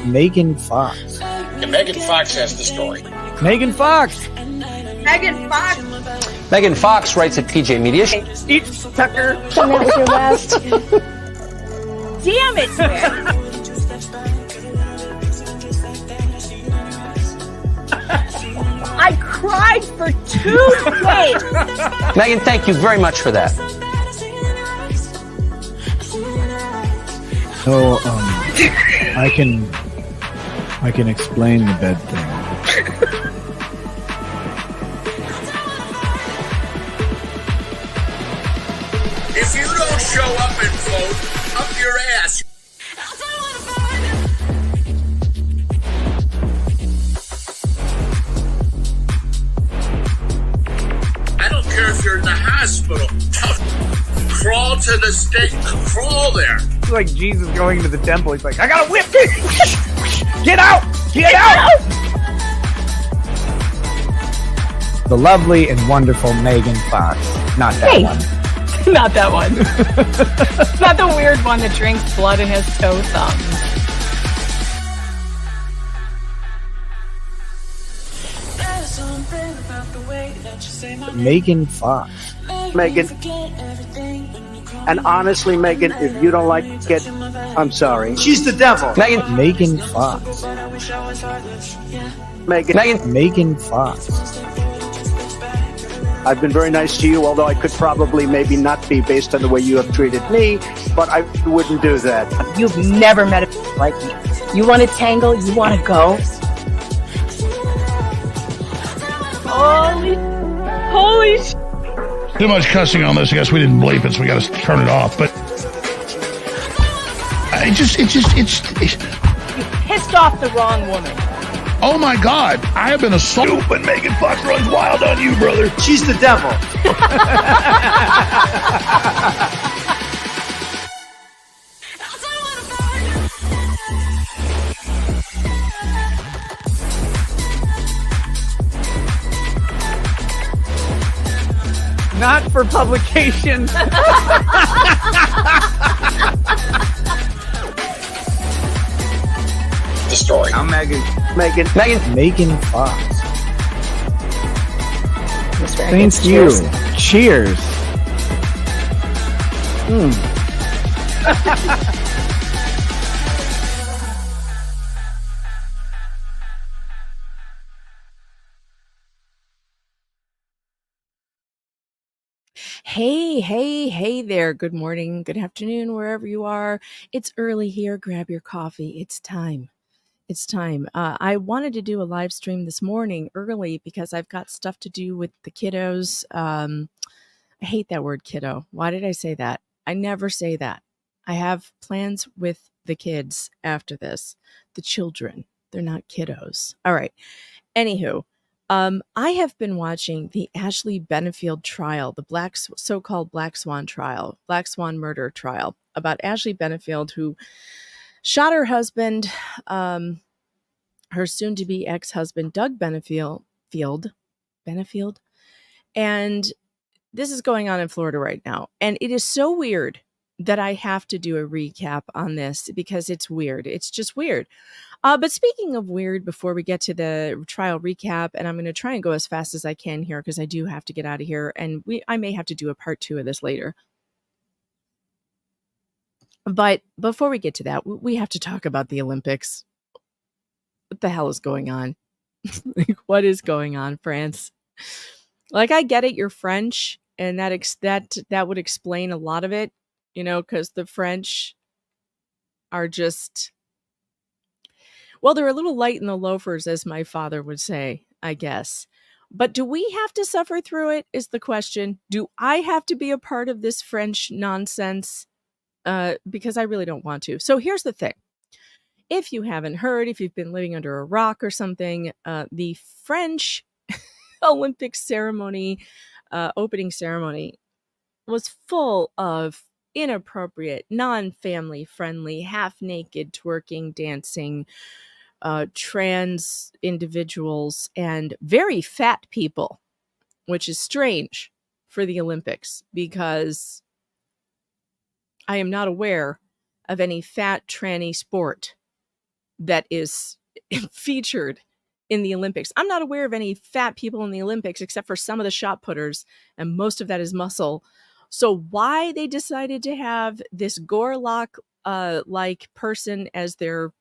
Megan Fox. And Megan Fox has the story. Megan Fox. Megan Fox. Megan Fox writes at PJ Media. Eat Tucker. Come that was your last. Damn it, man. I cried for 2 days. Megan, thank you very much for that. So, I can explain the bed thing. If you don't show up and vote, up your ass. I don't care if you're in the hospital. Crawl to the stake. Crawl there. It's like Jesus going to the temple. He's like, I got a whip. Get out! Get out! The lovely and wonderful Megan Fox. Not that one. Not that one. Not the weird one that drinks blood in his toe thumb. Megan Fox. Megan. And honestly, Megan, if you don't like it, I'm sorry. She's the devil. Megan Fox. Megan Fox. I've been very nice to you, although I could probably maybe not be based on the way you have treated me, but I wouldn't do that. You've never met a like me. You want to tangle? You want to go? Holy sh! Too much cussing on this. I guess we didn't bleep it, so we got to turn it off. But it's Pissed off the wrong woman. oh my God, I have been assaulted, but Megan Fox runs wild on you, brother. She's the devil. Not for publication. The story. I'm Megan. Megan. Fox. Thank Thank you. Cheers. Hey there. Good morning, good afternoon, wherever you are. It's early here. Grab your coffee. It's time. I wanted to do a live stream this morning early because I've got stuff to do with the kiddos. I hate that word kiddo. Why did I say that? I never say that. I have plans with the kids after this. The children. They're not kiddos. All right. Anywho, I have been watching the Ashley Benefield trial, the so-called Black Swan trial, Black Swan murder trial, about Ashley Benefield, who shot her husband, her soon-to-be ex-husband, Doug Benefield, and this is going on in Florida right now. And it is so weird that I have to do a recap on this because it's weird. It's just weird. But speaking of weird, before we get to the trial recap, and I'm going to try and go as fast as I can here because I do have to get out of here, and I may have to do a part 2 of this later. But before we get to that, we have to talk about the Olympics. What the hell is going on? Like, what is going on, France? Like, I get it, you're French, and that would explain a lot of it, you know, because the French are just, well, they're a little light in the loafers, as my father would say, I guess. But do we have to suffer through it, is the question. Do I have to be a part of this French nonsense? Because I really don't want to. So here's the thing. If you haven't heard, if you've been living under a rock or something, the French Olympic ceremony, opening ceremony, was full of inappropriate, non-family friendly, half-naked, twerking, dancing, trans individuals, and very fat people, which is strange for the Olympics because I am not aware of any fat tranny sport that is featured in the Olympics. I'm not aware of any fat people in the Olympics except for some of the shot putters, and most of that is muscle. So why they decided to have this Gorlock like person as their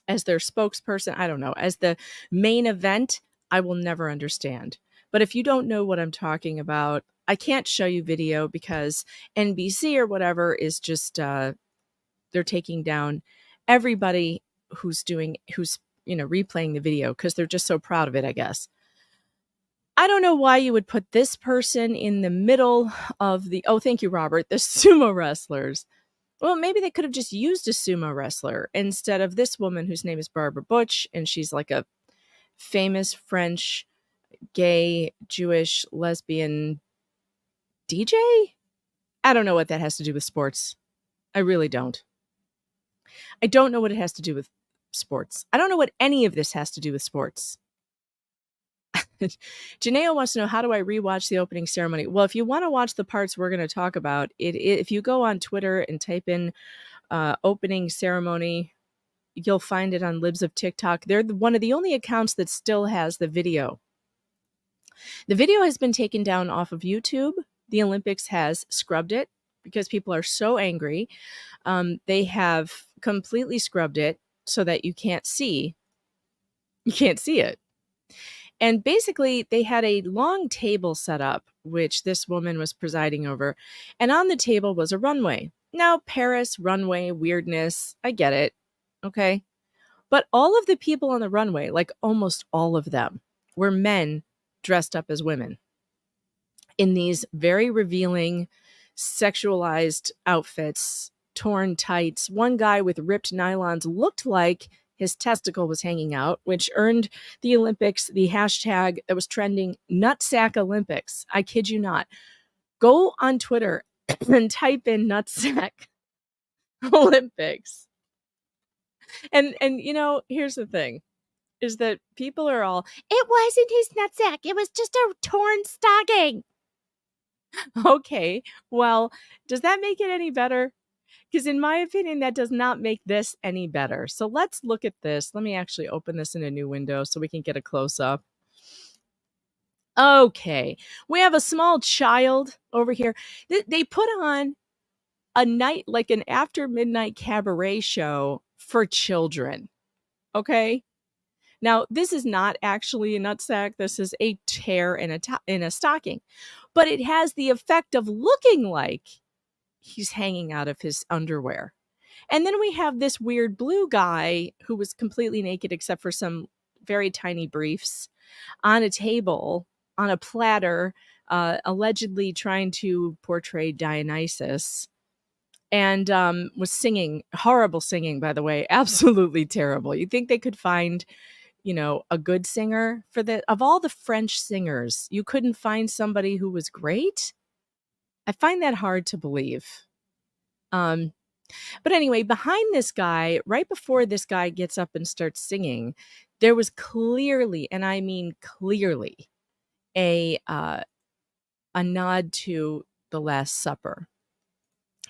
spokesperson, I don't know, as the main event, I will never understand. But if you don't know what I'm talking about, I can't show you video because NBC or whatever is just they're taking down everybody who's replaying the video because they're just so proud of it, I guess. I don't know why you would put this person in the middle of the, oh, thank you, Robert, the sumo wrestlers. Well, maybe they could have just used a sumo wrestler instead of this woman whose name is Barbara Butch, and she's like a famous French, gay, Jewish, lesbian DJ? I don't know what that has to do with sports. I really don't. I don't know what it has to do with sports. I don't know what any of this has to do with sports. Janeo wants to know, how do I rewatch the opening ceremony? Well, if you want to watch the parts we're going to talk about, if you go on Twitter and type in opening ceremony, you'll find it on Libs of TikTok. They're one of the only accounts that still has the video. The video has been taken down off of YouTube. The Olympics has scrubbed it because people are so angry. They have completely scrubbed it so that you can't see it. And basically, they had a long table set up, which this woman was presiding over. And on the table was a runway. Now, Paris, runway, weirdness, I get it. Okay. But all of the people on the runway, like almost all of them, were men dressed up as women in these very revealing, sexualized outfits, torn tights. One guy with ripped nylons looked like his testicle was hanging out, which earned the Olympics the hashtag that was trending, Nutsack Olympics. I kid you not. Go on Twitter and type in Nutsack Olympics. And here's the thing, is that people are all, it wasn't his nutsack, it was just a torn stocking. Okay, well, does that make it any better? Because in my opinion, that does not make this any better. So let's look at this. Let me actually open this in a new window so we can get a close-up. Okay, we have a small child over here. They put on a night, like an after midnight cabaret show for children. Okay? Now, this is not actually a nutsack. This is a tear in a stocking. But it has the effect of looking like he's hanging out of his underwear. And then we have this weird blue guy who was completely naked except for some very tiny briefs on a table, on a platter, allegedly trying to portray Dionysus, and was singing, horrible singing, by the way, absolutely terrible. You'd think they could find, a good singer for of all the French singers, you couldn't find somebody who was great? I find that hard to believe. But anyway, behind this guy, right before this guy gets up and starts singing, there was clearly, and I mean clearly, a nod to The Last Supper.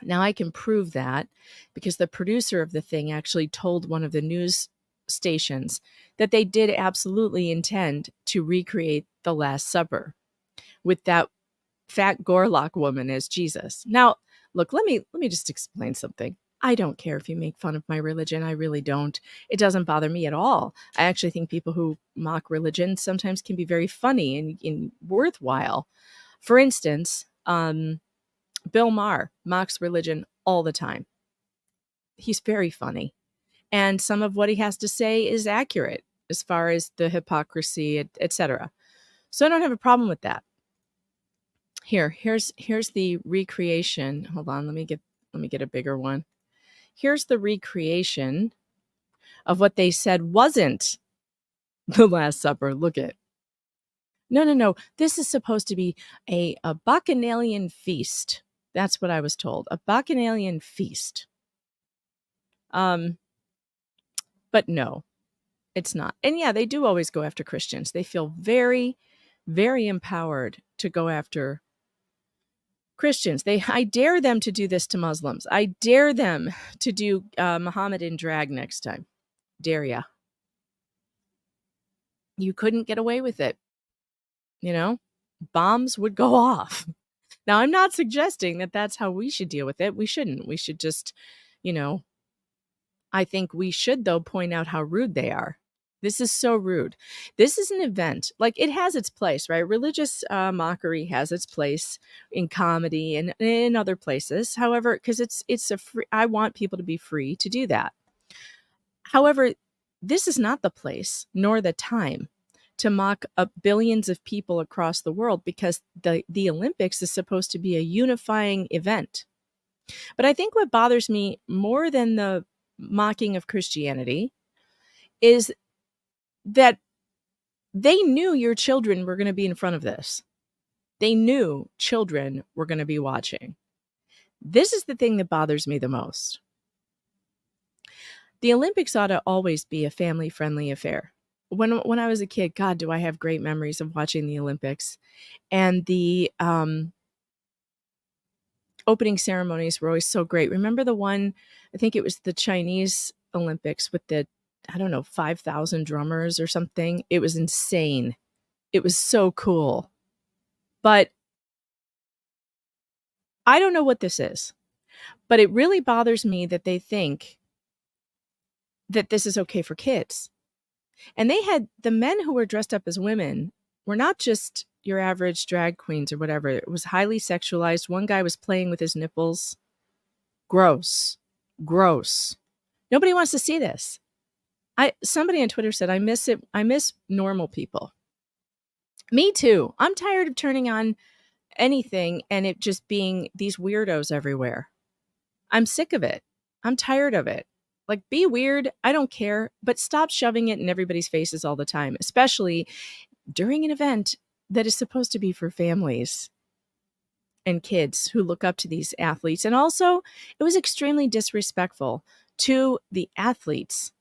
Now I can prove that because the producer of the thing actually told one of the news stations that they did absolutely intend to recreate The Last Supper with that fat Gorlock woman as Jesus. Now, look, let me just explain something. I don't care if you make fun of my religion. I really don't. It doesn't bother me at all. I actually think people who mock religion sometimes can be very funny and worthwhile. For instance, Bill Maher mocks religion all the time. He's very funny. And some of what he has to say is accurate as far as the hypocrisy, etc. So I don't have a problem with that. Here's the recreation. Hold on, let me get a bigger one. Here's the recreation of what they said wasn't The Last Supper. Look at. No. This is supposed to be a bacchanalian feast. That's what I was told. A bacchanalian feast. But no, it's not. And yeah, they do always go after Christians. They feel very, very empowered to go after Christians, I dare them to do this to Muslims. I dare them to do Mohammedan drag next time. Dare ya. You couldn't get away with it. You know, bombs would go off. Now, I'm not suggesting that that's how we should deal with it. We shouldn't. We should just, you know, I think we should, though, point out how rude they are. This is so rude. This is an event. Like, it has its place, right? Religious mockery has its place in comedy and in other places. However, because it's a free, I want people to be free to do that. However, this is not the place nor the time to mock up billions of people across the world, because the Olympics is supposed to be a unifying event. But I think what bothers me more than the mocking of Christianity is that they knew your children were going to be in front of this. They knew children were going to be watching. This is the thing that bothers me the most. The Olympics ought to always be a family-friendly affair. When I was a kid, God, do I have great memories of watching the Olympics. And the opening ceremonies were always so great. Remember the one, I think it was the Chinese Olympics with the, 5,000 drummers or something. It was insane. It was so cool. But I don't know what this is. But it really bothers me that they think that this is okay for kids. And they had the men who were dressed up as women were not just your average drag queens or whatever. It was highly sexualized. One guy was playing with his nipples. Gross. Gross. Nobody wants to see this. Somebody on Twitter said, I miss it. I miss normal people. Me too. I'm tired of turning on anything and it just being these weirdos everywhere. I'm sick of it. I'm tired of it. Like, be weird. I don't care. But stop shoving it in everybody's faces all the time, especially during an event that is supposed to be for families and kids who look up to these athletes. And also, it was extremely disrespectful to the athletes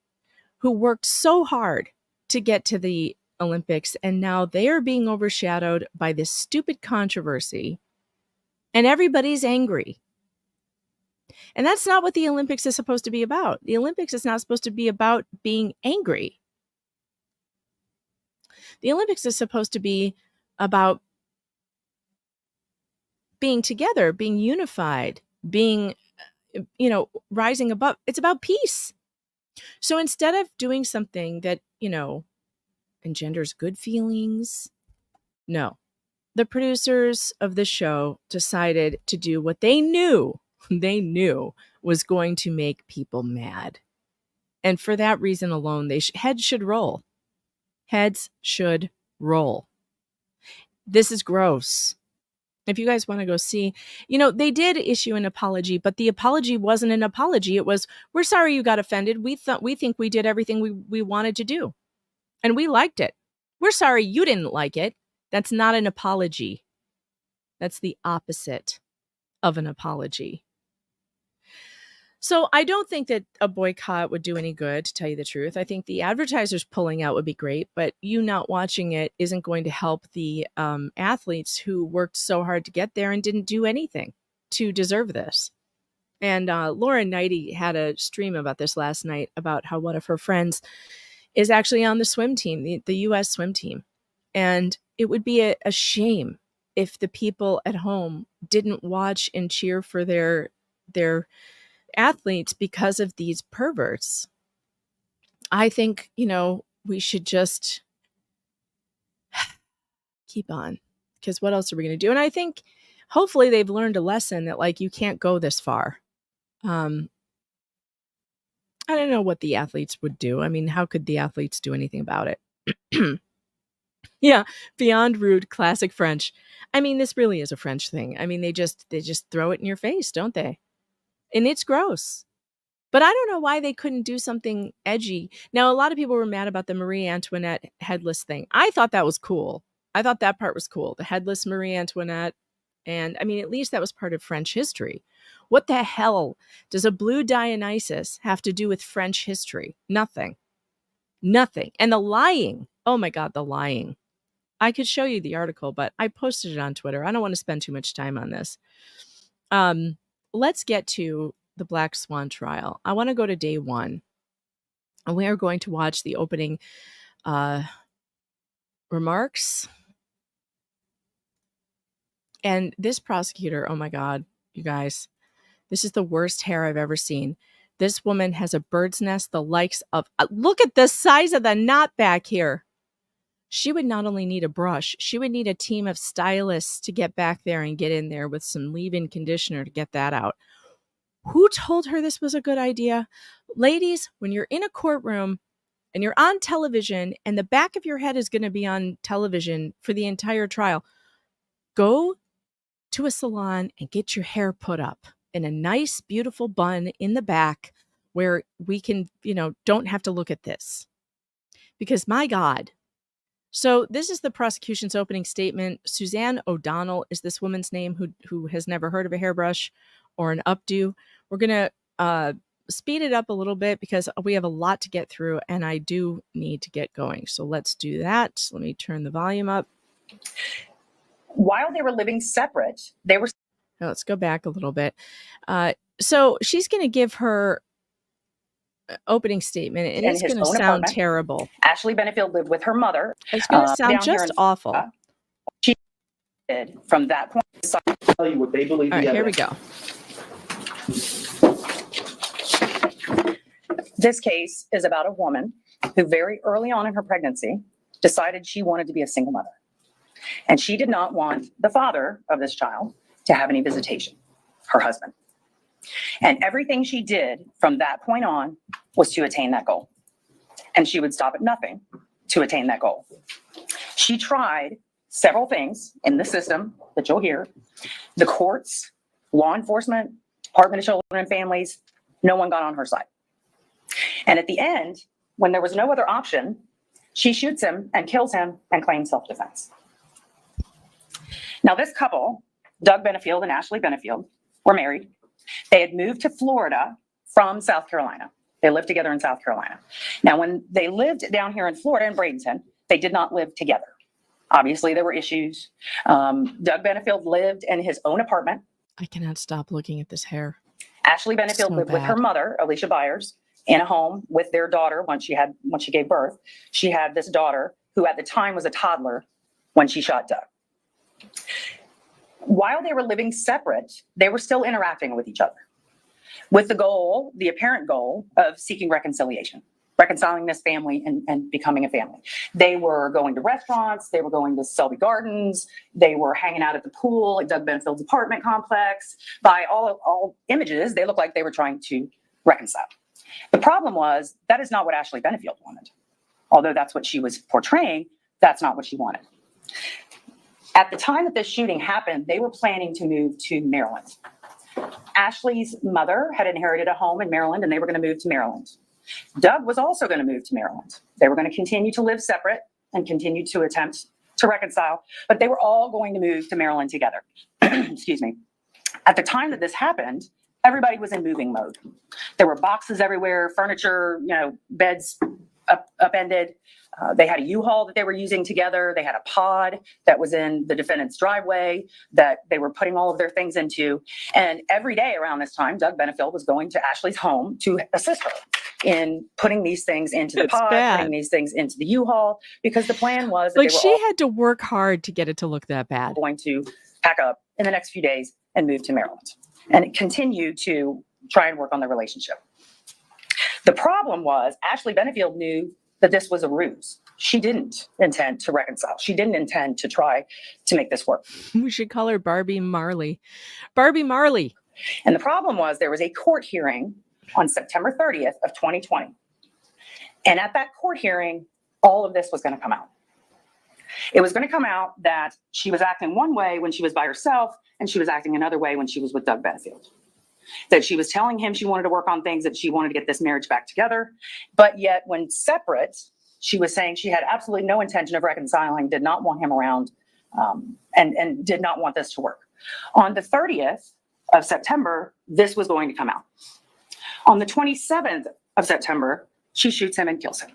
who worked so hard to get to the Olympics. And now they are being overshadowed by this stupid controversy. And everybody's angry. And that's not what the Olympics is supposed to be about. The Olympics is not supposed to be about being angry. The Olympics is supposed to be about being together, being unified, being, rising above. It's about peace. So instead of doing something that, engenders good feelings, no. The producers of the show decided to do what they knew was going to make people mad. And for that reason alone, heads should roll. Heads should roll. This is gross. If you guys want to go see, they did issue an apology, but the apology wasn't an apology. It was, we're sorry you got offended. We think we did everything we wanted to do. And we liked it. We're sorry you didn't like it. That's not an apology. That's the opposite of an apology. So I don't think that a boycott would do any good, to tell you the truth. I think the advertisers pulling out would be great, but you not watching it isn't going to help the athletes who worked so hard to get there and didn't do anything to deserve this. And Laura Knighty had a stream about this last night, about how one of her friends is actually on the swim team, the U.S. swim team. And it would be a shame if the people at home didn't watch and cheer for their athletes because of these perverts. I think, we should just keep on, because what else are we going to do? And I think hopefully they've learned a lesson that, you can't go this far. I don't know what the athletes would do. I mean, how could the athletes do anything about it? Yeah, beyond rude, classic French. I mean, this really is a French thing. I mean, they just throw it in your face, don't they? And it's gross. But I don't know why they couldn't do something edgy. Now, a lot of people were mad about the Marie Antoinette headless thing. I thought that was cool. I thought that part was cool. The headless Marie Antoinette. And I mean, at least that was part of French history. What the hell does a blue Dionysus have to do with French history? Nothing. Nothing. And the lying. Oh my God, the lying. I could show you the article, but I posted it on Twitter. I don't want to spend too much time on this. Let's get to the Black Swan trial. I want to go to day 1. And we are going to watch the opening remarks. And this prosecutor, oh my God, you guys, this is the worst hair I've ever seen. This woman has a bird's nest the likes of, look at the size of the knot back here. She would not only need a brush, she would need a team of stylists to get back there and get in there with some leave-in conditioner to get that out. Who told her this was a good idea? Ladies, when you're in a courtroom and you're on television and the back of your head is going to be on television for the entire trial, go to a salon and get your hair put up in a nice, beautiful bun in the back where we can, don't have to look at this. Because my God. So this is the prosecution's opening statement. Suzanne O'Donnell is this woman's name who has never heard of a hairbrush or an updo. We're going to speed it up a little bit because we have a lot to get through and I do need to get going. So let's do that. Let me turn the volume up. While they were living separate, they were... Now let's go back a little bit. So she's going to give her opening statement, and it's going to sound terrible. Ashley Benefield lived with her mother. It's going to sound just awful. She did from that point. Tell you what they believe. All right, here we go. This case is about a woman who very early on in her pregnancy decided she wanted to be a single mother. And she did not want the father of this child to have any visitation, her husband. And everything she did from that point on was to attain that goal. And she would stop at nothing to attain that goal. She tried several things in the system that you'll hear. The courts, law enforcement, Department of Children and Families, no one got on her side. And at the end, when there was no other option, she shoots him and kills him and claims self-defense. Now, this couple, Doug Benefield and Ashley Benefield, were married. They had moved to Florida from South Carolina. They lived together in South Carolina. Now, when they lived down here in Florida in Bradenton, they did not live together. Obviously, there were issues. Doug Benefield lived in his own apartment. I cannot stop looking at this hair. Ashley Benefield lived with her mother, Alicia Byers, in a home with their daughter once she gave birth. She had this daughter who at the time was a toddler when she shot Doug. While they were living separate, they were still interacting with each other with the goal, the apparent goal of seeking reconciliation, reconciling this family and becoming a family. They were going to restaurants. They were going to Selby Gardens. They were hanging out at the pool at Doug Benefield's apartment complex. By all images, they looked like they were trying to reconcile. The problem was that is not what Ashley Benefield wanted. Although that's what she was portraying, that's not what she wanted. At the time that this shooting happened, they were planning to move to Maryland. Ashley's mother had inherited a home in Maryland, and they were going to move to Maryland. Doug was also going to move to Maryland. They were going to continue to live separate and continue to attempt to reconcile, but they were all going to move to Maryland together. Excuse me. At the time that this happened, everybody was in moving mode. There were boxes everywhere, furniture, beds upended. They had a U-Haul that they were using together. They had a pod that was in the defendant's driveway that they were putting all of their things into. And every day around this time, Doug Benefield was going to Ashley's home to assist her in putting these things into the pod, putting these things into the U-Haul, because the plan was that she had to work hard to get it to look that bad. Going to pack up in the next few days and move to Maryland and continue to try and work on the relationship. The problem was Ashley Benefield knew that this was a ruse. She didn't intend to reconcile. She didn't intend to try to make this work. We should call her Barbie Marley. Barbie Marley. And the problem was there was a court hearing on September 30th of 2020. And at that court hearing, all of this was going to come out. It was going to come out that she was acting one way when she was by herself, and she was acting another way when she was with Doug Benefield. That she was telling him she wanted to work on things, that she wanted to get this marriage back together. But yet when separate, she was saying she had absolutely no intention of reconciling, did not want him around, and did not want this to work. On the 30th of September, this was going to come out. On the 27th of September, she shoots him and kills him.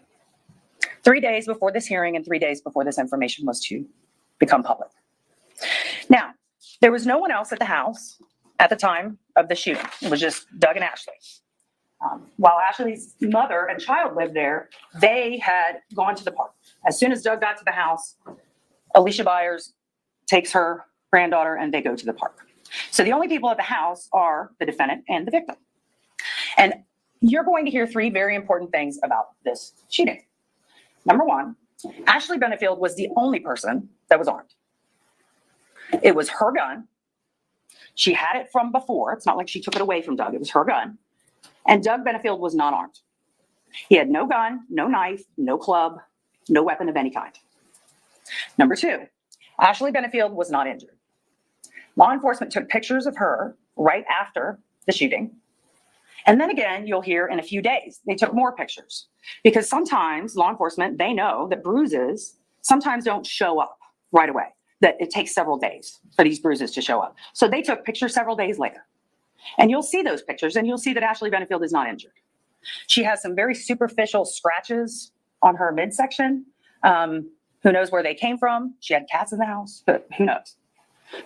3 days before this hearing and 3 days before this information was to become public. Now, there was no one else at the house at the time of the shooting. It was just Doug and Ashley. While Ashley's mother and child lived there, they had gone to the park. As soon as Doug got to the house, Alicia Byers takes her granddaughter and they go to the park. So the only people at the house are the defendant and the victim. And you're going to hear 3 very important things about this shooting. Number 1, Ashley Benefield was the only person that was armed. It was her gun. She had it from before. It's not like she took it away from Doug. It was her gun. And Doug Benefield was not armed. He had no gun, no knife, no club, no weapon of any kind. Number 2, Ashley Benefield was not injured. Law enforcement took pictures of her right after the shooting. And then again, you'll hear in a few days, they took more pictures. Because sometimes law enforcement, they know that bruises sometimes don't show up right away, that it takes several days for these bruises to show up. So they took pictures several days later. And you'll see those pictures and you'll see that Ashley Benefield is not injured. She has some very superficial scratches on her midsection. Who knows where they came from? She had cats in the house, but who knows?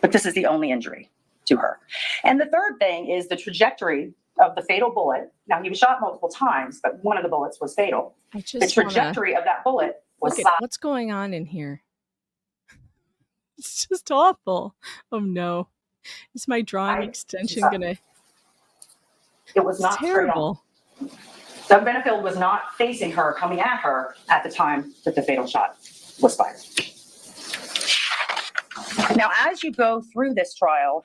But this is the only injury to her. And the third thing is the trajectory of the fatal bullet. Now, he was shot multiple times, but one of the bullets was fatal. The trajectory of that bullet was look at what's going on in here. It's just awful. Oh no. Is my drawing extension gonna... It was not terrible. Doug Benefield was not facing her, coming at her at the time that the fatal shot was fired. Now, as you go through this trial,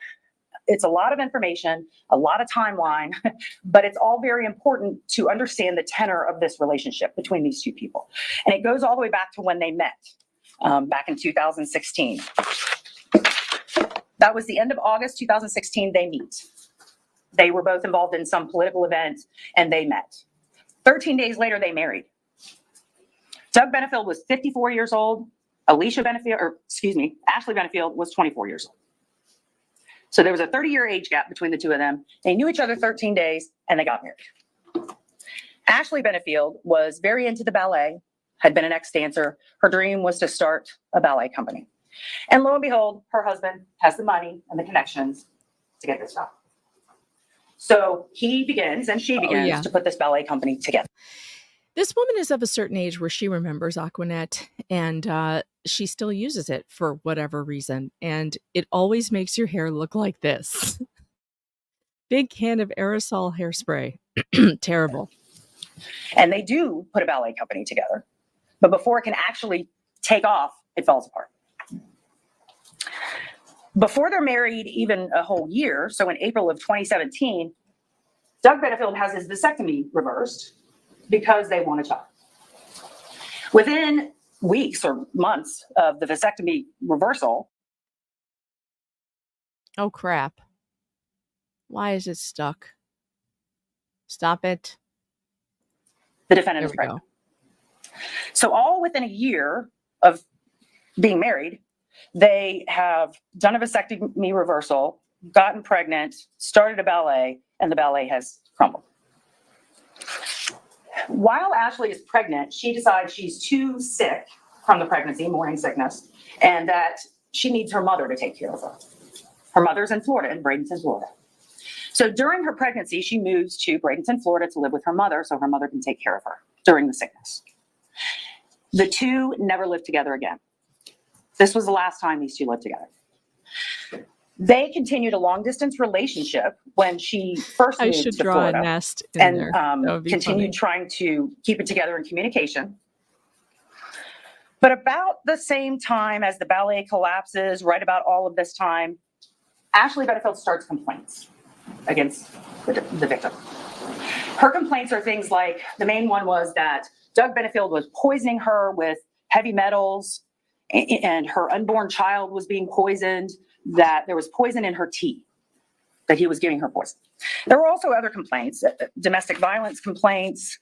it's a lot of information, a lot of timeline, but it's all very important to understand the tenor of this relationship between these two people. And it goes all the way back to when they met, back in 2016. That was the end of August 2016, they meet. They were both involved in some political event and they met. 13 days later, they married. Doug Benefield was 54 years old. Ashley Benefield was 24 years old. So there was a 30-year age gap between the two of them. They knew each other 13 days and they got married. Ashley Benefield was very into the ballet, had been an ex-dancer. Her dream was to start a ballet company. And lo and behold, her husband has the money and the connections to get this done. So he begins and she begins to put this ballet company together. This woman is of a certain age where she remembers Aquanet and she still uses it for whatever reason. And it always makes your hair look like this. Big can of aerosol hairspray. Terrible. And they do put a ballet company together. But before it can actually take off, it falls apart. Before they're married even a whole year, so in April of 2017, Doug Benefield has his vasectomy reversed because they want a child. Within weeks or months of the vasectomy reversal. Oh, crap. Why is it stuck? Stop it. The defendant is pregnant. So all within a year of being married, they have done a vasectomy reversal, gotten pregnant, started a ballet, and the ballet has crumbled. While Ashley is pregnant, she decides she's too sick from the pregnancy, morning sickness, and that she needs her mother to take care of her. Her mother's in Florida, in Bradenton, Florida. So during her pregnancy, she moves to Bradenton, Florida to live with her mother so her mother can take care of her during the sickness. The two never lived together again. This was the last time these two lived together. They continued a long-distance relationship when she first moved to Florida. A nest in there. Continued trying to keep it together in communication. But about the same time as the ballet collapses, right about all of this time, Ashley Benefield starts complaints against the victim. Her complaints are things like, the main one was that Doug Benefield was poisoning her with heavy metals, and her unborn child was being poisoned, that there was poison in her tea, that he was giving her poison. There were also other complaints, domestic violence complaints,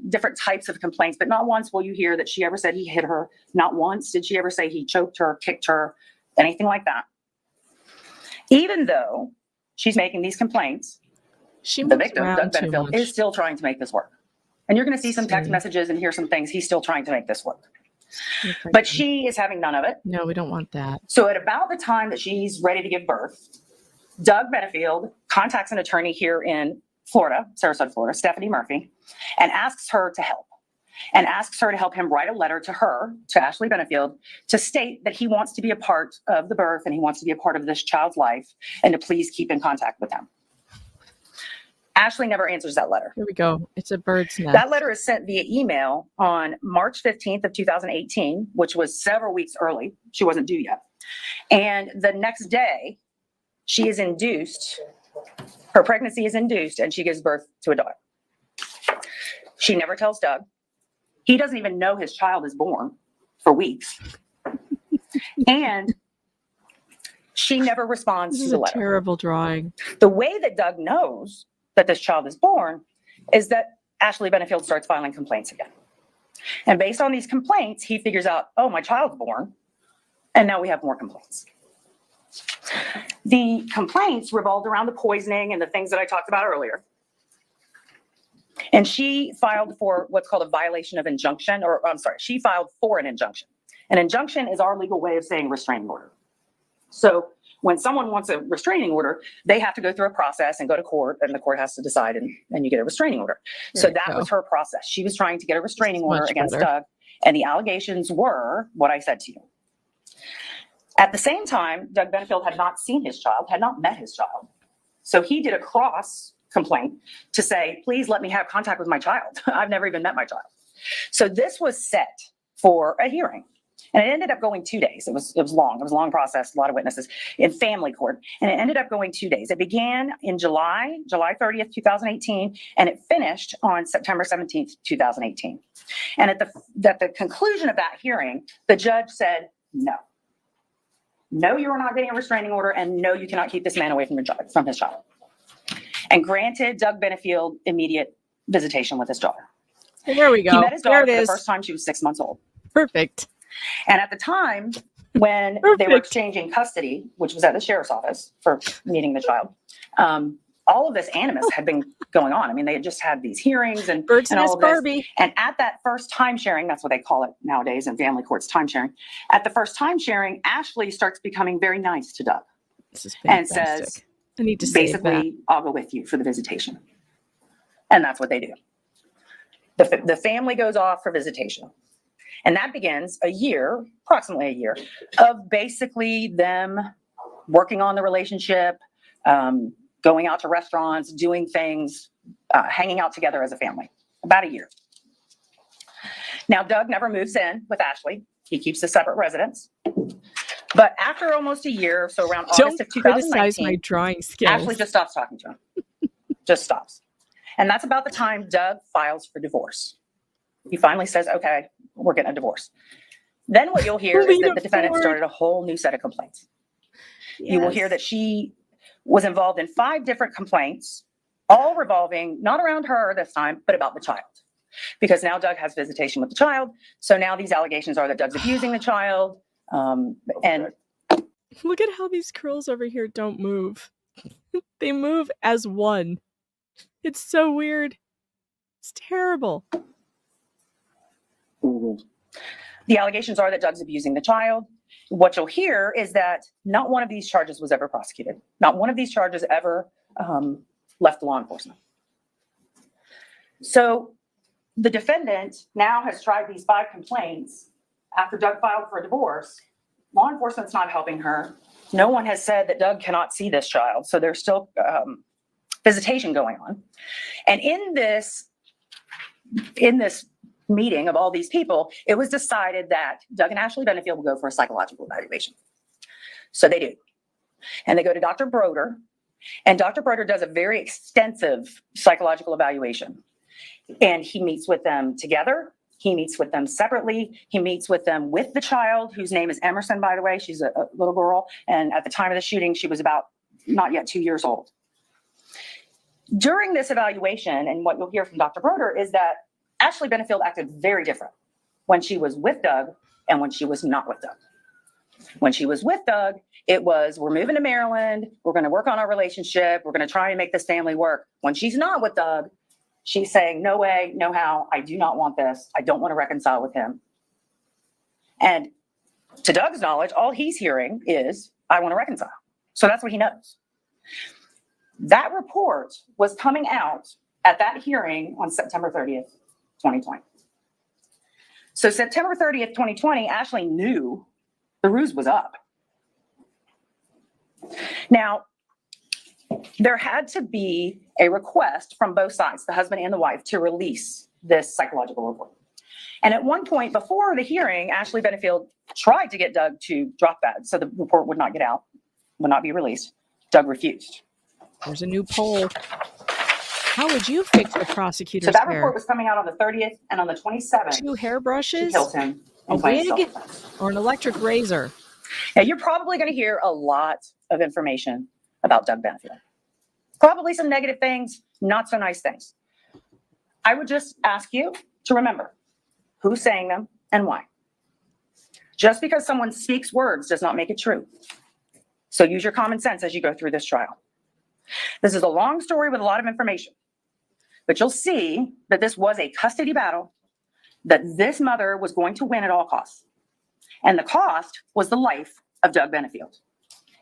different types of complaints, but not once will you hear that she ever said he hit her. Not once did she ever say he choked her, kicked her, anything like that. Even though she's making these complaints, the victim, Doug Benefield, is still trying to make this work. And you're going to see some text messages and hear some things. He's still trying to make this work. But she is having none of it. No, we don't want that. So at about the time that she's ready to give birth, Doug Benefield contacts an attorney here in Florida, Sarasota, Florida, Stephanie Murphy, and asks her to help. And asks her to help him write a letter to her, to Ashley Benefield, to state that he wants to be a part of the birth and he wants to be a part of this child's life and to please keep in contact with them. Ashley never answers that letter. Here we go. It's a bird's nest. That letter is sent via email on March 15th of 2018, which was several weeks early. She wasn't due yet. And the next day, she is induced, her pregnancy is induced, and she gives birth to a daughter. She never tells Doug. He doesn't even know his child is born for weeks. And she never responds to the letter. Terrible drawing. The way that Doug knows that this child is born is that Ashley Benefield starts filing complaints again. And based on these complaints, he figures out, oh, my child's born. And now we have more complaints. The complaints revolved around the poisoning and the things that I talked about earlier. And she filed for what's called a violation of injunction, or I'm sorry, she filed for an injunction. An injunction is our legal way of saying restraining order. So when someone wants a restraining order, they have to go through a process and go to court, and the court has to decide, and you get a restraining order. So that was her process. She was trying to get a restraining order against Doug, and the allegations were what I said to you. At the same time, Doug Benefield had not seen his child, had not met his child. So he did a cross complaint to say, please let me have contact with my child. I've never even met my child. So this was set for a hearing. And it ended up going 2 days. It was long. It was a long process, a lot of witnesses in family court. And it ended up going 2 days. It began in July 30th, 2018, and it finished on September 17th, 2018. And at the conclusion of that hearing, the judge said, no. No, you are not getting a restraining order, and no, you cannot keep this man away from his child. And granted Doug Benefield immediate visitation with his daughter. There we go. He met his daughter for the first time she was 6 months old. Perfect. And at the time when they were exchanging custody, which was at the sheriff's office for meeting the child, all of this animus had been going on. I mean, they had just had these hearings and all of this. And at that first time sharing, that's what they call it nowadays in family courts, time sharing. At the first time sharing, Ashley starts becoming very nice to Doug and says, I need to basically, I'll go with you for the visitation. And that's what they do. The family goes off for visitation. And that begins approximately a year, of basically them working on the relationship, going out to restaurants, doing things, hanging out together as a family. About a year. Now, Doug never moves in with Ashley. He keeps a separate residence. But after almost a year, so around August of 2019, criticize my drawing skills. Ashley just stops talking to him. Just stops. And that's about the time Doug files for divorce. He finally says, okay, we're getting a divorce. Then what you'll hear is that the defendant started a whole new set of complaints. Yes. You will hear that she was involved in 5 different complaints, all revolving not around her this time, but about the child. Because now Doug has visitation with the child. So now these allegations are that Doug's abusing the child. And look at how these curls over here don't move. They move as one. It's so weird. It's terrible. The allegations are that Doug's abusing the child. What you'll hear is that not one of these charges was ever prosecuted. Not one of these charges ever left law enforcement. So the defendant now has tried these 5 complaints after Doug filed for a divorce. Law enforcement's not helping her. No one has said that Doug cannot see this child. So there's still visitation going on. And in this meeting of all these people, it was decided that Doug and Ashley Benefield will go for a psychological evaluation. So they do. And they go to Dr. Broder, and Dr. Broder does a very extensive psychological evaluation. And he meets with them together. He meets with them separately. He meets with them with the child, whose name is Emerson, by the way. She's a little girl. And at the time of the shooting, she was about not yet 2 years old. During this evaluation, and what you'll hear from Dr. Broder is that Ashley Benefield acted very different when she was with Doug and when she was not with Doug. When she was with Doug, it was, we're moving to Maryland. We're going to work on our relationship. We're going to try and make this family work. When she's not with Doug, She's saying, no way, no how. I do not want this. I don't want to reconcile with him. And to Doug's knowledge, all he's hearing is, I want to reconcile. So that's what he knows. That report was coming out at that hearing on September 30th, 2020. So September 30th, 2020, Ashley knew the ruse was up. Now, there had to be a request from both sides, the husband and the wife, to release this psychological report. And at one point before the hearing, Ashley Benefield tried to get Doug to drop that so the report would not get out, would not be released. Doug refused. There's a new poll. How would you fix the prosecutor's So that hair? report was coming out on the 30th and on the 27th. 2 She hairbrushes, kills him a in plain wig, self-defense. or an electric razor? Now, you're probably going to hear a lot of information about Doug Benefield. Probably some negative things, not so nice things. I would just ask you to remember who's saying them and why. Just because someone speaks words does not make it true. So use your common sense as you go through this trial. This is a long story with a lot of information, but you'll see that this was a custody battle that this mother was going to win at all costs. And the cost was the life of Doug Benefield.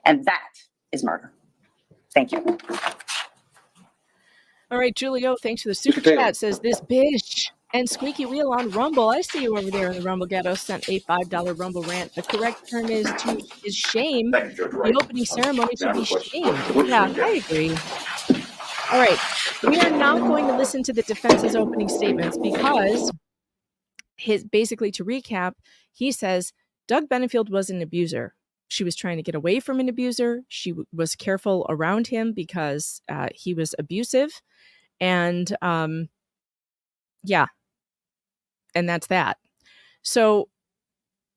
And that is murder. Thank you. All right, Julio, thanks for the super chat. Says this bitch and squeaky wheel on Rumble. I see you over there in the Rumble Ghetto. Sent a $5 Rumble rant. The correct term is shame. The opening ceremony should be shamed. Yeah, I agree. All right, we are not going to listen to the defense's opening statements because basically to recap, he says Doug Benefield was an abuser. She was trying to get away from an abuser. She was careful around him because he was abusive. And yeah, and that's that. So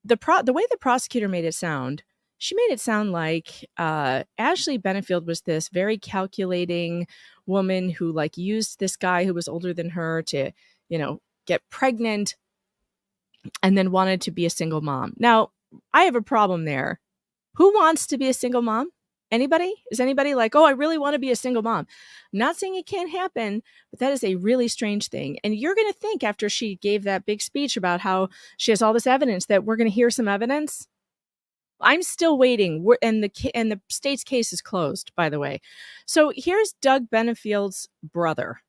the way the prosecutor made it sound, she made it sound like Ashley Benefield was this very calculating woman who like used this guy who was older than her to, get pregnant and then wanted to be a single mom. Now, I have a problem there. Who wants to be a single mom? Anybody? Is anybody like, oh, I really want to be a single mom? Not saying it can't happen, but that is a really strange thing. And you're going to think after she gave that big speech about how she has all this evidence that we're going to hear some evidence. I'm still waiting. And the state's case is closed, by the way. So here's Doug Benefield's brother.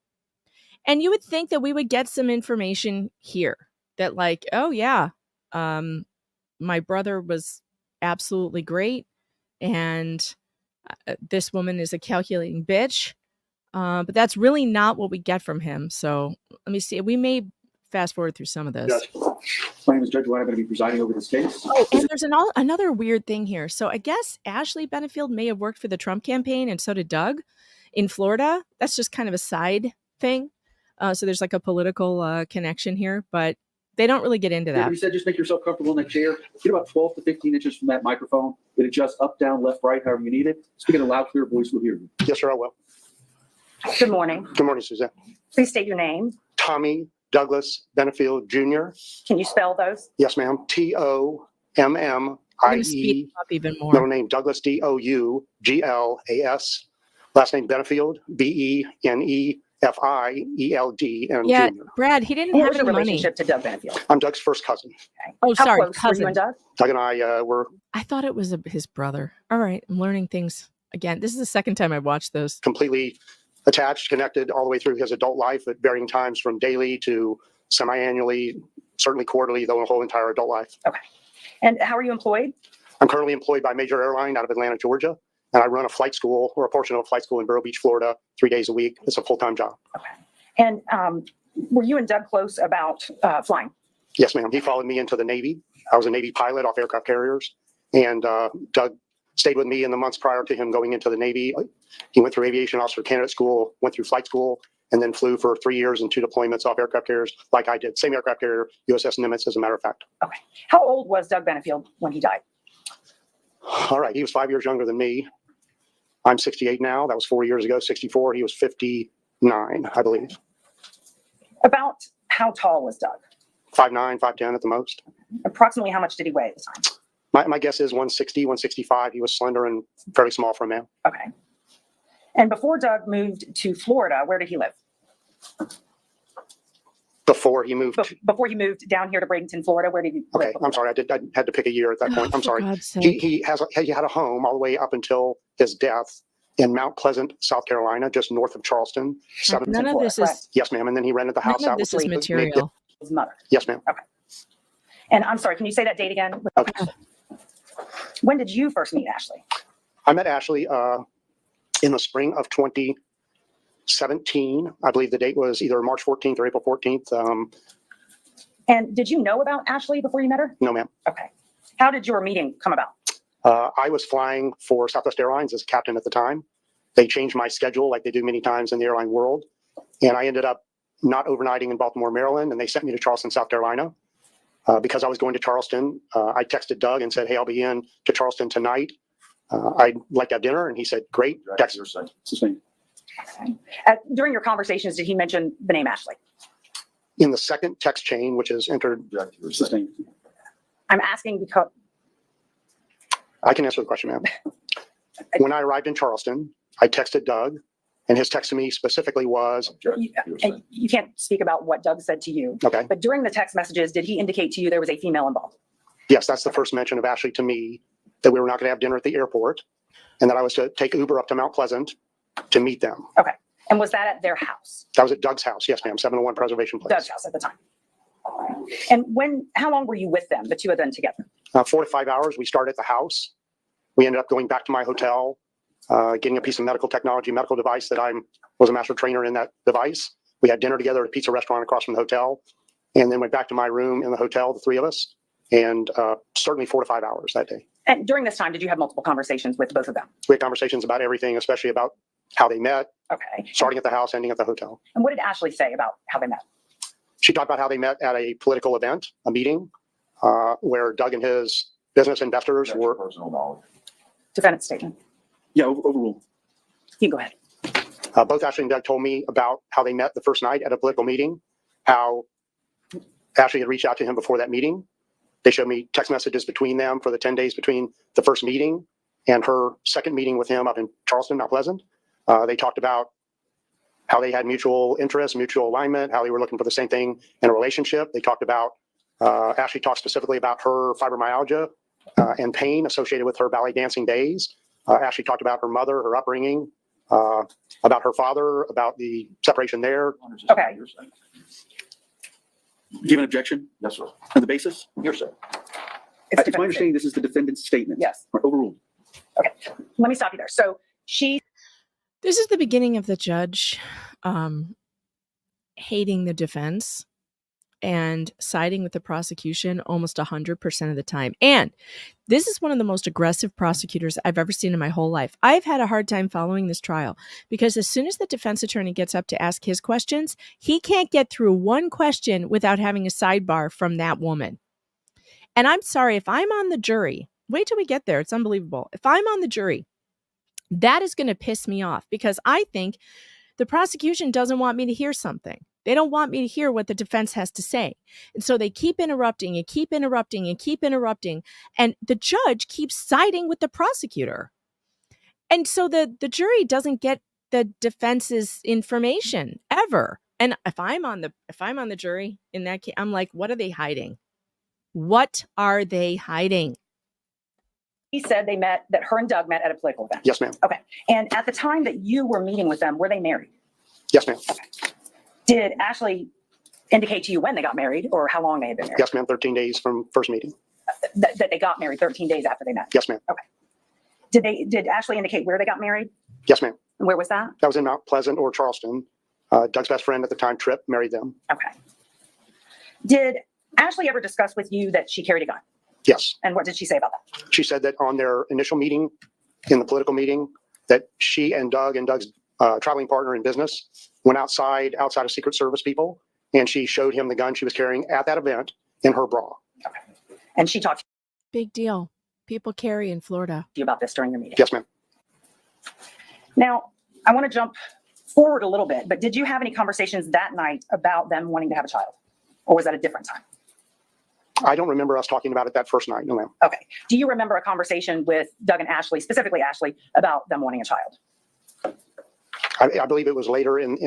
And you would think that we would get some information here that like, oh yeah, my brother was absolutely great. And this woman is a calculating bitch. But that's really not what we get from him. So let me see. We may fast forward through some of this. My name is Judge White. I'm going to be presiding over this case. Oh, and there's another weird thing here. So I guess Ashley Benefield may have worked for the Trump campaign, and so did Doug in Florida. That's just kind of a side thing. So there's like a political connection here, but they don't really get into that. You said just make yourself comfortable in that chair. Get about 12 to 15 inches from that microphone. It adjusts up, down, left, right, however you need it. Speak in a loud, clear voice, we'll hear you. Yes, sir, I will. Good morning. Good morning, Suzanne. Please state your name. Tommy Douglas Benefield Jr. Can you spell those? Yes, ma'am. Tommie. I'm going to speed up even more. Middle name Douglas Douglas. Last name Benefield Benefield. And yeah, Jr. Brad, he didn't What have was your any money. relationship to Doug Benefield? I'm Doug's first cousin. Okay. Oh, How sorry, close were cousin. you and Doug? Doug and I were I thought it was his brother. All right, I'm learning things again. This is the second time I've watched those. completely attached, connected all the way through his adult life at varying times from daily to semi-annually, certainly quarterly, the whole entire adult life. Okay. And how are you employed? I'm currently employed by a major airline out of Atlanta, Georgia, and I run a flight school or a portion of a flight school in Vero Beach, Florida, 3 days a week. It's a full-time job. Okay. And were you and Doug close about flying? Yes, ma'am. He followed me into the Navy. I was a Navy pilot off aircraft carriers, and Doug stayed with me in the months prior to him going into the Navy. He went through aviation officer candidate school, went through flight school, and then flew for 3 years and 2 deployments off aircraft carriers like I did. Same aircraft carrier, USS Nimitz, as a matter of fact. Okay. How old was Doug Benefield when he died? All right. He was 5 years younger than me. I'm 68 now. That was 4 years ago. 64. He was 59, I believe. About how tall was Doug? 5'9", 5'10" at the most. Approximately how much did he weigh at the time? My guess is 160, 165. He was slender and fairly small for a man. Okay. And before Doug moved to Florida, where did he live? Before he moved. Before he moved down here to Bradenton, Florida? Where did he live? Okay, I'm sorry. I had to pick a year at that point. I'm sorry. God's sake. He had a home all the way up until his death in Mount Pleasant, South Carolina, just north of Charleston. None of this is Yes, ma'am. And then he rented the house none out. of this with is three- material. His mother. Yes, ma'am. Okay. And I'm sorry, can you say that date again? Okay. When did you first meet Ashley? I met Ashley in the spring of 2017. I believe the date was either March 14th or April 14th. And did you know about Ashley before you met her? No, ma'am. Okay. How did your meeting come about? I was flying for Southwest Airlines as captain at the time. They changed my schedule like they do many times in the airline world. And I ended up not overnighting in Baltimore, Maryland, and they sent me to Charleston, South Carolina. Because I was going to Charleston, I texted Doug and said, hey, I'll be in to Charleston tonight. I'd like to have dinner. And he said, great. Text. Okay. During your conversations, did he mention the name Ashley? In the second text chain, which is entered. I'm asking because I can answer the question, ma'am. When I arrived in Charleston, I texted Doug, and his text to me specifically was. and you can't speak about what Doug said to you. Okay. But during the text messages, did he indicate to you there was a female involved? Yes, that's the first mention of Ashley to me, that we were not going to have dinner at the airport, and that I was to take Uber up to Mount Pleasant to meet them. Okay. And was that at their house? That was at Doug's house. Yes, ma'am. 701 Preservation Place. Doug's house at the time. And how long were you with them, the two of them together? 4 to 5 hours. We started at the house. We ended up going back to my hotel, getting a piece of medical technology, medical device that I was a master trainer in that device. We had dinner together at a pizza restaurant across from the hotel, and then went back to my room in the hotel, the three of us, and certainly 4 to 5 hours that day. And during this time, did you have multiple conversations with both of them? We had conversations about everything, especially about how they met, Okay. starting at the house, ending at the hotel. And what did Ashley say about how they met? She talked about how they met at a political event, a meeting, where Doug and his business investors were. Personal knowledge. Defendant's statement. Yeah, overruled. You can go ahead. Both Ashley and Doug told me about how they met the first night at a political meeting, how Ashley had reached out to him before that meeting. They showed me text messages between them for the 10 days between the first meeting and her second meeting with him up in Charleston, Mount Pleasant. They talked about how they had mutual interests, mutual alignment, how they were looking for the same thing in a relationship. They talked about, Ashley talked specifically about her fibromyalgia and pain associated with her ballet dancing days. Ashley talked about her mother, her upbringing, about her father, about the separation there. Okay. Do you have an objection? Yes, sir. On the basis? Yes, sir. It's It's my understanding this is the defendant's statement. Yes. Overruled. Okay. Let me stop you there. So This is the beginning of the judge hating the defense and siding with the prosecution almost 100% of the time. And this is one of the most aggressive prosecutors I've ever seen in my whole life. I've had a hard time following this trial because as soon as the defense attorney gets up to ask his questions, he can't get through one question without having a sidebar from that woman. And I'm sorry, if I'm on the jury, wait till we get there. It's unbelievable. If I'm on the jury, that is going to piss me off because I think the prosecution doesn't want me to hear something. They don't want me to hear what the defense has to say. And so they keep interrupting and keep interrupting and keep interrupting. And the judge keeps siding with the prosecutor. And so the jury doesn't get the defense's information ever. And if I'm on the jury in that case, I'm like, what are they hiding? What are they hiding? he said that her and Doug met at a political event. Yes, ma'am. Okay. And at the time that you were meeting with them, were they married? Yes, ma'am. Okay. Did Ashley indicate to you when they got married or how long they had been married? Yes, ma'am. 13 days from first meeting. That they got married 13 days after they met? Yes, ma'am. Okay. Did Ashley indicate where they got married? Yes, ma'am. And where was that? That was in Mount Pleasant or Charleston. Doug's best friend at the time, Tripp, married them. Okay. Did Ashley ever discuss with you that she carried a gun? Yes. And what did she say about that? She said that on their initial meeting, in the political meeting, that she and Doug's traveling partner in business went outside of Secret Service people, and she showed him the gun she was carrying at that event in her bra. Okay. And she talked Big deal. People carry in Florida. to you about this during your meeting? Yes, ma'am. Now, I want to jump forward a little bit, but did you have any conversations that night about them wanting to have a child? Or was that a different time? I don't remember us talking about it that first night. No, ma'am. Okay. Do you remember a conversation with Doug and Ashley, specifically Ashley, about them wanting a child? I believe it was later in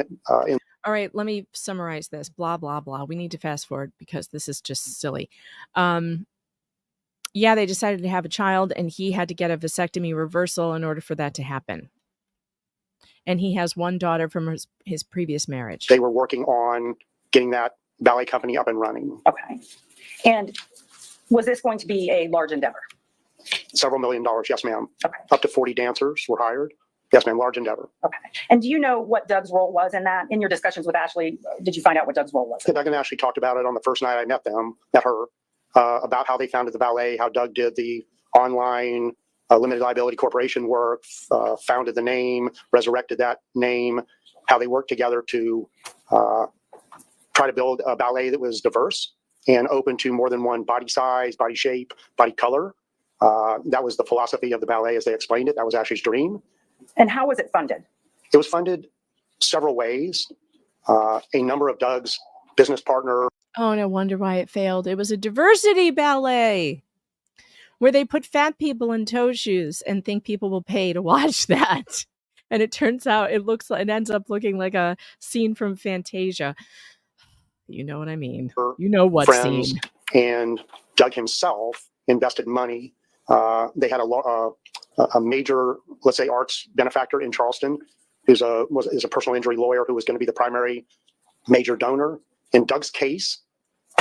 All right, let me summarize this. Blah, blah, blah. We need to fast forward because this is just silly. Yeah, they decided to have a child, and he had to get a vasectomy reversal in order for that to happen. And he has one daughter from his previous marriage. They were working on getting that ballet company up and running. Okay. And was this going to be a large endeavor? Several $1 million, yes, ma'am. Okay. Up to 40 dancers were hired. Yes, ma'am, large endeavor. Okay. And do you know what Doug's role was in that? In your discussions with Ashley, did you find out what Doug's role was? Doug and Ashley talked about it on the first night I met her, about how they founded the ballet, how Doug did the online limited liability corporation work, founded the name, resurrected that name, how they worked together to try to build a ballet that was diverse and open to more than one body size, body shape, body color. That was the philosophy of the ballet as they explained it. That was Ashley's dream. And how was it funded? It was funded several ways. A number of Doug's business partner. Oh, no wonder why it failed. It was a diversity ballet where they put fat people in toe shoes and think people will pay to watch that. And it turns out it ends up looking like a scene from Fantasia. You know what I mean? You know what friends scene. And Doug himself invested money. They had a major, let's say, arts benefactor in Charleston, is a personal injury lawyer who was going to be the primary major donor. In Doug's case,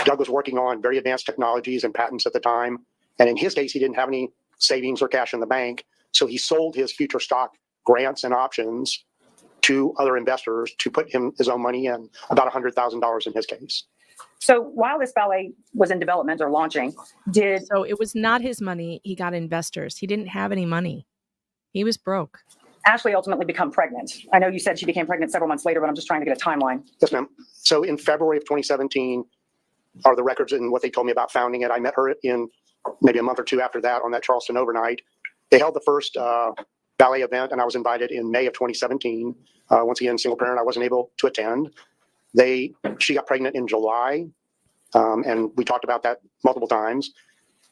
Doug was working on very advanced technologies and patents at the time. And in his case, he didn't have any savings or cash in the bank. So he sold his future stock grants and options to other investors to put his own money in, about $100,000 in his case. So while this ballet was in development or launching, So it was not his money. He got investors. He didn't have any money. He was broke. Ashley ultimately become pregnant? I know you said she became pregnant several months later, but I'm just trying to get a timeline. Yes, ma'am. So in February of 2017 are the records and what they told me about founding it. I met her in maybe a month or two after that on that Charleston overnight. They held the first ballet event, and I was invited in May of 2017. Once again, single parent, I wasn't able to attend. She got pregnant in July, and we talked about that multiple times.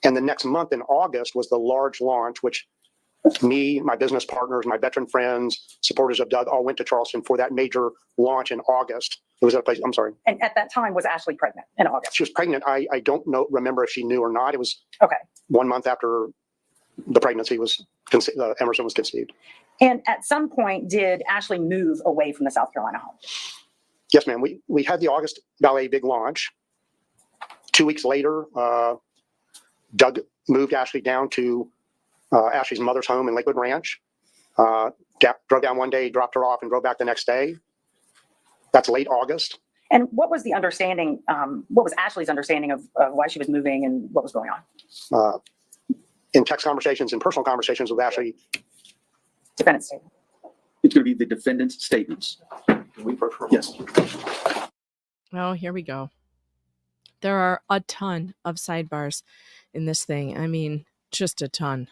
And the next month in August was the large launch, which me, my business partners, my veteran friends, supporters of Doug all went to Charleston for that major launch in August. It was at a place, I'm sorry. And at that time, was Ashley pregnant in August? She was pregnant. I don't remember if she knew or not. It was okay. 1 month after the pregnancy was Emerson was conceived. And at some point, did Ashley move away from the South Carolina home? Yes, ma'am. We had the August ballet big launch. 2 weeks later, Doug moved Ashley down to Ashley's mother's home in Lakewood Ranch. Drove down one day, dropped her off, and drove back the next day. That's late August. And what was the understanding? What was Ashley's understanding of why she was moving and what was going on? In text conversations and personal conversations with Ashley. Defendant's statement. It's going to be the defendant's statements. Yes. Oh, here we go. There are a ton of sidebars in this thing. I mean, just a ton.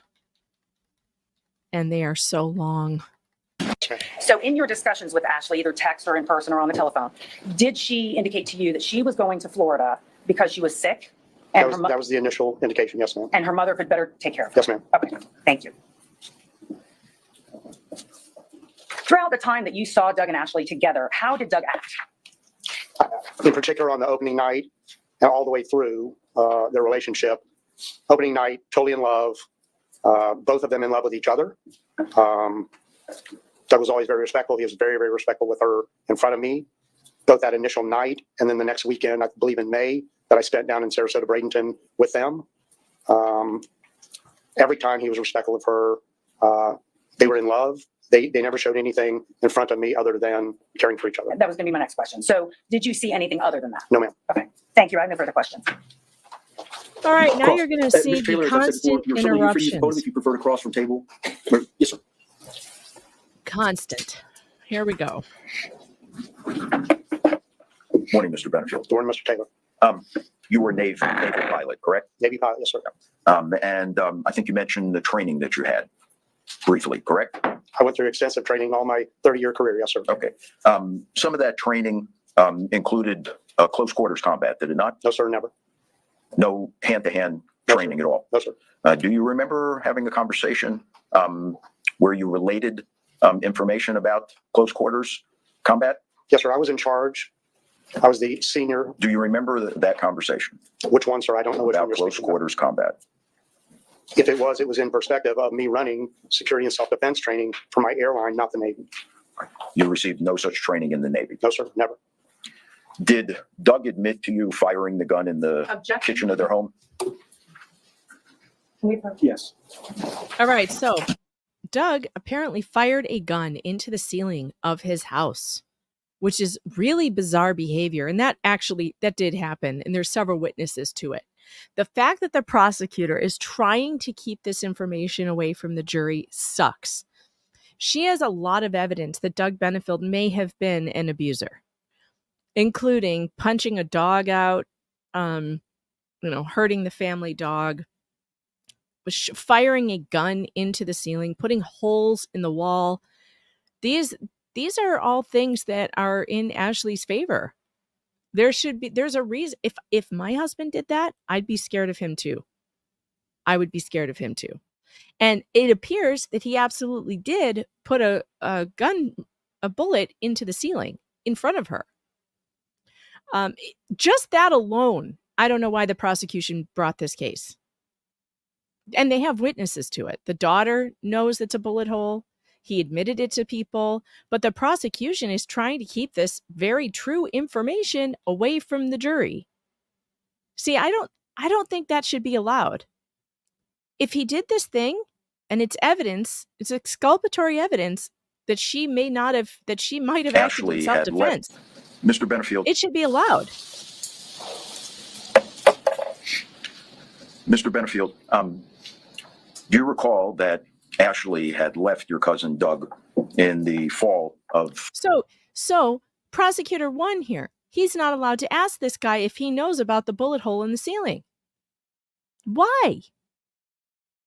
And they are so long. So in your discussions with Ashley, either text or in person or on the telephone, did she indicate to you that she was going to Florida because she was sick? And that was the initial indication, yes, ma'am. And her mother could better take care of her? Yes, ma'am. Okay, thank you. Throughout the time that you saw Doug and Ashley together, how did Doug act? In particular on the opening night and all the way through their relationship. Opening night, totally in love. Both of them in love with each other. Doug was always very respectful. He was very, very respectful with her in front of me, both that initial night and then the next weekend, I believe in May, that I spent down in Sarasota, Bradenton with them. Every time he was respectful of her. They were in love. They never showed anything in front of me other than caring for each other. That was going to be my next question. So did you see anything other than that? No, ma'am. Okay, thank you. I have no further questions. All right, now you're going to see the constant interruptions. If you prefer to cross from table. Yes, sir. Constant. Here we go. Morning, Mr. Benefield. Good morning, Mr. Taylor. You were Navy pilot, correct? Navy pilot, yes, sir. And I think you mentioned the training that you had briefly, correct? I went through extensive training all my 30-year career, yes, sir. Okay. Some of that training included close quarters combat, did it not? No, sir, never. No hand-to-hand training at all? No, sir. Do you remember having a conversation where you related information about close quarters combat? Yes, sir. I was in charge. I was the senior. Do you remember that conversation Which one, sir? I don't know which one about you're close speaking about. quarters combat? If it was in perspective of me running security and self-defense training for my airline, not the Navy. You received no such training in the Navy. No, sir, never. Did Doug admit to you firing the gun in the Objection. kitchen of their home? Yes. All right, so Doug apparently fired a gun into the ceiling of his house, which is really bizarre behavior. And that did happen. And there's several witnesses to it. The fact that the prosecutor is trying to keep this information away from the jury sucks. She has a lot of evidence that Doug Benefield may have been an abuser, including punching a dog out, hurting the family dog, firing a gun into the ceiling, putting holes in the wall. These are all things that are in Ashley's favor. There's a reason. If my husband did that, I'd be scared of him too. I would be scared of him too. And it appears that he absolutely did put a bullet into the ceiling in front of her. Just that alone, I don't know why the prosecution brought this case. And they have witnesses to it. The daughter knows it's a bullet hole. He admitted it to people, but the prosecution is trying to keep this very true information away from the jury. See, I don't think that should be allowed. If he did this thing and it's evidence, it's exculpatory evidence that she might have acted in Ashley had self-defense. Mr. Benefield. It should be allowed. Mr. Benefield, do you recall that Ashley had left your cousin Doug in the fall of... So prosecutor 1 here, he's not allowed to ask this guy if he knows about the bullet hole in the ceiling. Why?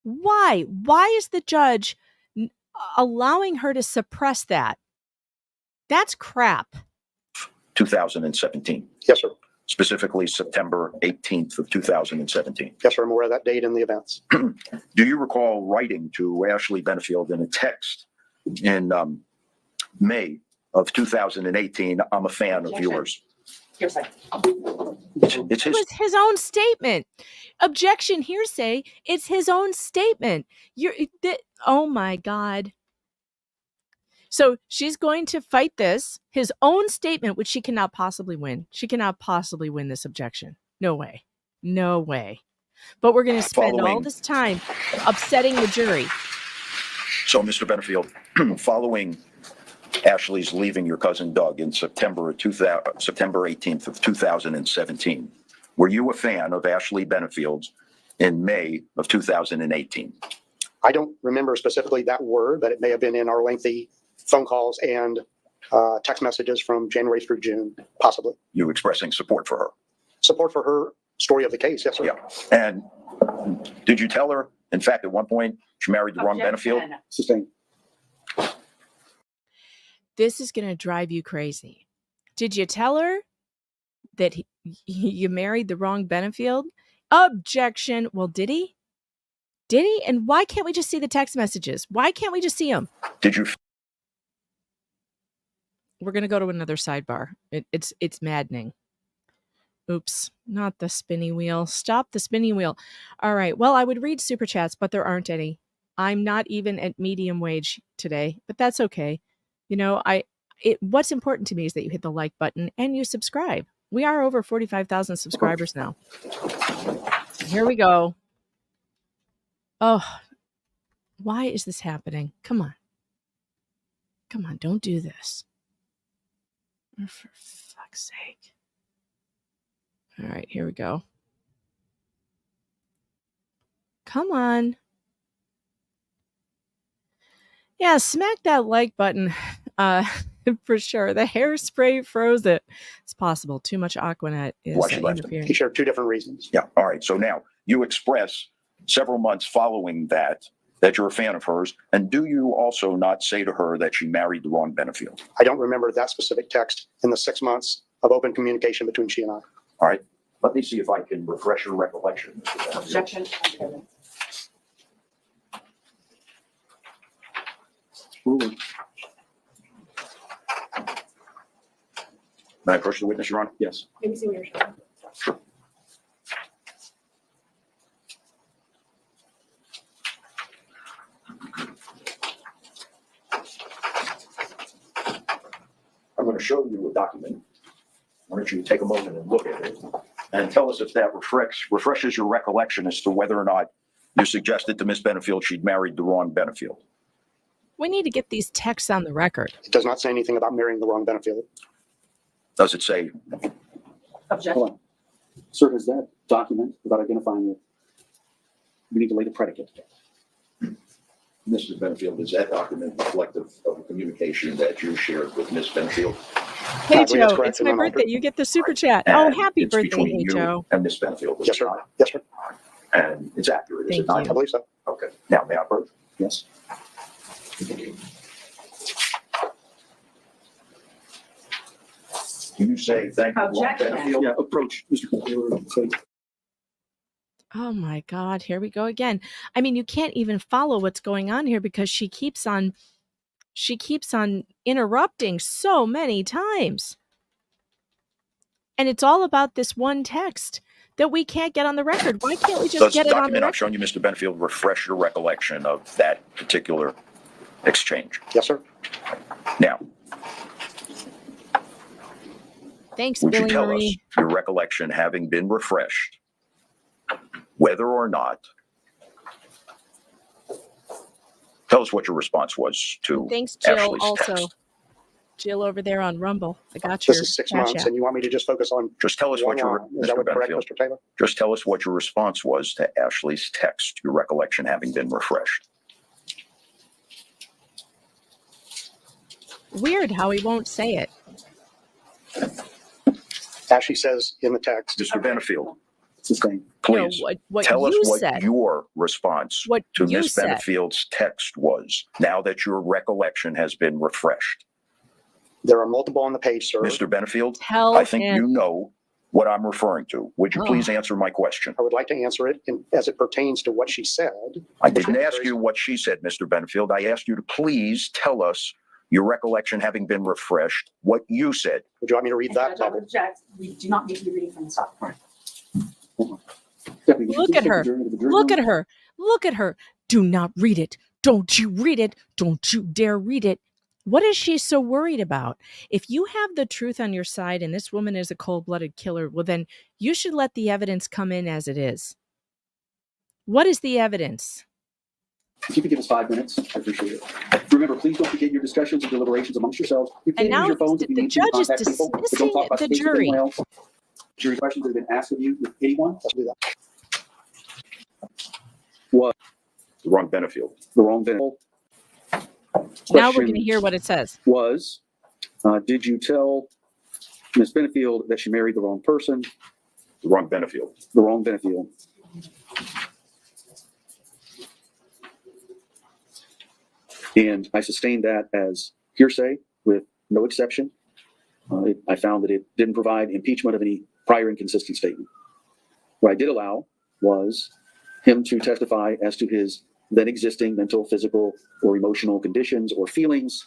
Why is the judge allowing her to suppress that? That's crap. 2017. Yes, sir. Specifically September 18th of 2017. Yes, sir. I'm aware of that date and the events. Do you recall writing to Ashley Benefield in a text in May of 2018, I'm a fan of yours? Hearsay. It's It was his own statement. Objection, hearsay. It's his own statement. Oh my God. So she's going to fight this, his own statement, which she cannot possibly win. She cannot possibly win this objection. No way. No way. But we're going to spend all this time upsetting the jury. So, Mr. Benefield, following Ashley's leaving your cousin Doug in September 18th of 2017, were you a fan of Ashley Benefield's in May of 2018? I don't remember specifically that word, but it may have been in our lengthy phone calls and text messages from January through June, possibly. You expressing support for her? Support for her story of the case, yes, sir. Yeah. And did you tell her, in fact, at one point, she married the wrong Benefield? Sustained. This is going to drive you crazy. Did you tell her that you married the wrong Benefield? Objection. Well, did he? Did he? And why can't we just see the text messages? Why can't we just see them? Did you? We're going to go to another sidebar. It's maddening. Oops, not the spinny wheel. Stop the spinning wheel. All right. Well, I would read super chats, but there aren't any. I'm not even at medium wage today, but that's okay. You know, what's important to me is that you hit the like button and you subscribe. We are over 45,000 subscribers now. Here we go. Oh, why is this happening? Come on. Come on, don't do this. For fuck's sake. All right, here we go. Come on. Yeah, smack that like button. For sure. The hairspray froze it. It's possible. Too much Aquanet is interfering. He shared 2 different reasons. Yeah. All right. So now you express several months following that you're a fan of hers. And do you also not say to her that she married the wrong Benefield? I don't remember that specific text in the 6 months of open communication between she and I. All right. Let me see if I can refresh your recollection. Objection. May I approach the witness, Your Honor? Yes. Let me see what you're showing. Sure. I'm going to show you a document. Why don't you take a moment and look at it and tell us if that refreshes your recollection as to whether or not you suggested to Miss Benefield she'd married the wrong Benefield. We need to get these texts on the record. It does not say anything about marrying the wrong Benefield. Does it say? Objection. Hold on. Sir, has that document, without identifying it, we need to lay the predicate. Mrs. Benefield, is that document reflective of a communication that you shared with Miss Benefield? Hey, believe it's Joe, correct it's in my my birthday. You get the super chat. And Oh, happy it's birthday, between hey, you Joe. and Miss Benefield. Yes, sir. Not? Yes, sir. And it's accurate, is Thank it not? you. I believe so. Okay. Now, may I approach? Yes. Can you say thank you, wrong Objection. Benefield? Yeah, approach, Mr. Computer. Say, Oh my God, here we go again. I mean, you can't even follow what's going on here because she keeps on interrupting so many times. And it's all about this one text that we can't get on the record. Why can't we just Does get the it on the document I've record? shown you, Mr. Benefield, refresh your recollection of that particular exchange? Yes, sir. Now, Thanks, would you Billy tell Marie. us, your recollection having been refreshed, whether or not, tell us what your response was to Thanks, Jill. Ashley's Also, text. Jill over there on Rumble. I got your This is 6 Cash months, App. and you want me to just focus on Just tell us what one your, line? Is that Mr. what correct, Benefield, Mr. Taylor? just tell us what your response was to Ashley's text, your recollection having been refreshed. Weird how he won't say it. Ashley says in the text, Mr. Benefield, sustain. please No, what tell us you what said. your response What to you Miss said. Benefield's text was, now that your recollection has been refreshed. there are multiple on the page, sir. Mr. Benefield, Tell I think him. you know what I'm referring to. Would you Oh. please answer my question? I would like to answer it as it pertains to what she said. I didn't ask you what she said, Mr. Benefield. I asked you to please tell us, your recollection having been refreshed, what you said. Would you want me to read that? Judge, I would object. We do not need to be reading from the document. Deputy, would you Look please at take her. the jury to the jury Look room? at her. Look at her. Do not read it. Don't you read it. Don't you dare read it. What is she so worried about? If you have the truth on your side and this woman is a cold-blooded killer, well, then you should let the evidence come in as it is. What is the evidence? If you could give us 5 minutes, I appreciate it. Remember, please don't begin your discussions and deliberations amongst yourselves. You can And now use your phones if you the need to judge is contact people, but don't talk about dismissing the cases with jury. anyone else. Jury questions that have been asked of you with anyone Let's do that. was The wrong Benefield. the wrong venue. Now we're going to hear what it says. Was, did you tell Ms. Benefield that she married the wrong person, The wrong Benefield. the wrong Benefield? And I sustained that as hearsay with no exception. I found that it didn't provide impeachment of any prior inconsistent statement. What I did allow was him to testify as to his then existing mental, physical, or emotional conditions or feelings,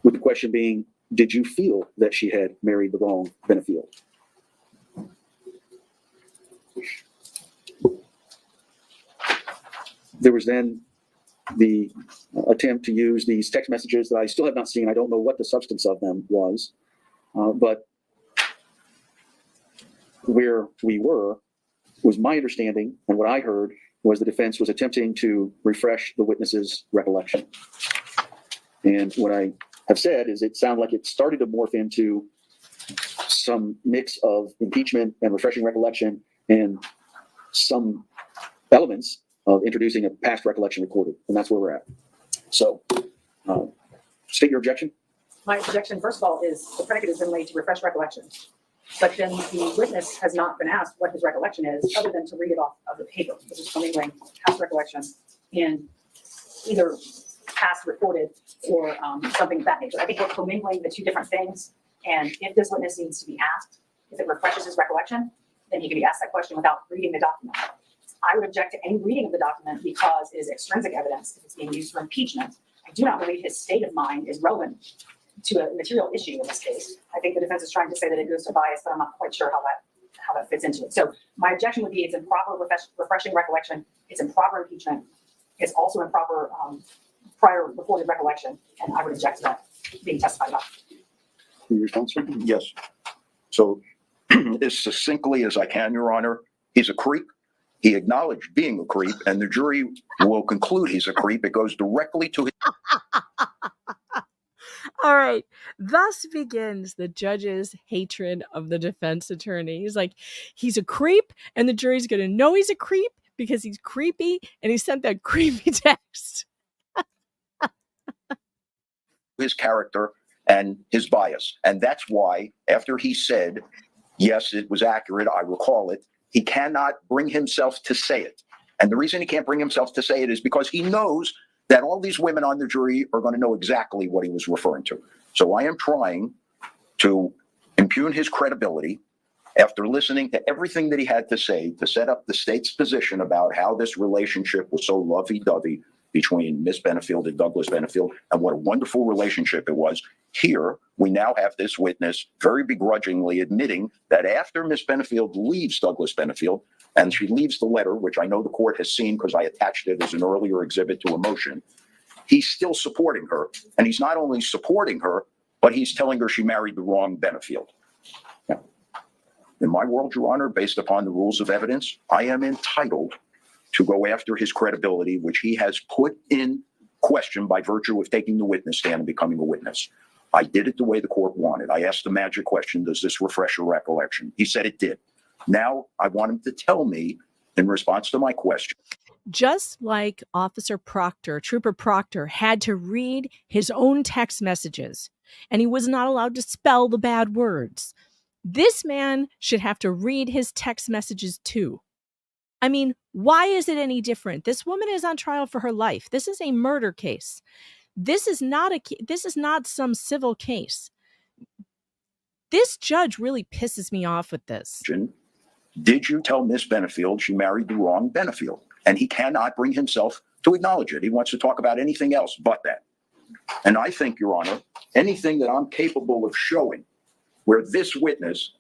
with the question being, did you feel that she had married the wrong Benefield? There was then the attempt to use these text messages that I still have not seen. I don't know what the substance of them was, but where we were was my understanding, and what I heard was the defense was attempting to refresh the witness's recollection. And what I have said is it sounded like it started to morph into some mix of impeachment and refreshing recollection and some elements of introducing a past recollection recorded. And that's where we're at. So state your objection. My objection, first of all, is the predicate has been laid to refresh recollection. But then the witness has not been asked what his recollection is, other than to read it off of the paper, which is commingling past recollection in either past recorded or something of that nature. I think we're commingling the two different things. And if this witness needs to be asked, if it refreshes his recollection, then he can be asked that question without reading the document. I would object to any reading of the document because it is extrinsic evidence if it's being used for impeachment. I do not believe his state of mind is relevant to a material issue in this case. I think the defense is trying to say that it goes to bias, but I'm not quite sure how that fits into it. So my objection would be it's improper refreshing recollection. It's improper impeachment. It's also improper prior recorded recollection, and I would object to that being testified about. Your response, sir? Yes. So as succinctly as I can, Your Honor, he's a creep. He acknowledged being a creep, and the jury will conclude he's a creep. It goes directly to his... All right. Thus begins the judge's hatred of the defense attorney. He's like, he's a creep, and the jury's going to know he's a creep because he's creepy, and he sent that creepy text. his character and his bias. And that's why, after he said, yes, it was accurate, I recall it, he cannot bring himself to say it. And the reason he can't bring himself to say it is because he knows that all these women on the jury are going to know exactly what he was referring to. So I am trying to impugn his credibility after listening to everything that he had to say to set up the state's position about how this relationship was so lovey-dovey between Miss Benefield and Douglas Benefield, and what a wonderful relationship it was. Here, we now have this witness very begrudgingly admitting that after Miss Benefield leaves Douglas Benefield, and she leaves the letter, which I know the court has seen because I attached it as an earlier exhibit to a motion, he's still supporting her. And he's not only supporting her, but he's telling her she married the wrong Benefield. Now, in my world, Your Honor, based upon the rules of evidence, I am entitled to go after his credibility, which he has put in question by virtue of taking the witness stand and becoming a witness. I did it the way the court wanted. I asked the magic question, does this refresh your recollection? He said it did. Now I want him to tell me, in response to my question. Just like Officer Proctor, Trooper Proctor, had to read his own text messages, and he was not allowed to spell the bad words, this man should have to read his text messages too. I mean, why is it any different? This woman is on trial for her life. This is a murder case. This is not some civil case. This judge really pisses me off with this. Did you tell Miss Benefield she married the wrong Benefield? And he cannot bring himself to acknowledge it. He wants to talk about anything else but that. And I think, Your Honor, anything that I'm capable of showing where this witness,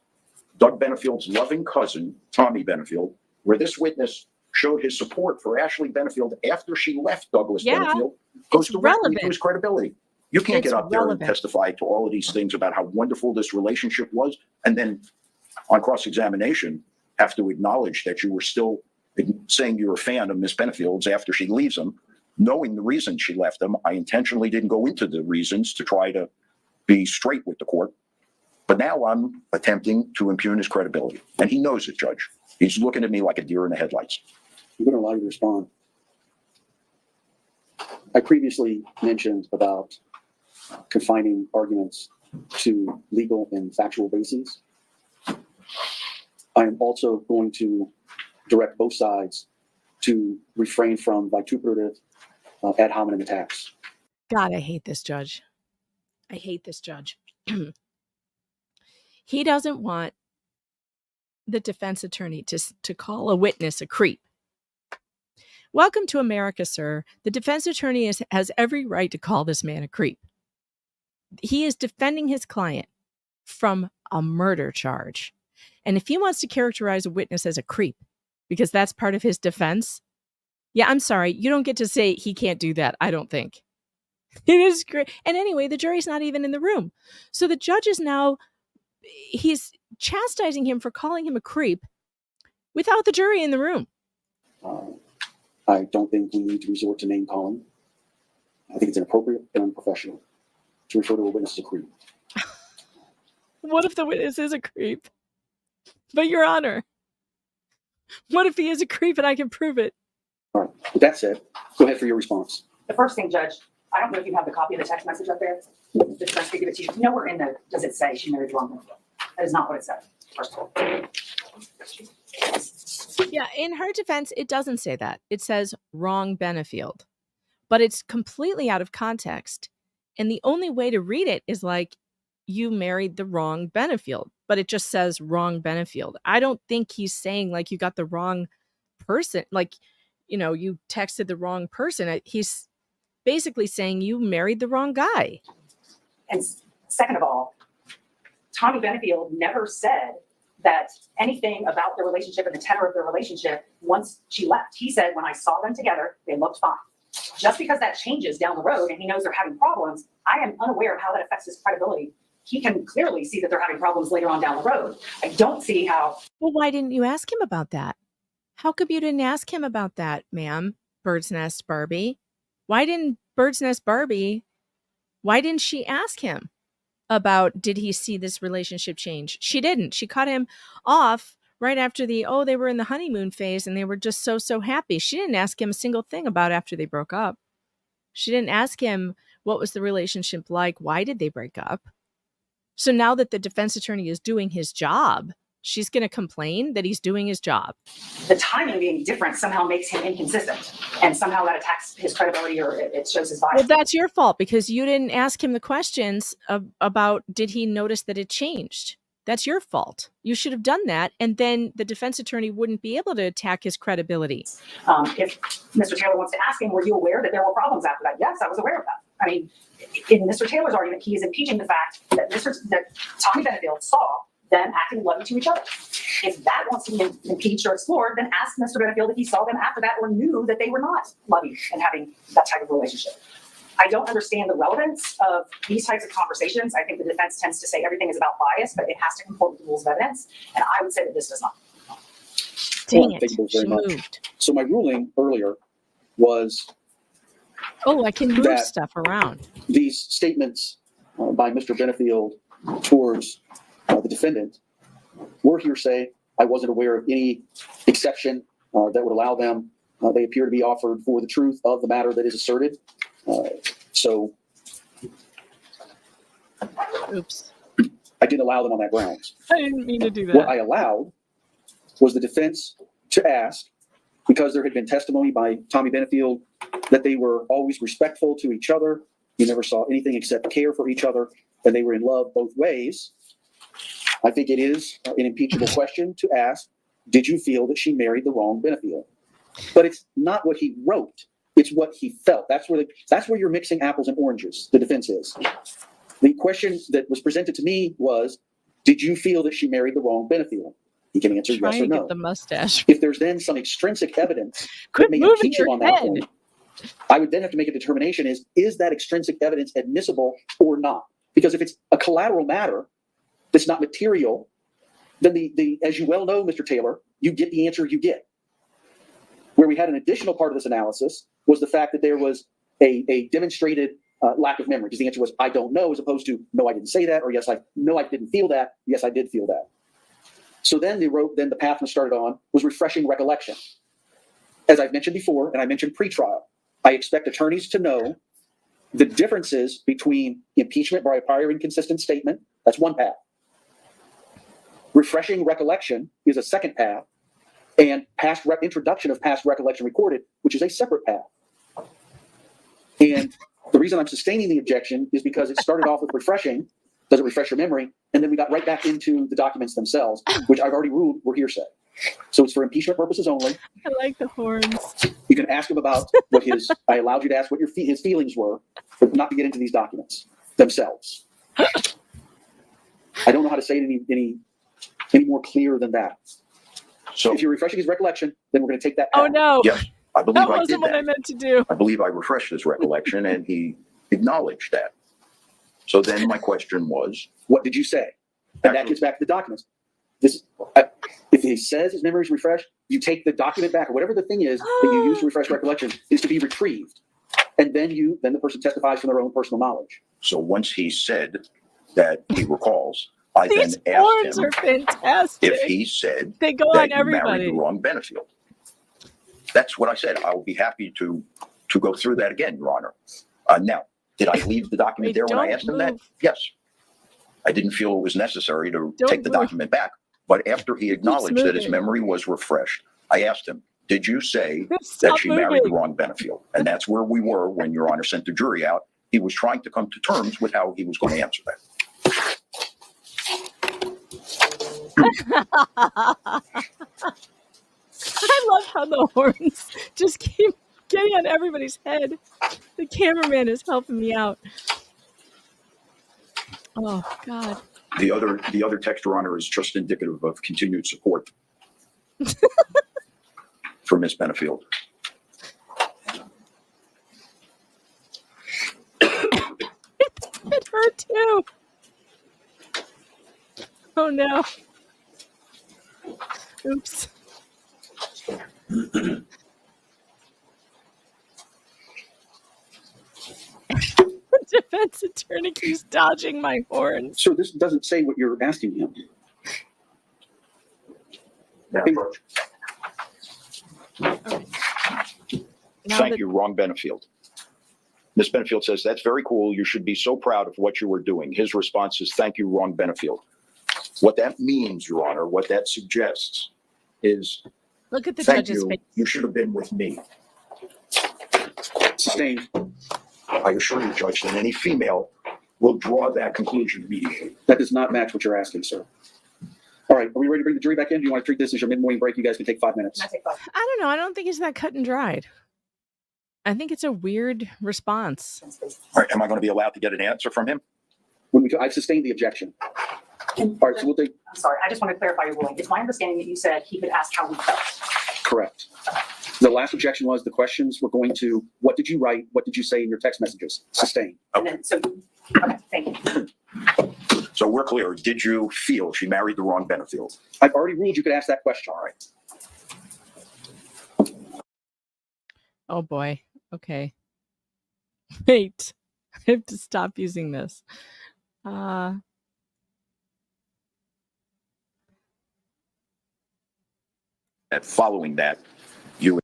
Doug Benefield's loving cousin, Tommy Benefield, where this witness showed his support for Ashley Benefield after she left Douglas Benefield, goes directly to his credibility. You can't get up there and testify to all of these things about how wonderful this relationship was, and then on cross-examination have to acknowledge that you were still saying you're a fan of Miss Benefield's after she leaves him, knowing the reason she left him. I intentionally didn't go into the reasons to try to be straight with the court. But now I'm attempting to impugn his credibility. And he knows it, Judge. He's looking at me like a deer in the headlights. I'm going to allow you to respond. I previously mentioned about confining arguments to legal and factual bases. I am also going to direct both sides to refrain from vituperative ad hominem attacks. God, I hate this judge. I hate this judge. He doesn't want the defense attorney to call a witness a creep. Welcome to America, sir. The defense attorney has every right to call this man a creep. He is defending his client from a murder charge. And if he wants to characterize a witness as a creep, because that's part of his defense, yeah, I'm sorry. You don't get to say he can't do that, I don't think. It is great. And anyway, the jury's not even in the room. So the judge is now, he's chastising him for calling him a creep without the jury in the room. I don't think we need to resort to name calling. I think it's inappropriate and unprofessional to refer to a witness as a creep. What if the witness is a creep? But Your Honor, what if he is a creep and I can prove it? All right. With that said, go ahead for your response. The first thing, Judge, I don't know if you have the copy of the text message up there. The judge could give it to you. Nowhere in there does it say she married wrong Benefield. That is not what it says, first of all. Yeah, in her defense, it doesn't say that. It says wrong Benefield. But it's completely out of context. And the only way to read it is like, you married the wrong Benefield. But it just says wrong Benefield. I don't think he's saying like you got the wrong person. Like, you know, you texted the wrong person. He's basically saying you married the wrong guy. And Second of all, Tommy Benefield never said that anything about the relationship and the tenor of the relationship once she left. He said, when I saw them together, they looked fine. Just because that changes down the road and he knows they're having problems, I am unaware of how that affects his credibility. He can clearly see that they're having problems later on down the road. I don't see how. Well, why didn't you ask him about that? How come you didn't ask him about that, ma'am? Bird's Nest Barbie. Why didn't she ask him about, did he see this relationship change? She didn't. She cut him off right after they were in the honeymoon phase and they were just so happy. She didn't ask him a single thing about after they broke up. She didn't ask him what was the relationship like? Why did they break up? So now that the defense attorney is doing his job, she's going to complain that he's doing his job. The timing being different somehow makes him inconsistent, and somehow that attacks his credibility or it shows his bias. Well, that's your fault because you didn't ask him the questions about did he notice that it changed. That's your fault. You should have done that, and then the defense attorney wouldn't be able to attack his credibility. If Mr. Taylor wants to ask him, were you aware that there were problems after that? Yes, I was aware of that. I mean, in Mr. Taylor's argument, he is impeaching the fact that Tommy Benefield saw them acting loving to each other. If that wants to be impeached or explored, then ask Mr. Benefield if he saw them after that or knew that they were not loving and having that type of relationship. I don't understand the relevance of these types of conversations. I think the defense tends to say everything is about bias, but it has to comport with the rules of evidence. And I would say that this does not. Dang Well, it. thank you She very much. moved. So my ruling earlier was Oh, I can move that stuff around. these statements by Mr. Benefield towards the defendant were hearsay. I wasn't aware of any exception that would allow them. They appear to be offered for the truth of the matter that is asserted. So Oops. I didn't allow them on that grounds. I didn't mean to do What that. I allowed was the defense to ask, because there had been testimony by Tommy Benefield that they were always respectful to each other. You never saw anything except care for each other, and they were in love both ways. I think it is an impeachable question to ask, did you feel that she married the wrong Benefield? But it's not what he wrote. It's what he felt. That's where you're mixing apples and oranges, the defense is. The question that was presented to me was, did you feel that she married the wrong Benefield? He can answer Trying yes or to no. get the mustache. If there's then some extrinsic evidence Quit that may moving impeach him your on that head. point, I would then have to make a determination is that extrinsic evidence admissible or not? Because if it's a collateral matter that's not material, then the as you well know, Mr. Taylor, you get the answer you get. Where we had an additional part of this analysis was the fact that there was a demonstrated lack of memory, because the answer was, I don't know, as opposed to, no, I didn't say that, or yes, I didn't feel that, yes, I did feel that. So then the path we started on was refreshing recollection. As I've mentioned before, and I mentioned pre-trial, I expect attorneys to know the differences between impeachment by a prior inconsistent statement, that's one path. Refreshing recollection is a second path, and introduction of past recollection recorded, which is a separate path. And the reason I'm sustaining the objection is because it started off with refreshing, does it refresh your memory? And then we got right back into the documents themselves, which I've already ruled were hearsay. So it's for impeachment purposes only. I like the horns. You can ask him about what I allowed you to ask what his feelings were, but not to get into these documents themselves. I don't know how to say it any more clear than that. So if you're refreshing his recollection, then we're going to take that path. Oh, no. yes, I believe That I did wasn't what I that. meant to do. I believe I refreshed his recollection and he acknowledged that. So then my question was, What did you say? And that gets back to the documents. If he says his memory is refreshed, you take the document back, or whatever the thing is that you use to refresh recollection is to be retrieved. And then the person testifies from their own personal knowledge. so once he said that he recalls, I These then horns asked him are fantastic. if he said They go that on you married everybody. the wrong Benefield. That's what I said. I will be happy to go through that again, Your Honor. Now, did I leave the document there when I don't asked him that? move. Yes. I didn't feel it was necessary to Don't take the move. document back. But after he acknowledged that his moving. memory was refreshed, I asked him, did you say Stop that she married the moving. wrong Benefield? And that's where we were when Your Honor sent the jury out. He was trying to come to terms with how he was going to answer that. I love how the horns just keep getting on everybody's head. The cameraman is helping me out. Oh God. The other text, Your Honor, is just indicative of continued support for Ms. Benefield. It hurt too. Oh no. Oops. The defense attorney keeps dodging my horns. So this doesn't say what you're asking him. Thank you, wrong Benefield. Ms. Benefield says, that's very cool. You should be so proud of what you were doing. His response is, thank you, wrong Benefield. What that means, Your Honor, what that suggests is, look at the thank judge's you, face. you should have been with me. Sustained. I assure you, Judge, that any female will draw that conclusion immediately. That does not match what you're asking, sir. All right, are we ready to bring the jury back in? Do you want to treat this as your mid-morning break? You guys can take 5 minutes. I don't know. I don't think it's that cut and dried. I think it's a weird response. All right, am I going to be allowed to get an answer from him? I've sustained the objection. All right, so we'll take. I'm sorry, I just want to clarify your ruling. It's my understanding that you said he could ask how we felt. Correct. The last objection was the questions were going to, what did you write? What did you say in your text messages? Sustained. And then, so, okay, thank you. So we're clear. Did you feel she married the wrong Benefield? I've already ruled you could ask that question. All right. Oh boy. Okay. Wait. I have to stop using this. Following that, you.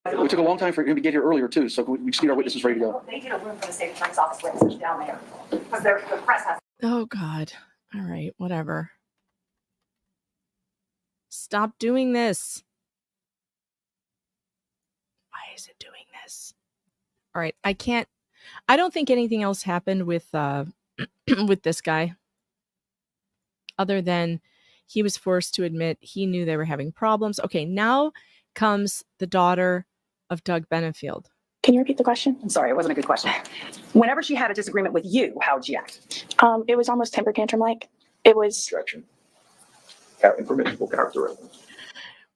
It took a long time for him to get here earlier too, so we just need our witnesses ready to go. They need a room for the state attorney's office witnesses down there because the press has. Oh God. All right. Whatever. Stop doing this. Why is it doing this? All right. I don't think anything else happened with with this guy other than he was forced to admit he knew they were having problems. Okay, now comes the daughter of Doug Benefield. Can you repeat the question? I'm sorry, it wasn't a good question. Whenever she had a disagreement with you, how did she act? It was almost temper tantrum like. It was Objection. Impermissible character evidence.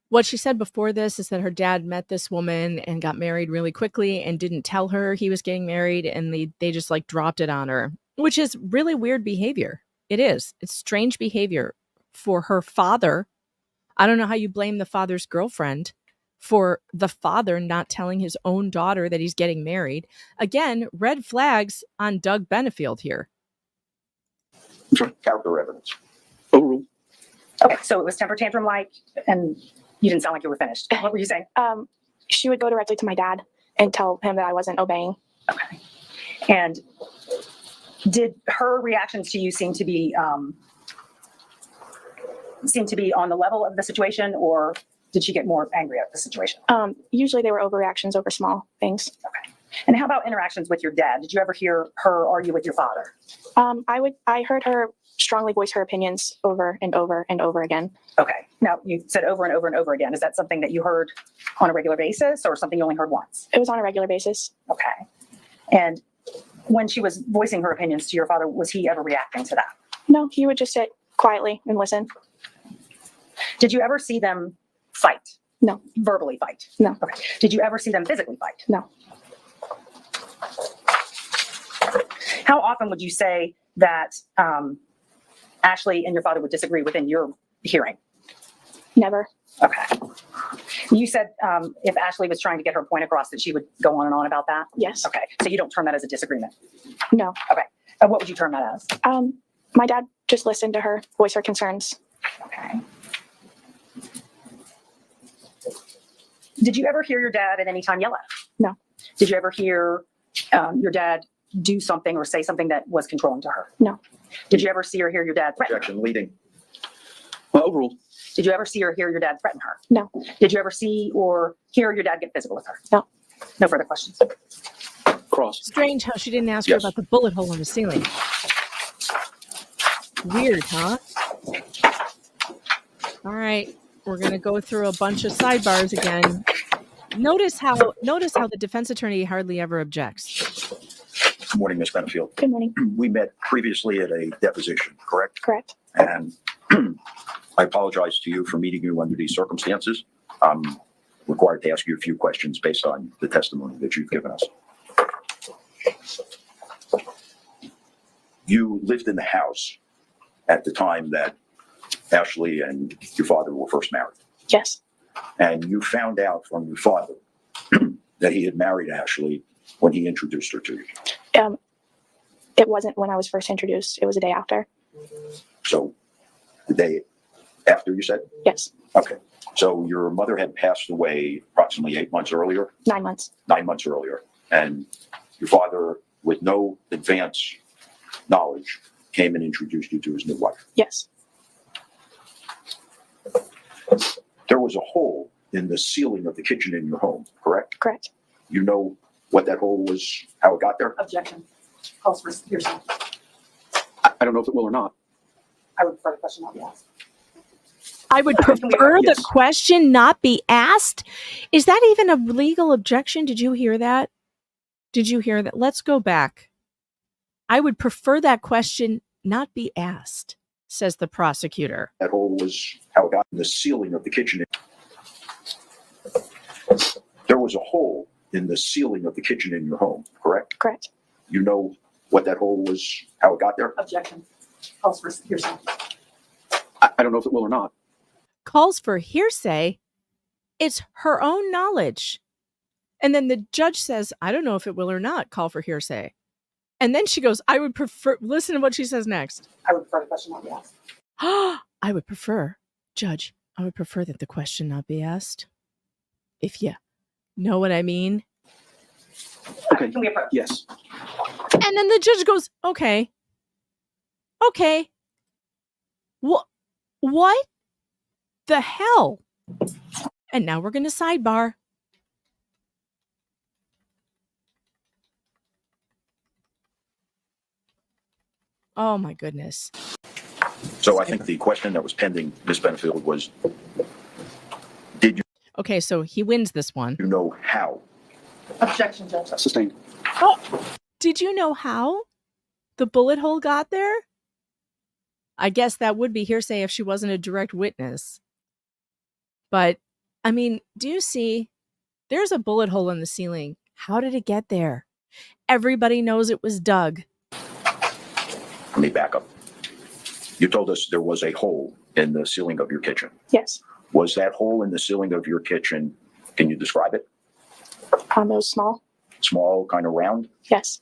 What she said before this is that her dad met this woman and got married really quickly and didn't tell her he was getting married, and they just like dropped it on her, which is really weird behavior. It is. It's strange behavior for her father. I don't know how you blame the father's girlfriend for the father not telling his own daughter that he's getting married. Again, red flags on Doug Benefield here. Character evidence. Overruled. Okay, so it was temper tantrum like, and you didn't sound like you were finished. What were you saying? She would go directly to my dad and tell him that I wasn't obeying. Okay. And did her reactions to you seem to be on the level of the situation, or did she get more angry at the situation? Usually they were overreactions over small things. Okay. And how about interactions with your dad? Did you ever hear her argue with your father? I heard her strongly voice her opinions over and over and over again. Okay. Now, you said over and over and over again. Is that something that you heard on a regular basis or something you only heard once? It was on a regular basis. Okay. And when she was voicing her opinions to your father, was he ever reacting to that? No, he would just sit quietly and listen. Did you ever see them fight? No. Verbally fight? No. Okay. Did you ever see them physically fight? No. How often would you say that Ashley and your father would disagree within your hearing? Never. Okay. You said if Ashley was trying to get her point across that she would go on and on about that? Yes. Okay. So you don't term that as a disagreement? No. Okay. And what would you term that as? My dad just listened to her voice her concerns. Okay. Did you ever hear your dad at any time yell at her? No. Did you ever hear your dad do something or say something that was controlling to her? No. Did you ever see or hear your dad threaten her? Objection. Leading. Overruled. Did you ever see or hear your dad threaten her? No. Did you ever see or hear your dad get physical with her? No. No further questions. Cross. Strange how she didn't ask her about the bullet hole in the ceiling. Weird, huh? All right, we're gonna go through a bunch of sidebars again. Notice how the defense attorney hardly ever objects. Good morning, Ms. Benefield. Good morning. We met previously at a deposition, correct? Correct. And I apologize to you for meeting you under these circumstances. I'm required to ask you a few questions based on the testimony that you've given us. You lived in the house at the time that Ashley and your father were first married. Yes. And you found out from your father that he had married Ashley when he introduced her to you. It wasn't when I was first introduced. It was a day after. So the day after, you said? Yes. Okay. So your mother had passed away approximately 8 months earlier? 9 months. 9 months earlier. And your father, with no advance knowledge, came and introduced you to his new wife? Yes. There was a hole in the ceiling of the kitchen in your home, correct? Correct. You know what that hole was, how it got there? Objection. Calls for hearsay. I don't know if it will or not. I would prefer the question not be asked. I would prefer the Yes. question not be asked. Is that even a legal objection? Did you hear that? Did you hear that? Let's go back. I would prefer that question not be asked, says the prosecutor. That hole was how it got in the ceiling of the kitchen. There was a hole in the ceiling of the kitchen in your home, correct? Correct. You know what that hole was, how it got there? Objection. Calls for hearsay. I don't know if it will or not. Calls for hearsay. It's her own knowledge. And then the judge says, I don't know if it will or not call for hearsay. And then she goes, I would prefer, listen to what she says next. I would prefer the question not be asked. I would prefer, Judge, I would prefer that the question not be asked. If you know what I mean. Okay. Can we approach? Yes. And then the judge goes, okay. Okay. What the hell? And now we're going to sidebar. Oh my goodness. So I think the question that was pending, Ms. Benefield, was, did you Okay, so he wins this one. know how? Objection, Judge. Sustained. Oh, did you know how the bullet hole got there? I guess that would be hearsay if she wasn't a direct witness. But, I mean, do you see? There's a bullet hole in the ceiling. How did it get there? Everybody knows it was Doug. Let me back up. You told us there was a hole in the ceiling of your kitchen. Yes. Was that hole in the ceiling of your kitchen, can you describe it? It was small. Small, kind of round? Yes.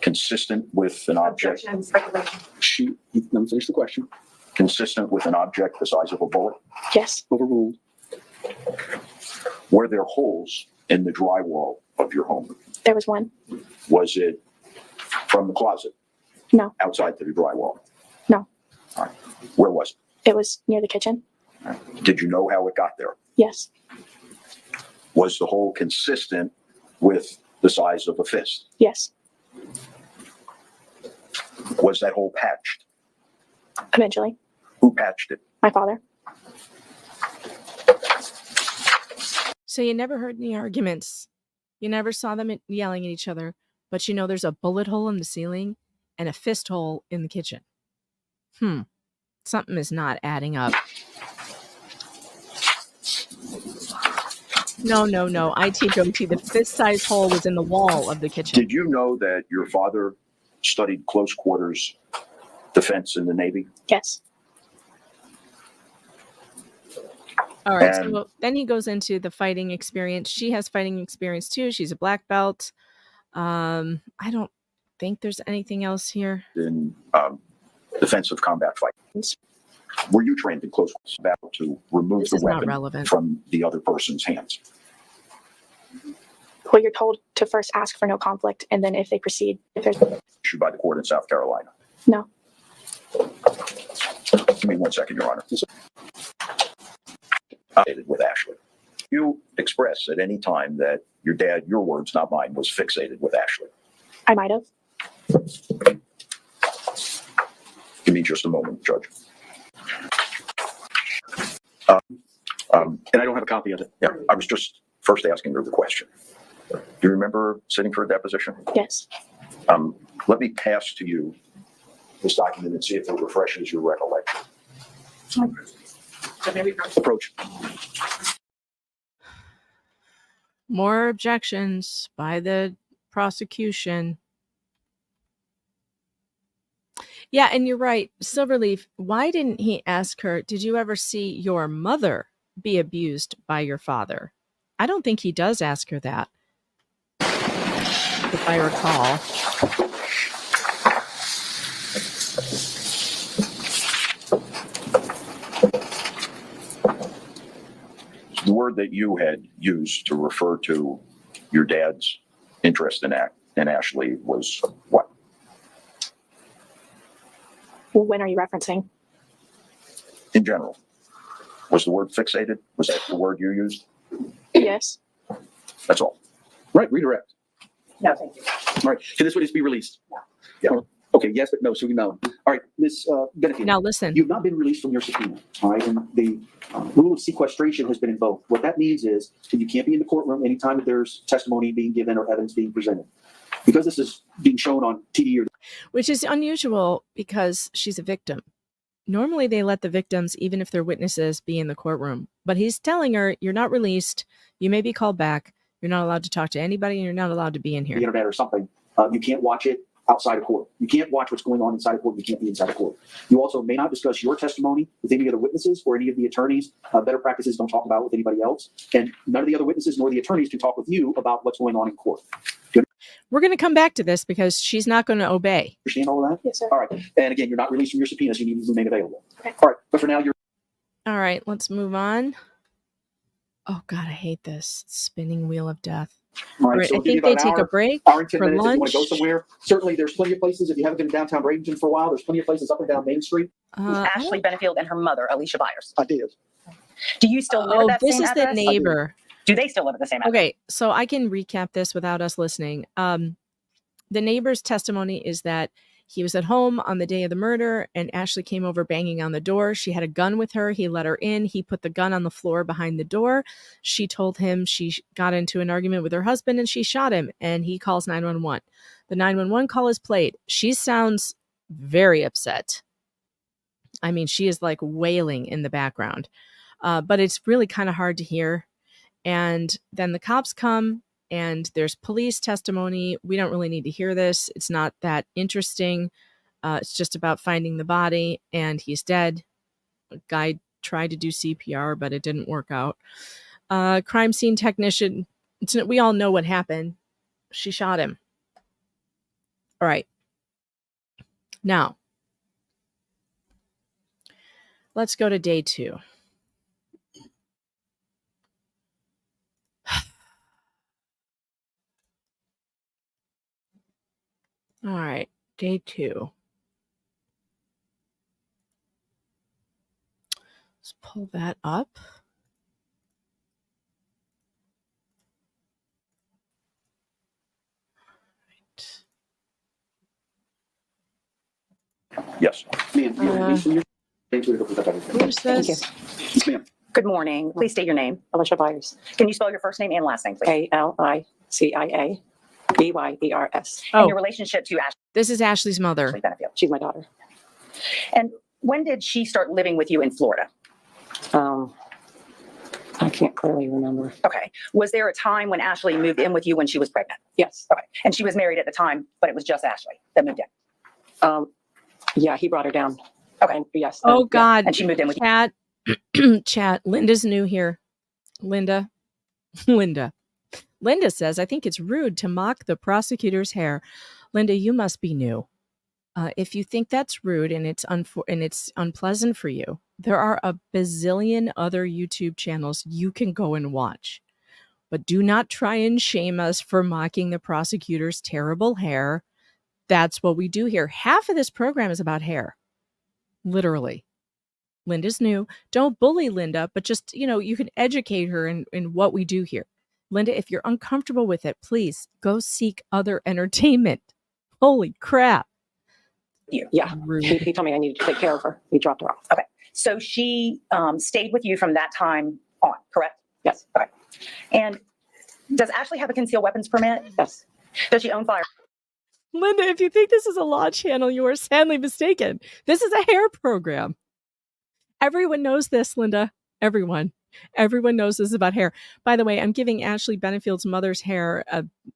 Consistent with an object? Objection. Speculation. Let me finish the question. Consistent with an object the size of a bullet? Yes. Overruled. Were there holes in the drywall of your home? There was one. Was it from the closet? No. Outside to the drywall? No. All right. Where was it? It was near the kitchen. All right. Did you know how it got there? Yes. Was the hole consistent with the size of a fist? Yes. Was that hole patched? Eventually. Who patched it? My father. So you never heard any arguments. You never saw them yelling at each other. But you know there's a bullet hole in the ceiling and a fist hole in the kitchen. Something is not adding up. No. ITGOT, the fist-sized hole was in the wall of the kitchen. Did you know that your father studied close quarters defense in the Navy? Yes. All right, And- so then he goes into the fighting experience. She has fighting experience too. She's a black belt. I don't think there's anything else here. In defensive combat fighting? Were you trained in close combat to remove This the is not weapon relevant. from the other person's hands? Well, you're told to first ask for no conflict, and then if they proceed, if there's Issued by the court in South Carolina. no. Give me 1 second, Your Honor. With Ashley. You express at any time that your dad, your words, not mine, was fixated with Ashley. I might have. Give me just a moment, Judge. And I don't have a copy of it. Yeah, I was just first asking her the question. Do you remember sitting for a deposition? Yes. Let me pass to you this document and see if it refreshes your recollection. Approach. More objections by the prosecution. Yeah, and you're right. Silverleaf, why didn't he ask her, did you ever see your mother be abused by your father? I don't think he does ask her that, if I recall. The word that you had used to refer to your dad's interest in Ashley was what? Well, when are you referencing? In general. Was the word fixated? Was that the word you used? Yes. That's all. Right, redirect. No, thank you. All right, can this witness be released? Yeah. Okay, yes, but no, so no. All right, Ms. Benefield. Now listen. You've not been released from your subpoena, all right? And the rule of sequestration has been invoked. What that means is that you can't be in the courtroom anytime that there's testimony being given or evidence being presented. Because this is being shown on TV or... Which is unusual because she's a victim. Normally they let the victims, even if they're witnesses, be in the courtroom. But he's telling her, you're not released. You may be called back. You're not allowed to talk to anybody, and you're not allowed to be in here. The internet or something. You can't watch it outside of court. You can't watch what's going on inside of court. You can't be inside of court. You also may not discuss your testimony with any of the witnesses or any of the attorneys. Better practices don't talk about it with anybody else. And none of the other witnesses nor the attorneys can talk with you about what's going on in court. We're going to come back to this because she's not going to obey. Understand all of that? Yes, sir. All right. And again, you're not released from your subpoena, so you need to remain available. Okay. All right. But for now, you're... All right, let's move on. Oh, God, I hate this spinning wheel of death. All right, Right, so I we'll give think you they about an take a hour, break hour and 10 for minutes if you want to go lunch. somewhere. Certainly, there's plenty of places. If you haven't been to downtown Bradenton for a while, there's plenty of places up and down Main Street. Ashley Benefield and her mother, Alicia Byers. I did. Do you still live Oh, at that this same is the address? neighbor. Do they still live at the same address? Okay, so I can recap this without us listening. The neighbor's testimony is that he was at home on the day of the murder and Ashley came over banging on the door. She had a gun with her. He let her in. He put the gun on the floor behind the door. She told him she got into an argument with her husband and she shot him, and he calls 911. The 911 call is played. She sounds very upset. I mean, she is like wailing in the background, but it's really kind of hard to hear. And then the cops come and there's police testimony. We don't really need to hear this. It's not that interesting. It's just about finding the body and he's dead. A guy tried to do CPR, but it didn't work out. Crime scene technician. We all know what happened. She shot him. All right. Now, let's go to day 2. All right, day 2. Let's pull that up. Yes. Ma'am, you're released from your... Who's this? Yes, ma'am. Good morning. Please state your name. Alicia Byers. Can you spell your first name and last name, please? ALICIA BYERS. And your relationship to Ashley This is Ashley's mother. Benefield. She's my daughter. And when did she start living with you in Florida? I can't clearly remember. Okay. Was there a time when Ashley moved in with you when she was pregnant? Yes. Okay. And she was married at the time, but it was just Ashley that moved in. Yeah, he brought her down. Okay. And yes. Oh, yeah. God. And she moved in with Chat. Chat. Linda's new here. Linda. Linda says, I think it's rude to mock the prosecutor's hair. Linda, you must be new. If you think that's rude and it's unpleasant for you, there are a bazillion other YouTube channels you can go and watch. But do not try and shame us for mocking the prosecutor's terrible hair. That's what we do here. Half of this program is about hair. Literally. Linda's new. Don't bully Linda, but just, you can educate her in what we do here. Linda, if you're uncomfortable with it, please go seek other entertainment. Holy crap. Yeah. He told me I needed to take care of her. He dropped her off. Okay. So she stayed with you from that time on, correct? Yes. Okay. And Does Ashley have a concealed weapons permit? Yes. Does she own fire? Linda, if you think this is a law channel, you are sadly mistaken. This is a hair program. Everyone knows this, Linda. Everyone knows this is about hair. By the way, I'm giving Ashley Benefield's mother's hair.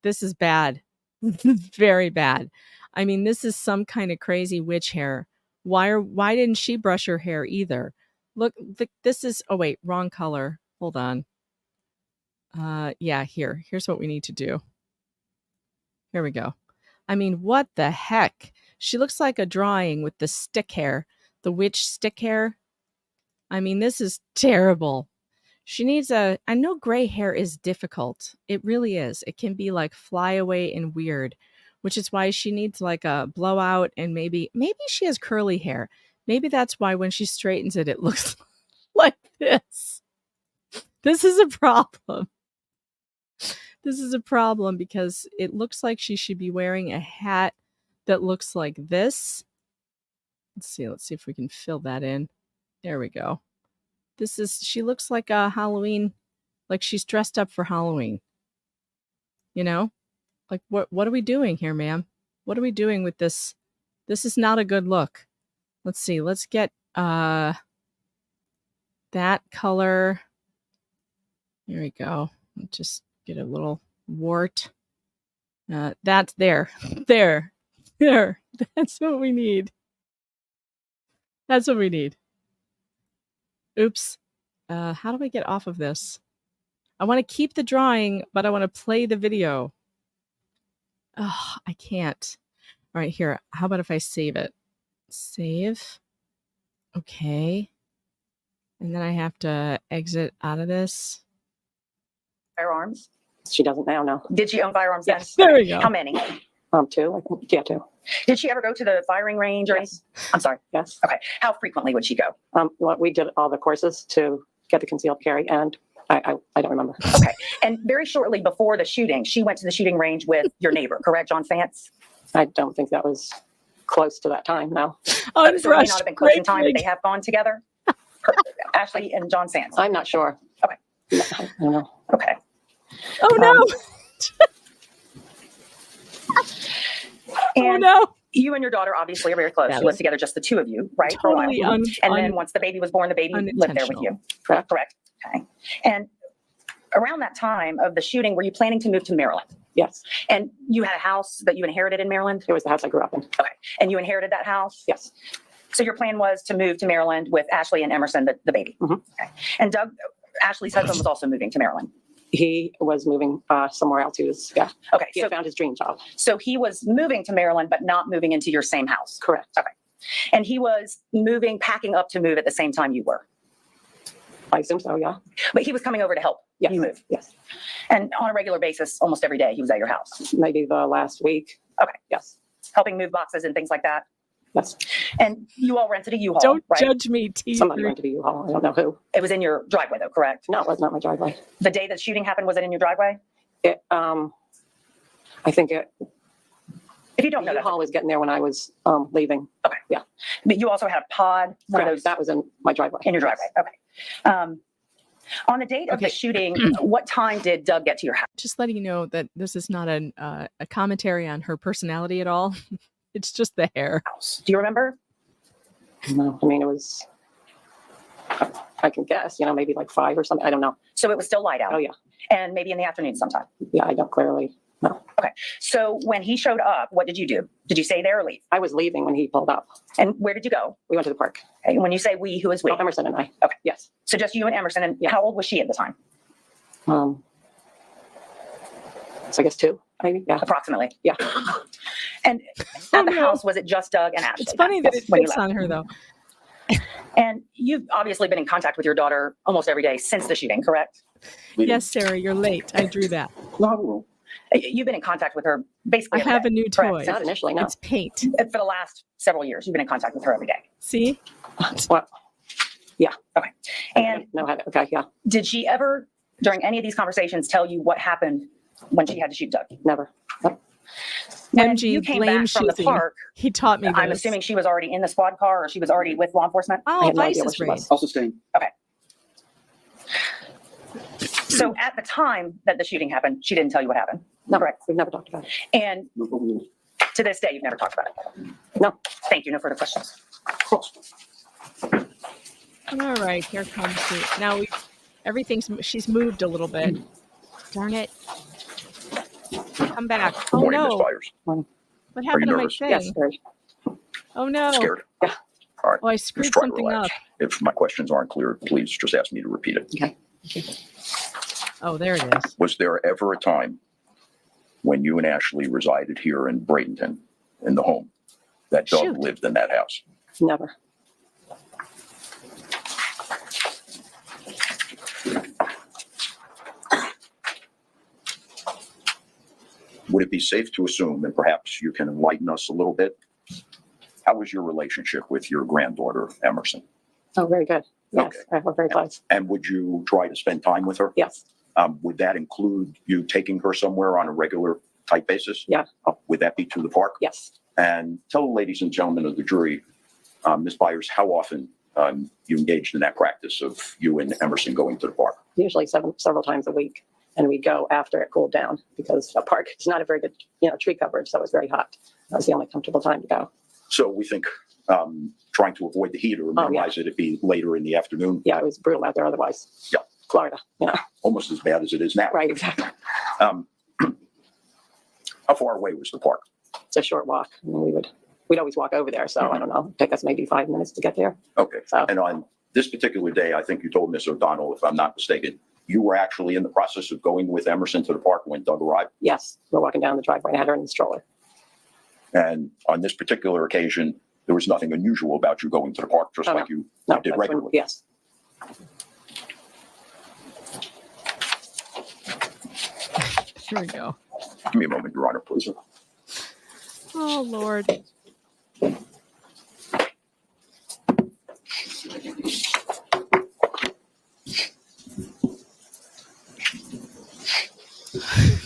This is bad. Very bad. I mean, this is some kind of crazy witch hair. Why didn't she brush her hair either? Look, this is, oh wait, wrong color. Hold on. Yeah, here's what we need to do. Here we go. I mean, what the heck? She looks like a drawing with the stick hair, the witch stick hair. I mean, this is terrible. She needs I know gray hair is difficult. It really is. It can be like flyaway and weird, which is why she needs like a blowout, and maybe she has curly hair. Maybe that's why when she straightens it, it looks like this. This is a problem. This is a problem because it looks like she should be wearing a hat that looks like this. Let's see if we can fill that in. There we go. She looks like a Halloween, like she's dressed up for Halloween. You know? Like what are we doing here, ma'am? What are we doing with this? This is not a good look. Let's see. Let's get that color. Here we go. Just get a little wart. That's there. There. That's what we need. That's what we need. Oops. How do I get off of this? I want to keep the drawing, but I want to play the video. Oh, I can't. All right, here. How about if I save it? Save. Okay. And then I have to exit out of this. Firearms? She doesn't now, no. Did she own firearms? Yes. There we go. How many? 2. I think. Yeah, 2. Did she ever go to the firing range or Yes. I'm sorry. Yes. Okay. How frequently would she go? Well, we did all the courses to get the concealed carry, and I don't remember. Okay. And very shortly before the shooting, she went to the shooting range with your neighbor, correct, John Fantz? I don't think that was close to that time, no. So it may not have been close in time, but they have gone together? Ashley and John Fantz? I'm not sure. Okay. I don't know. Okay. Oh, no. And no. You and your daughter obviously are very close. You lived together, just the two of you, right? Totally and then once the baby was born, the baby lived there with you. Correct. Okay. And around that time of the shooting, were you planning to move to Maryland? Yes. And you had a house that you inherited in Maryland? It was the house I grew up in. Okay. And you inherited that house? Yes. So your plan was to move to Maryland with Ashley and Emerson, the baby? Mm-hmm. Okay. And Doug, Ashley's husband, was also moving to Maryland? He was moving somewhere else. He was, yeah. Okay. He had found his dream job. So he was moving to Maryland, but not moving into your same house? Correct. Okay. And he was packing up to move at the same time you were? I assume so, yeah. But he was coming over to help you move? Yes. And on a regular basis, almost every day, he was at your house? Maybe the last week. Okay. Yes. Helping move boxes and things like that? Yes. And you all rented a U-Haul, Don't right? judge me, T. Somebody rented a U-Haul. I don't know who. It was in your driveway, though, correct? No, it was not my driveway. The day that shooting happened, was it in your driveway? I think it. If you don't know, the U-Haul was getting there when I was leaving. Okay. Yeah. But you also had a pod. One of those that was in my driveway. in your driveway. Okay. On the date of the shooting, what time did Doug get to your house? Just letting you know that this is not a commentary on her personality at all. It's just the hair. Do you remember? No, I mean, it was, I can guess, maybe like 5 or something. I don't know. So it was still light out? Oh, yeah. And maybe in the afternoon sometime? Yeah, I don't clearly know. Okay. So when he showed up, what did you do? Did you stay there or leave? I was leaving when he pulled up. And where did you go? We went to the park. Okay. When you say we, who is we? Oh, Emerson and I. Okay. Yes. So just you and Emerson. And how old was she at the time? So I guess 2, maybe. Yeah. Approximately. Yeah. And at the house, was it just Doug and Ashley? It's funny that it fits on her, though. And you've obviously been in contact with your daughter almost every day since the shooting, correct? Yes, Sarah, you're late. I drew that. No. You've been in contact with her basically I every have day, a new correct? toy. Not initially, no. It's paint. For the last several years, you've been in contact with her every day. See? Well, yeah. Okay. And no, okay, yeah. did she ever, during any of these conversations, tell you what happened when she had to shoot Doug? Never. When MG, you came blame back from the choosing. park, He taught me this. I'm assuming she was already in the squad car, or she was already with law enforcement? Oh, I had no idea where Vice's she raid. was. Also staying. Okay. So at the time that the shooting happened, she didn't tell you what happened. No, Correct. we've never talked about it. And to this day, you've never talked about it. No. Thank you. No further questions. All right, here comes the now. She's moved a little bit. Darn it! Come back. Good Oh morning, Ms. no! Byers. What happened to my nervous? thing? Yes, very. Oh no! Scared? Yeah. All right. Oh, I Just screwed try to something relax. up. If my questions aren't clear, please just ask me to repeat it. Okay. Oh, there it is. Was there ever a time when you and Ashley resided here in Bradenton, in the home, that Doug Shoot. lived in that house? Never. Would it be safe to assume, and perhaps you can enlighten us a little bit, how was your relationship with your granddaughter, Emerson? Oh, very good. Yes, Okay. we're very close. And would you try to spend time with her? Yes. Would that include you taking her somewhere on a regular type basis? Yeah. Would that be to the park? Yes. And tell the ladies and gentlemen of the jury, Ms. Byers, how often you engaged in that practice of you and Emerson going to the park? Usually several times a week. And we'd go after it cooled down because the park is not a very good, tree coverage. So it was very hot. That was the only comfortable time to go. So we think trying to avoid the heat or minimize it, it'd be later in the afternoon. Yeah, it was brutal out there otherwise. Yeah. Florida, Almost as bad as it is now. Right, exactly. How far away was the park? It's a short walk. I mean, we'd always walk over there. So I don't know, take us maybe 5 minutes to get there. Okay. So. And on this particular day, I think you told Miss O'Donnell, if I'm not mistaken, you were actually in the process of going with Emerson to the park when Doug arrived? Yes, we're walking down the driveway. I had her in the stroller. And on this particular occasion, there was nothing unusual about you going to the park, just like you did regularly? Yes. Here we go. Give me a moment, Your Honor, please. Oh Lord.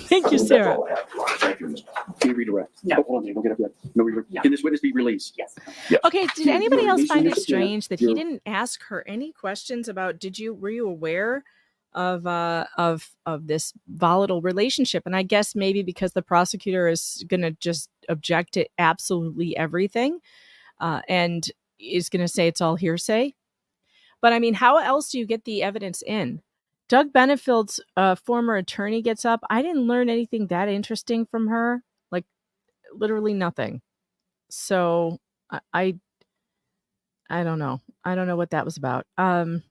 Thank you, Sarah. Thank you, Ms. Can you redirect? No. Oh, hold on, don't get up yet. No, can this witness be released? Yes. Okay, did anybody else find it Yeah. strange that he didn't ask her any questions about were you aware of this volatile relationship? And I guess maybe because the prosecutor is going to just object to absolutely everything and is going to say it's all hearsay. But I mean, how else do you get the evidence in? Doug Benefield's former attorney gets up. I didn't learn anything that interesting from her, like literally nothing. So I don't know. I don't know what that was about. The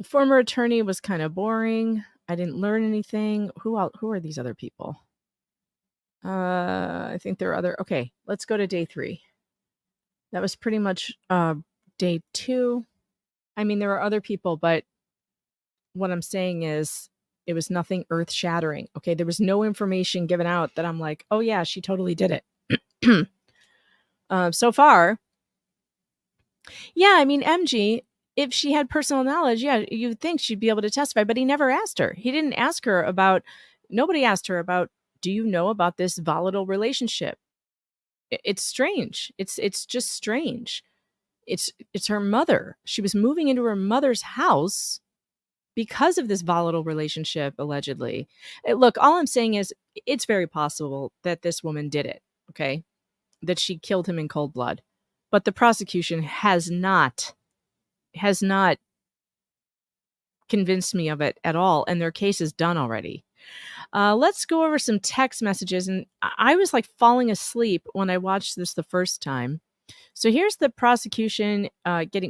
former attorney was kind of boring. I didn't learn anything. Who are these other people? I think there are other. Okay, let's go to day 3. That was pretty much day 2. I mean, there are other people, but what I'm saying is it was nothing earth shattering. Okay. There was no information given out that I'm like, oh yeah, she totally did it. So far. Yeah. I mean, MG, if she had personal knowledge, yeah, you'd think she'd be able to testify, but he never asked her. He didn't ask her nobody asked her about, do you know about this volatile relationship? It's strange. It's just strange. It's her mother. She was moving into her mother's house because of this volatile relationship, allegedly. Look, all I'm saying is it's very possible that this woman did it, okay? That she killed him in cold blood. But the prosecution has not convinced me of it at all, and their case is done already. Let's go over some text messages. And I was like falling asleep when I watched this the first time. So here's the prosecution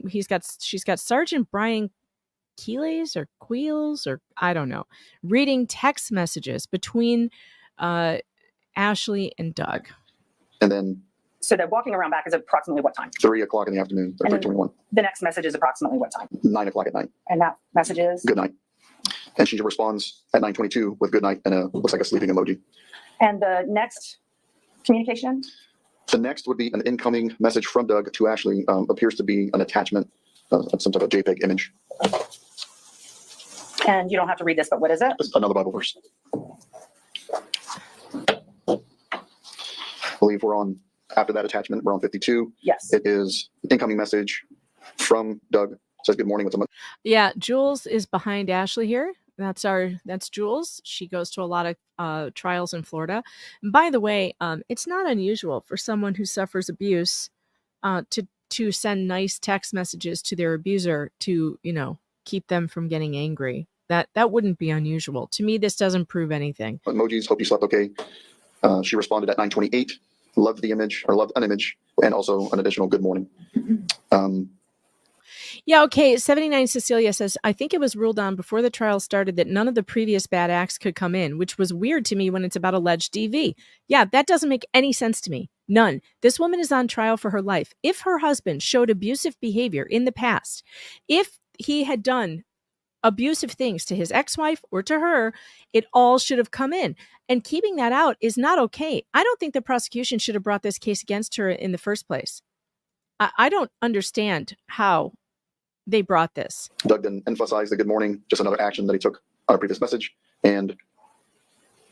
she's got Sergeant Brian Keeles or Queels or I don't know, reading text messages between Ashley and Doug. And then So the walking around back is approximately what time? 3 o'clock in the afternoon, And then 3:21, the next message is approximately what time? 9 o'clock at night. And that message is? Good night. And she responds at 9:22 with good night and looks like a sleeping emoji. And the next communication? The next would be an incoming message from Doug to Ashley. Appears to be an attachment of some type of JPEG image. And you don't have to read this, but what is it? Just another Bible verse. I believe we're on, after that attachment, we're on 52. Yes. It is an incoming message from Doug says good morning with a Yeah, Jules is behind Ashley here. That's Jules. She goes to a lot of trials in Florida. And by the way, it's not unusual for someone who suffers abuse to send nice text messages to their abuser to, keep them from getting angry. That wouldn't be unusual. To me, this doesn't prove anything. emojis. Hope you slept okay. She responded at 9:28. Loved the image, or loved an image, and also an additional good morning. Yeah, okay. 79 Cecilia says, I think it was ruled on before the trial started that none of the previous bad acts could come in, which was weird to me when it's about alleged DV. Yeah, that doesn't make any sense to me. None. This woman is on trial for her life. If her husband showed abusive behavior in the past, if he had done abusive things to his ex-wife or to her, it all should have come in. And keeping that out is not okay. I don't think the prosecution should have brought this case against her in the first place. I don't understand how they brought this. Doug then emphasized the good morning, just another action that he took on a previous message. And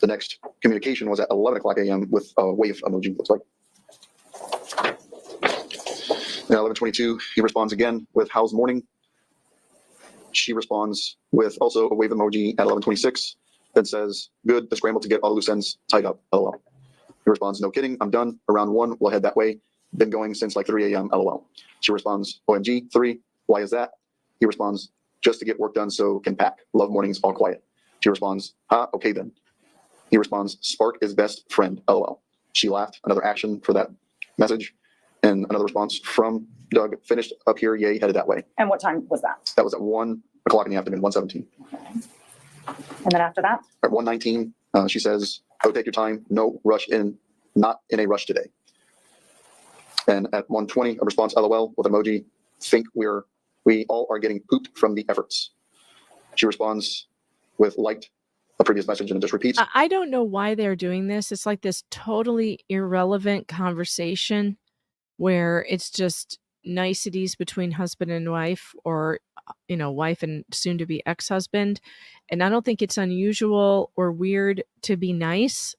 the next communication was at 11 o'clock a.m. with a wave emoji, looks like. At 11:22, he responds again with how's morning. She responds with also a wave emoji at 11:26 that says, good, the scramble to get all the loose ends tied up, LOL. He responds, no kidding, I'm done. Around 1, we'll head that way. Been going since like 3 a.m., LOL. She responds, OMG, 3, why is that? He responds, just to get work done so can pack. Love mornings, all quiet. She responds, okay then. He responds, Spark is best friend, LOL. She laughed, another action for that message. And another response from Doug, finished up here, yay, headed that way. And what time was that? That was at 1 o'clock in the afternoon, 1:17. Okay. And then after that? At 1:19, she says, oh, take your time, no rush in, not in a rush today. And at 1:20, a response, LOL, with emoji, think we all are getting pooped from the efforts. She responds with liked a previous message and it just repeats. I don't know why they're doing this. It's like this totally irrelevant conversation where it's just niceties between husband and wife, or wife and soon to be ex-husband. And I don't think it's unusual or weird to be nice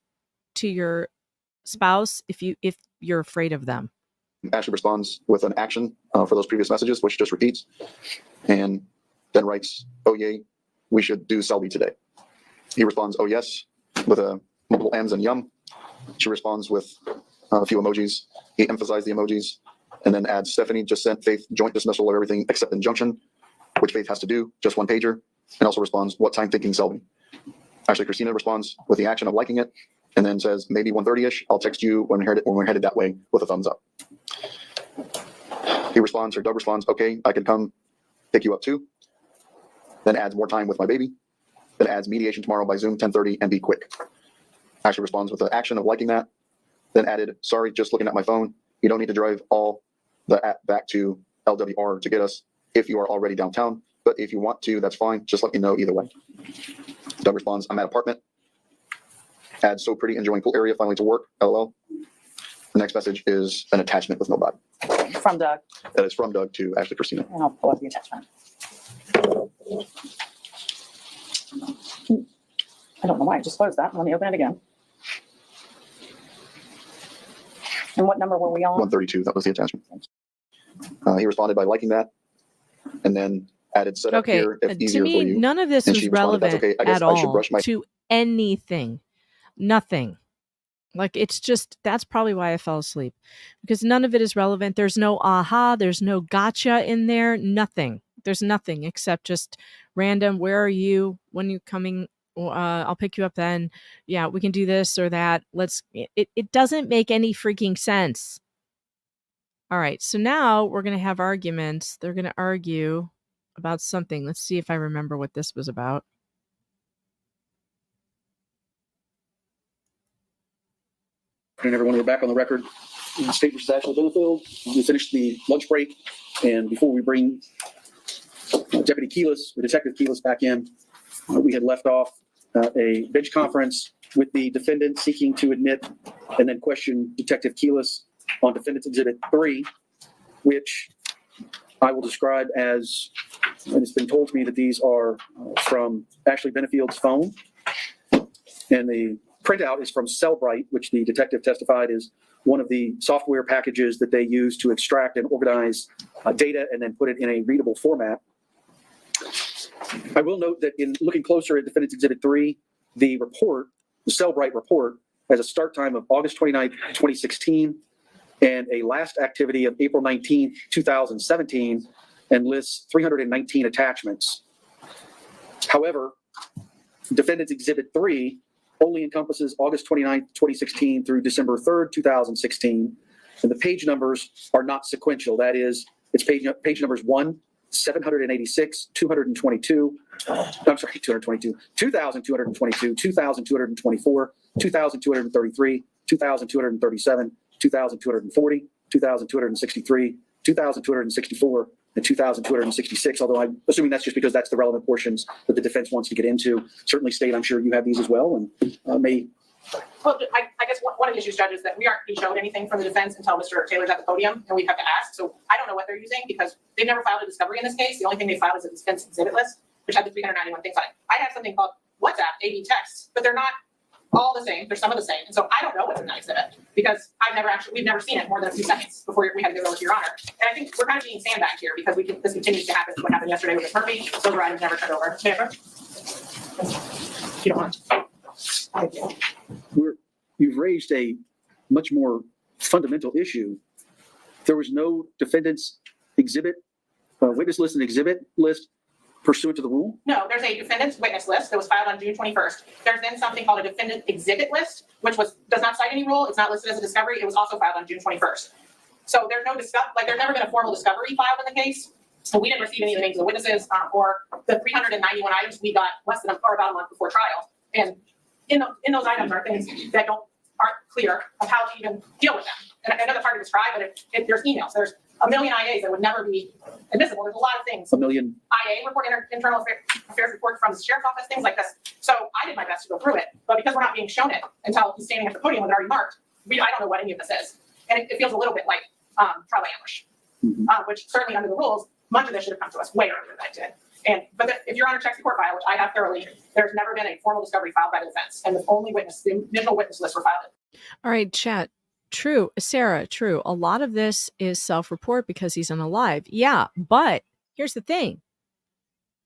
to your spouse if you're afraid of them. Ashley responds with an action for those previous messages, which just repeats, and then writes, oh yay, we should do Selby today. He responds, oh yes, with multiple M's and yum. She responds with a few emojis. He emphasized the emojis and then adds, Stephanie just sent Faith joint dismissal of everything except injunction, which Faith has to do, just one pager, and also responds, what time thinking Selby? Ashley Christina responds with the action of liking it, and then says, maybe 1:30ish, I'll text you when we're headed that way with a thumbs up. He responds, or Doug responds, okay, I can come pick you up too. Then adds more time with my baby. Then adds mediation tomorrow by Zoom, 10:30, and be quick. Ashley responds with the action of liking that. Then added, sorry, just looking at my phone. You don't need to drive all the app back to LWR to get us if you are already downtown. But if you want to, that's fine. Just let me know either way. Doug responds, I'm at apartment. Adds, so pretty, enjoying pool area, finally to work, LOL. The next message is an attachment with no body. From Doug. That is from Doug to Ashley Christina. And I'll pull up the attachment. I don't know why I just closed that. Let me open it again. And what number were we on? 132, that was the attachment. He responded by liking that, and then added set up here if to easier me, for you. none of this And was she responded, relevant "That's okay. I guess at I should all brush my-" to anything. Nothing. Like, it's just, that's probably why I fell asleep, because none of it is relevant. There's no aha, there's no gotcha in there, nothing. There's nothing except just random, where are you, when are you coming, I'll pick you up then, yeah, we can do this or that, it doesn't make any freaking sense. All right, so now we're going to have arguments. They're going to argue about something. Let's see if I remember what this was about. And everyone, we're back on the record. State versus Ashley Benefield. We finished the lunch break, and before we bring Deputy Keyless, or Detective Keyless, back in, we had left off a bench conference with the defendant seeking to admit and then question Detective Keyless on Defendant's Exhibit 3, which I will describe as, and it's been told to me that these are from Ashley Benefield's phone, and the printout is from Cellbrite, which the detective testified is one of the software packages that they use to extract and organize data and then put it in a readable format. I will note that in looking closer at Defendant's Exhibit 3, the report, the Cellbrite report, has a start time of August 29th, 2016, and a last activity of April 19th, 2017, and lists 319 attachments. However, Defendant's Exhibit 3 only encompasses August 29th, 2016 through December 3rd, 2016, and the page numbers are not sequential. That is, it's page numbers 1, 786, 222, I'm sorry, 222, 2,222, 2,224, 2,233, 2,237, 2,240, 2,263, 2,264, and 2,266, although I'm assuming that's just because that's the relevant portions that the defense wants to get into. Certainly, State, I'm sure you have these as well, and may. Well, I guess one of the issues, Judge, is that we aren't being shown anything from the defense until Mr. Taylor's at the podium, and we have to ask. So I don't know what they're using because they've never filed a discovery in this case. The only thing they filed is a defense exhibit list, which had the 391 things on it. I have something called WhatsApp AV texts, but they're not all the same. They're some of the same. And so I don't know what's in that exhibit because we've never seen it more than a few seconds before we had to give it over to Your Honor. And I think we're kind of being sandbagged here because this continues to happen. What happened yesterday with Murphy, those items never turned over. Never. You don't want to. Thank you. You've raised a much more fundamental issue. There was no defendant's exhibit, witness list and exhibit list pursuant to the rule? No, there's a defendant's witness list that was filed on June 21st. There's then something called a defendant exhibit list, which does not cite any rule. It's not listed as a discovery. It was also filed on June 21st. So there's no there's never been a formal discovery filed in the case. So we didn't receive any of the names of the witnesses or the 391 items we got less than or about a month before trial. And in those items are things that aren't clear of how to even deal with them. And another part of this trial, but if there's emails, there's a million IAs that would never be admissible. There's a lot of things. A million IA report, internal affairs report from the sheriff's office, things like this. So I did my best to go through it, but because we're not being shown it until he's standing at the podium with it already marked, I don't know what any of this is. And it feels a little bit like trial ambush, which certainly under the rules, much of this should have come to us way earlier than it did. But if Your Honor checks the court file, which I have thoroughly, there's never been a formal discovery filed by the defense, and the initial witness list were filed. All right, chat. True, Sarah, true. A lot of this is self-report because he's unalive. Yeah, but here's the thing.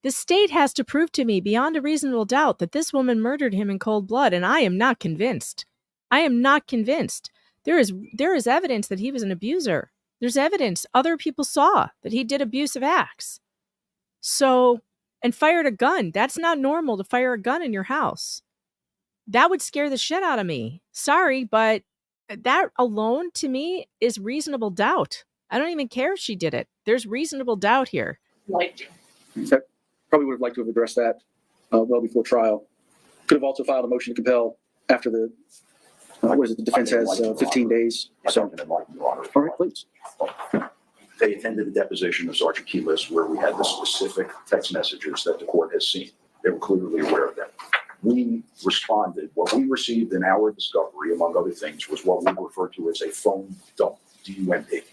The state has to prove to me beyond a reasonable doubt that this woman murdered him in cold blood, and I am not convinced. I am not convinced. There is evidence that he was an abuser. There's evidence other people saw that he did abusive acts. So, and fired a gun. That's not normal to fire a gun in your house. That would scare the shit out of me. Sorry, but that alone to me is reasonable doubt. I don't even care if she did it. There's reasonable doubt here. Probably would have liked to have addressed that well before trial. Could have also filed a motion to compel after the, the defense has 15 days. So, all right, please. They attended the deposition of Sergeant Keyless where we had the specific text messages that the court has seen. They were clearly aware of them. We responded. What we received in our discovery, among other things, was what we refer to as a phone dump, DUMP.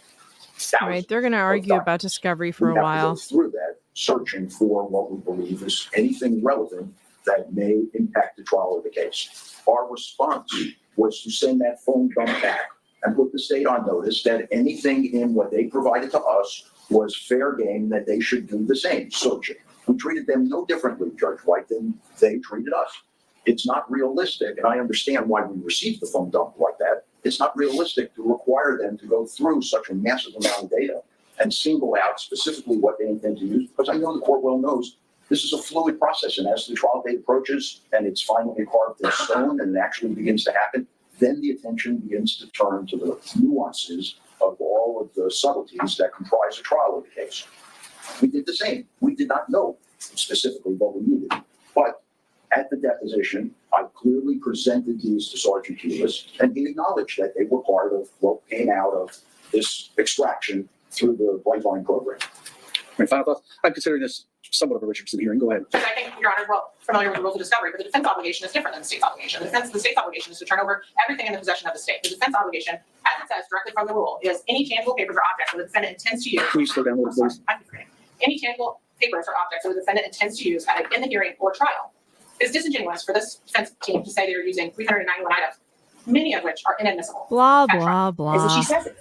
All right, they're going to argue about discovery for a while. We have to go through that, searching for what we believe is anything relevant that may impact the trial of the case. Our response was to send that phone dump back and put the state on notice that anything in what they provided to us was fair game, that they should do the same, searching. We treated them no differently, Judge White, than they treated us. It's not realistic, and I understand why we received the phone dump like that. It's not realistic to require them to go through such a massive amount of data and single out specifically what they intend to use, because I know the court well knows this is a fluid process, and as the trial date approaches and it's finally carved in stone and it actually begins to happen, then the attention begins to turn to the nuances of all of the subtleties that comprise a trial of the case. We did the same. We did not know specifically what we needed. But at the deposition, I clearly presented these to Sergeant Keyless, and he acknowledged that they were part of what came out of this extraction through the Bright Line program. My final thoughts? I'm considering this somewhat of a Richardson hearing. Go ahead. I think Your Honor is familiar with the rules of discovery, but the defense obligation is different than the state's obligation. The state's obligation is to turn over everything in the possession of the state. The defense obligation, as it says directly from the rule, is any tangible papers or objects that the defendant intends to use. Can you slow down a little, please? Any tangible papers or objects that the defendant intends to use in the hearing or trial. It's disingenuous for this defense team to say they're using 391 items many of which are inadmissible. Blah, at trial, blah, Is that blah. she says it.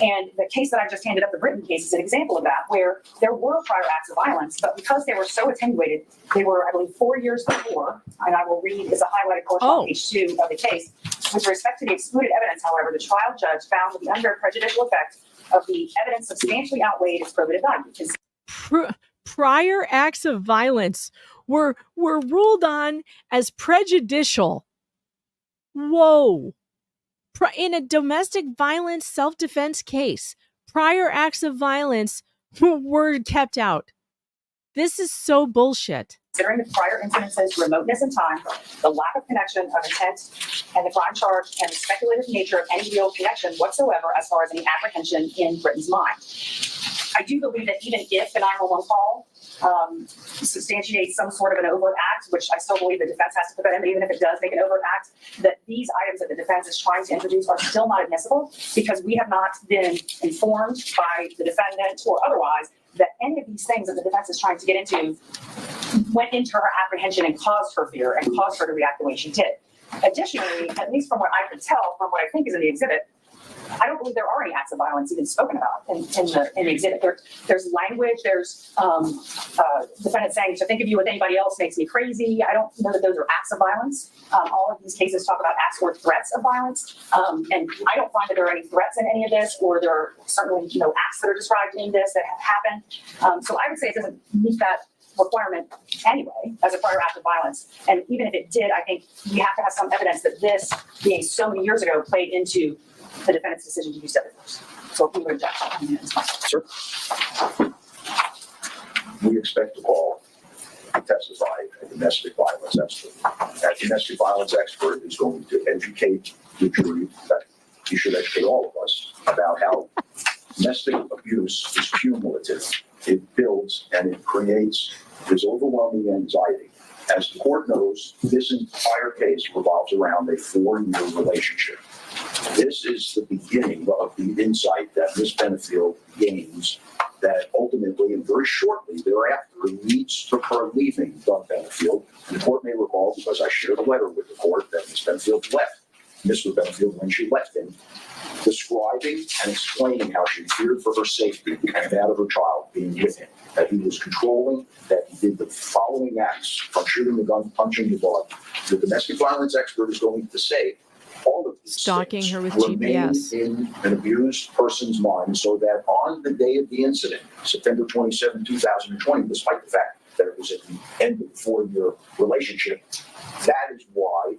And the case that I just handed up, the Britain case, is an example of that, where there were prior acts of violence, but because they were so attenuated, they were, I believe, 4 years before, and I will read as a highlighted portion on page 2 of the case. With respect to the excluded evidence, however, the trial judge found that the unfair prejudicial effect of the evidence substantially outweighed its probative value. Prior acts of violence were ruled on as prejudicial. Whoa. In a domestic violence self-defense case, prior acts of violence were kept out. This is so bullshit. Considering the prior incidences, remoteness in time, the lack of connection of intent and the crime charge, and the speculative nature of any real connection whatsoever as far as any apprehension in Britain's mind. I do believe that even if the 911 call substantiates some sort of an overt act, which I still believe the defense has to put that in, but even if it does make an overt act, that these items that the defense is trying to introduce are still not admissible because we have not been informed by the defendant or otherwise that any of these things that the defense is trying to get into went into her apprehension and caused her fear and caused her to react the way she did. Additionally, at least from what I can tell, from what I think is in the exhibit, I don't believe there are any acts of violence even spoken about in the exhibit. There's language, there's defendant saying, to think of you with anybody else makes me crazy. I don't know that those are acts of violence. All of these cases talk about acts or threats of violence. And I don't find that there are any threats in any of this, or there are certainly no acts that are described in this that have happened. So I would say it doesn't meet that requirement anyway as a prior act of violence. And even if it did, I think we have to have some evidence that this, being so many years ago, played into the defendant's decision to use deadly force. So if we would object, Sir? We expect to call to testify a domestic violence expert. That domestic violence expert is going to educate the jury, that he should educate all of us, about how domestic abuse is cumulative. It builds and it creates this overwhelming anxiety. As the court knows, this entire case revolves around a 4-year relationship. This is the beginning of the insight that Ms. Benefield gains that ultimately and very shortly thereafter leads to her leaving Doug Benefield. And the court may recall, because I shared a letter with the court, that Ms. Benefield left Mr. Benefield when she left him, describing and explaining how she feared for her safety and that of her child being with him, that he was controlling, that he did the following acts, from shooting the gun, punching the dog. The domestic violence expert is going to say all of these stalking things her with remain GPS in an abused person's mind, so that on the day of the incident, September 27, 2020, despite the fact that it was at the end of the 4-year relationship, that is why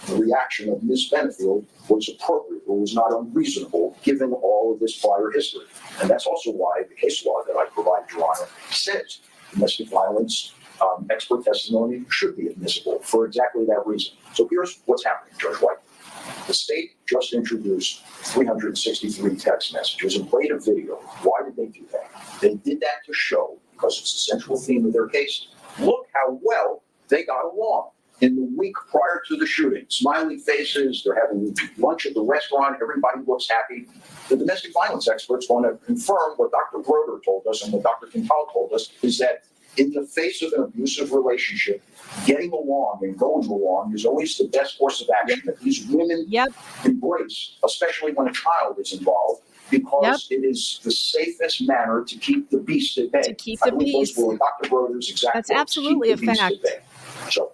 the reaction of Ms. Benefield was appropriate or was not unreasonable given all of this prior history. And that's also why the case law that I provide, Your Honor, says domestic violence expert testimony should be admissible for exactly that reason. So here's what's happening, Judge White. The state just introduced 363 text messages and played a video. Why did they do that? They did that to show, because it's the central theme of their case, look how well they got along. In the week prior to the shooting, smiley faces, they're having lunch at the restaurant, everybody looks happy. The domestic violence experts want to confirm what Dr. Broder told us and what Dr. Quintal told us, is that in the face of an abusive relationship, getting along and going along is always the best course of action that these women embrace, especially when a child is involved, because it is the safest manner to keep the beast at bay. To keep the beast. Dr. Broder's exact That's words, absolutely a keep the beast fact. at bay. So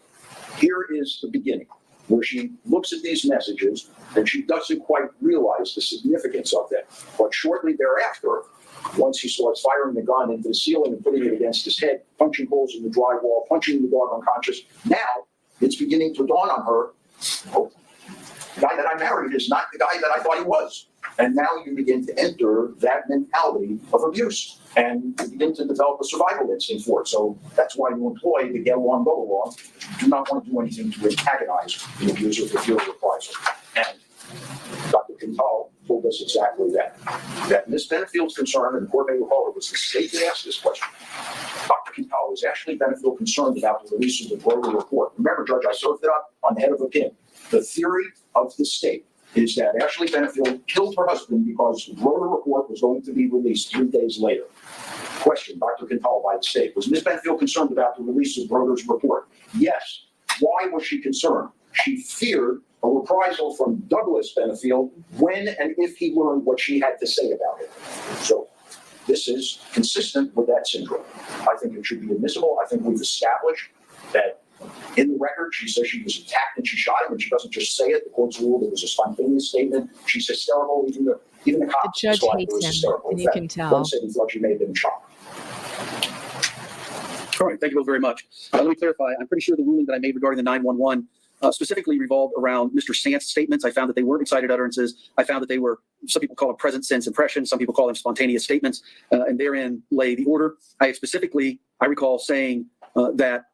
here is the beginning, where she looks at these messages and she doesn't quite realize the significance of them. But shortly thereafter, once he starts firing the gun into the ceiling and putting it against his head, punching holes in the drywall, punching the dog unconscious, now it's beginning to dawn on her, oh, the guy that I married is not the guy that I thought he was. And now you begin to enter that mentality of abuse, and you begin to develop a survival instinct for it. So that's why you employ the get along, go along. You do not want to do anything to antagonize the abuser for fear of reprisal. And Dr. Quintal told us exactly that. That Ms. Benefield's concern, and the court may recall it was the state that asked this question. Dr. Quintal, was Ashley Benefield concerned about the release of the Broder report? Remember, Judge, I served it up on the head of a pin. The theory of the state is that Ashley Benefield killed her husband because the Broder report was going to be released 3 days later. Question, Dr. Quintal by the state. Was Ms. Benefield concerned about the release of Broder's report? Yes. Why was she concerned? She feared a reprisal from Douglas Benefield when and if he learned what she had to say about it. So this is consistent with that syndrome. I think it should be admissible. I think we've established that in the record, she says she was attacked and she shot him, and she doesn't just say it. The court's ruled it was a spontaneous statement. She's hysterical. Even the cops judge described hates her as him, hysterical. and In you fact, can tell. one said he thought she may have been shot. All right, thank you both very much. Let me clarify. I'm pretty sure the ruling that I made regarding the 911 specifically revolved around Mr. Sant's statements. I found that they weren't excited utterances. I found that they were, some people call them present sense impressions. Some people call them spontaneous statements, and therein lay the order. I recall saying that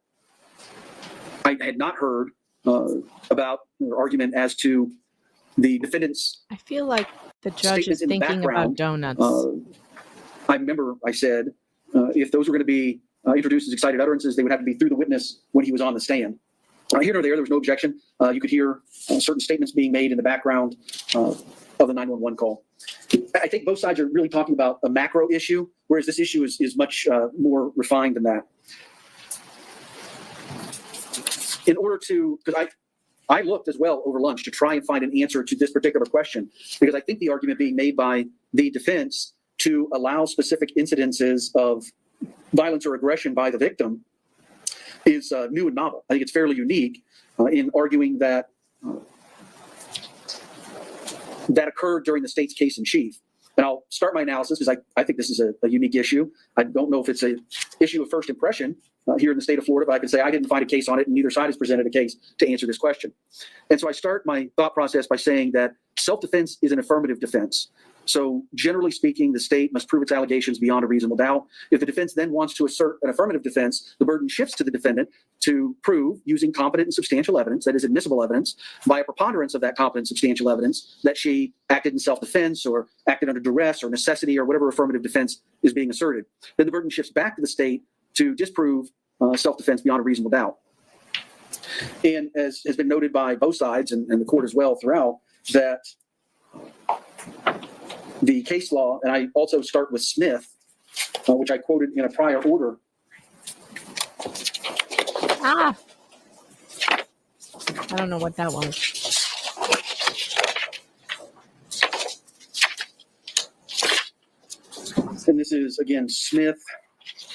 I had not heard about or argument as to the defendant's. I feel like the judge is thinking about donuts. I remember I said if those were going to be introduced as excited utterances, they would have to be through the witness when he was on the stand. Here nor there was no objection. You could hear certain statements being made in the background of the 911 call. I think both sides are really talking about a macro issue, whereas this issue is much more refined than that. In order to, because I looked as well over lunch to try and find an answer to this particular question, because I think the argument being made by the defense to allow specific incidences of violence or aggression by the victim is new and novel. I think it's fairly unique in arguing that that occurred during the state's case in chief. And I'll start my analysis because I think this is a unique issue. I don't know if it's an issue of first impression here in the state of Florida, but I can say I didn't find a case on it, and neither side has presented a case to answer this question. And so I start my thought process by saying that self-defense is an affirmative defense. So generally speaking, the state must prove its allegations beyond a reasonable doubt. If the defense then wants to assert an affirmative defense, the burden shifts to the defendant to prove, using competent and substantial evidence, that is admissible evidence, by a preponderance of that competent and substantial evidence, that she acted in self-defense or acted under duress or necessity or whatever affirmative defense is being asserted. Then the burden shifts back to the state to disprove self-defense beyond a reasonable doubt. And as has been noted by both sides and the court as well throughout, that the case law, and I also start with Smith, which I quoted in a prior order. I don't know what that was. And this is, again, Smith,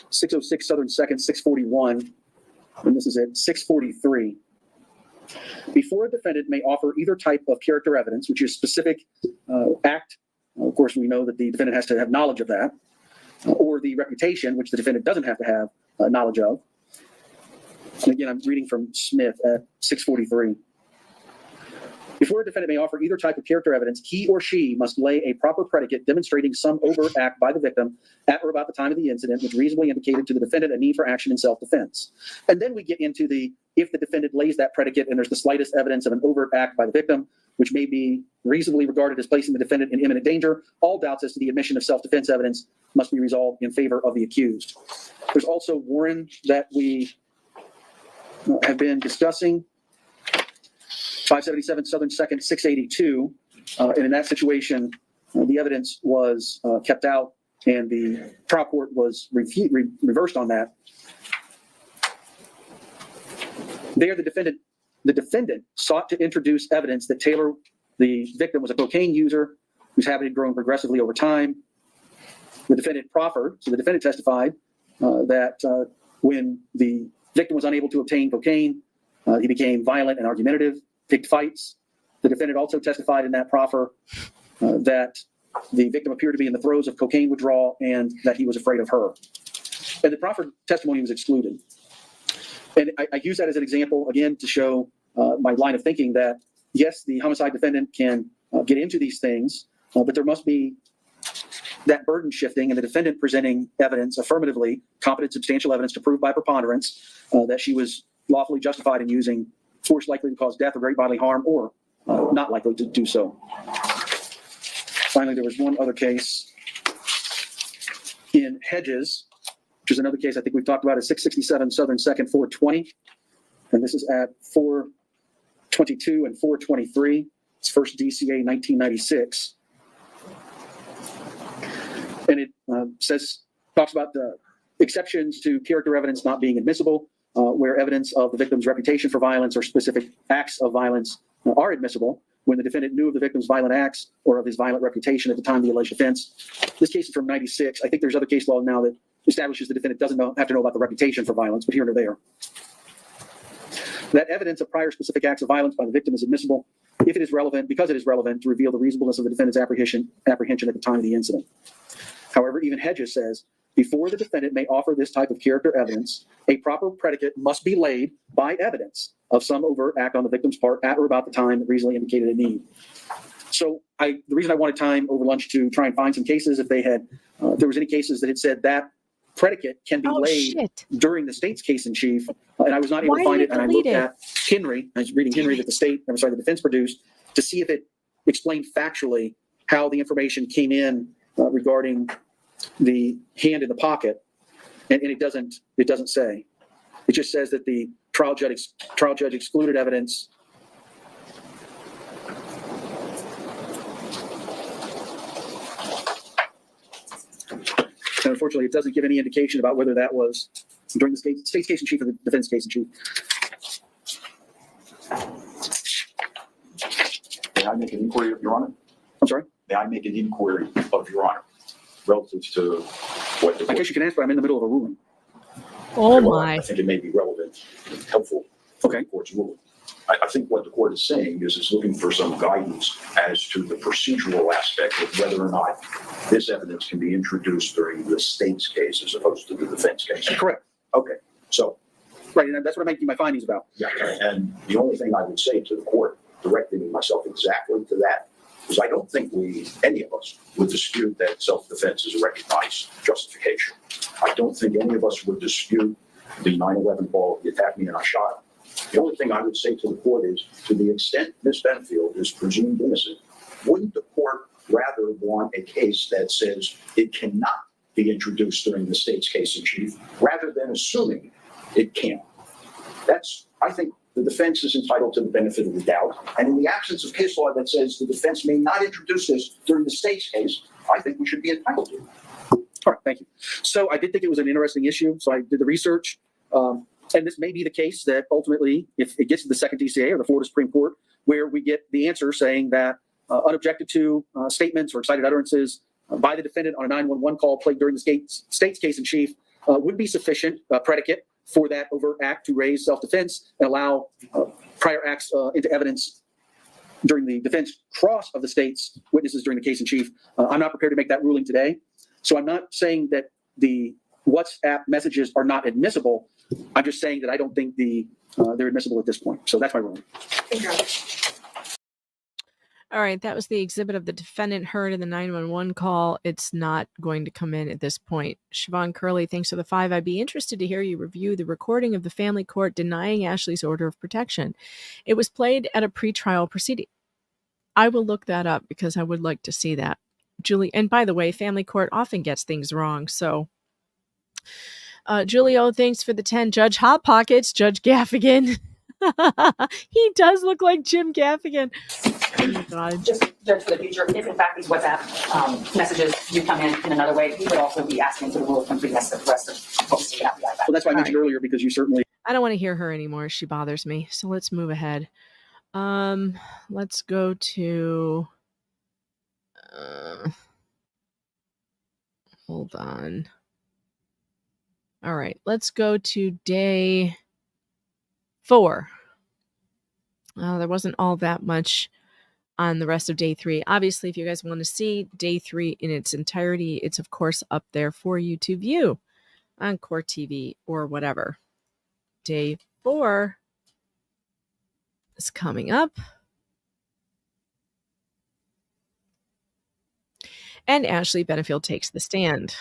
606 Southern 2nd, 641. And this is at 643. Before a defendant may offer either type of character evidence, which is specific act, of course, we know that the defendant has to have knowledge of that, or the reputation, which the defendant doesn't have to have knowledge of. And again, I'm reading from Smith at 643. Before a defendant may offer either type of character evidence, he or she must lay a proper predicate demonstrating some overt act by the victim at or about the time of the incident, which reasonably indicated to the defendant a need for action in self-defense. And then we get into if the defendant lays that predicate and there's the slightest evidence of an overt act by the victim, which may be reasonably regarded as placing the defendant in imminent danger, all doubts as to the admission of self-defense evidence must be resolved in favor of the accused. There's also Warren that we have been discussing, 577 Southern 2nd, 682. And in that situation, the evidence was kept out and the trial court was reversed on that. There, the defendant sought to introduce evidence that Taylor, the victim, was a cocaine user whose habit had grown progressively over time. The defendant proffered, so the defendant testified that when the victim was unable to obtain cocaine, he became violent and argumentative, picked fights. The defendant also testified in that proffer that the victim appeared to be in the throes of cocaine withdrawal and that he was afraid of her. And the proffered testimony was excluded. And I use that as an example, again, to show my line of thinking that, yes, the homicide defendant can get into these things, but there must be that burden shifting and the defendant presenting evidence affirmatively, competent substantial evidence to prove by preponderance that she was lawfully justified in using force likely to cause death or great bodily harm or not likely to do so. Finally, there was one other case in Hedges, which is another case I think we've talked about, is 667 Southern 2nd, 420. And this is at 422 and 423. It's first DCA 1996. And it talks about the exceptions to character evidence not being admissible, where evidence of the victim's reputation for violence or specific acts of violence are admissible when the defendant knew of the victim's violent acts or of his violent reputation at the time of the alleged offense. This case is from 96. I think there's other case law now that establishes the defendant doesn't have to know about the reputation for violence, but here and there. That evidence of prior specific acts of violence by the victim is admissible if it is relevant, because it is relevant to reveal the reasonableness of the defendant's apprehension at the time of the incident. However, even Hedges says, before the defendant may offer this type of character evidence, a proper predicate must be laid by evidence of some overt act on the victim's part at or about the time reasonably indicated a need. So the reason I wanted time over lunch to try and find some cases, if they had, if there was any cases that had said that predicate can be laid during the state's case in chief, and I was not able to find it, and I looked at Henry, I was reading Henry that the defense produced, to see if it explained factually how the information came in regarding the hand in the pocket, and it doesn't say. It just says that the trial judge excluded evidence. And unfortunately, it doesn't give any indication about whether that was during the state's case in chief or the defense case in chief. May I make an inquiry of Your Honor? I'm sorry? May I make an inquiry of Your Honor relative to what the I guess you can ask, but I'm in the middle of a ruling. Oh Well, my. I think it may be relevant and helpful for the court's ruling. I think what the court is saying is it's looking for some guidance as to the procedural aspect of whether or not this evidence can be introduced during the state's case as opposed to the defense case. Correct. Okay. So. Right, and that's what I'm making my findings about. Yeah, and the only thing I would say to the court, directing myself exactly to that, is I don't think any of us would dispute that self-defense is a recognized justification. I don't think any of us would dispute the 9/11 call, he attacked me and I shot him. The only thing I would say to the court is, to the extent Ms. Benefield is presumed innocent, wouldn't the court rather want a case that says it cannot be introduced during the state's case in chief, rather than assuming it can? I think the defense is entitled to the benefit of the doubt. And in the absence of case law that says the defense may not introduce this during the state's case, I think we should be entitled to. All right, thank you. So I did think it was an interesting issue. So I did the research. And this may be the case that ultimately, if it gets to the second DCA or the Florida Supreme Court, where we get the answer saying that unobjected to statements or excited utterances by the defendant on a 911 call played during the state's case in chief would be sufficient predicate for that overt act to raise self-defense and allow prior acts into evidence during the defense cross of the state's witnesses during the case in chief. I'm not prepared to make that ruling today. So I'm not saying that the WhatsApp messages are not admissible. I'm just saying that I don't think they're admissible at this point. So that's my ruling. All right, that was the exhibit of the defendant heard in the 911 call. It's not going to come in at this point. Siobhan Curley, thanks for the 5. I'd be interested to hear you review the recording of the family court denying Ashley's order of protection. It was played at a pretrial proceeding. I will look that up because I would like to see that. Julie, and by the way, family court often gets things wrong. So, Julio, thanks for the 10. Judge Hot Pockets, Judge Gaffigan. He does look like Jim Gaffigan. Oh my God. Just Judge, for the future, if in fact these WhatsApp messages do come in another way, we would also be asking for the rule of completeness of the rest of what we see out the iPad. Well, that's why I mentioned earlier, because you certainly. I don't want to hear her anymore. She bothers me. So let's move ahead. Let's go to. Hold on. All right, let's go to day 4. There wasn't all that much on the rest of day 3. Obviously, if you guys want to see day 3 in its entirety, it's of course up there for you to view on Core TV or whatever. Day 4 is coming up. And Ashley Benefield takes the stand.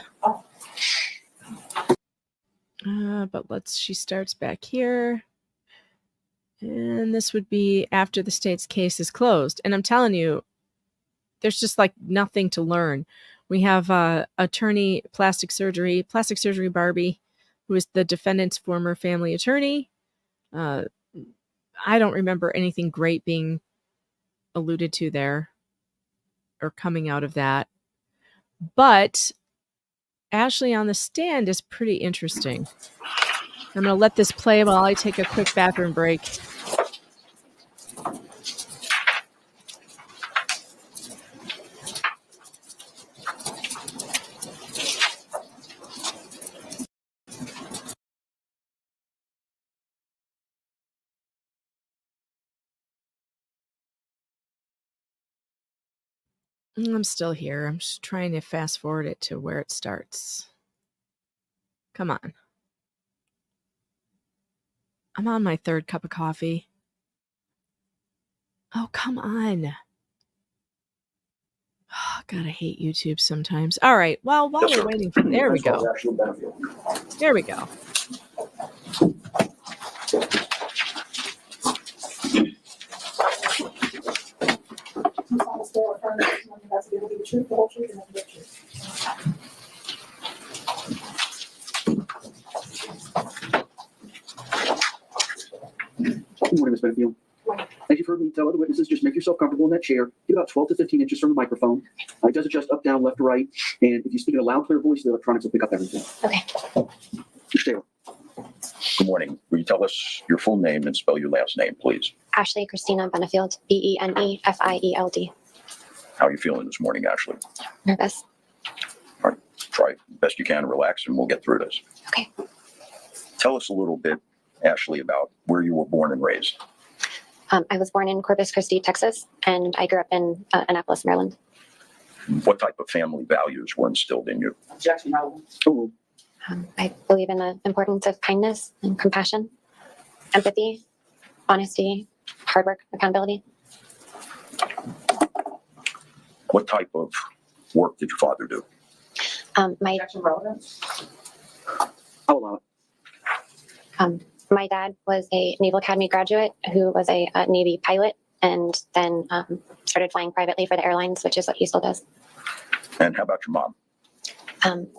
But she starts back here. And this would be after the state's case is closed. And I'm telling you, there's just like nothing to learn. We have attorney plastic surgery Barbie, who is the defendant's former family attorney. I don't remember anything great being alluded to there or coming out of that. But Ashley on the stand is pretty interesting. I'm going to let this play while I take a quick bathroom break. I'm still here. I'm just trying to fast forward it to where it starts. Come on. I'm on my third cup of coffee. Oh, come on. Oh, God, I hate YouTube sometimes. All right. Well, while we're waiting for... There we go. There we go. Good morning, Ms. Benefield. As you've heard me tell other witnesses, just make yourself comfortable in that chair. Get about 12 to 15 inches from the microphone. It does adjust up, down, left, to right. And if you speak in a loud, clear voice, the electronics will pick up everything. Okay. Mr. Taylor. Good morning. Will you tell us your full name and spell your last name, please? Ashley Christina Benefield, Benefield. How are you feeling this morning, Ashley? Nervous. All right. Try best you can to relax, and we'll get through this. Okay. Tell us a little bit, Ashley, about where you were born and raised. I was born in Corpus Christi, Texas, and I grew up in Annapolis, Maryland. What type of family values were instilled in you? Objection, relevant. Oh, I believe in the importance of kindness and compassion, empathy, honesty, hard work, accountability. What type of work did your father do? Objection, relevant. I'll allow it. My dad was a Naval Academy graduate who was a Navy pilot and then started flying privately for the airlines, which is what he still does. And how about your mom?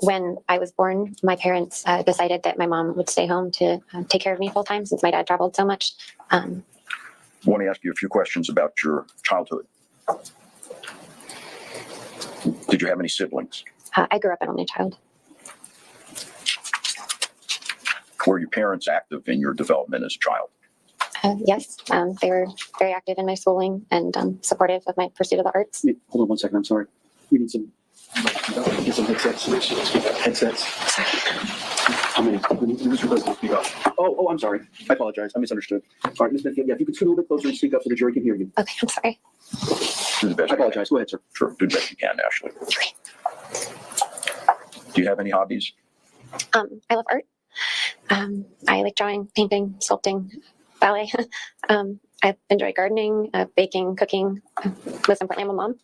When I was born, my parents decided that my mom would stay home to take care of me full time since my dad traveled so much. I want to ask you a few questions about your childhood. Did you have any siblings? I grew up an only child. Were your parents active in your development as a child? Yes, they were very active in my schooling and supportive of my pursuit of the arts. Hold on 1 second. I'm sorry. We need some. Get some headsets. Headsets. How many? Oh, I'm sorry. I apologize. I misunderstood. All right, Ms. Benefield, yeah, if you could scoot a little bit closer and speak up so the jury can hear you. Okay, I'm sorry. Do the best. I apologize. Go ahead, sir. Sure, do the best you can, Ashley. Do you have any hobbies? I love art. I like drawing, painting, sculpting, ballet. I enjoy gardening, baking, cooking. Most importantly, I'm a mom.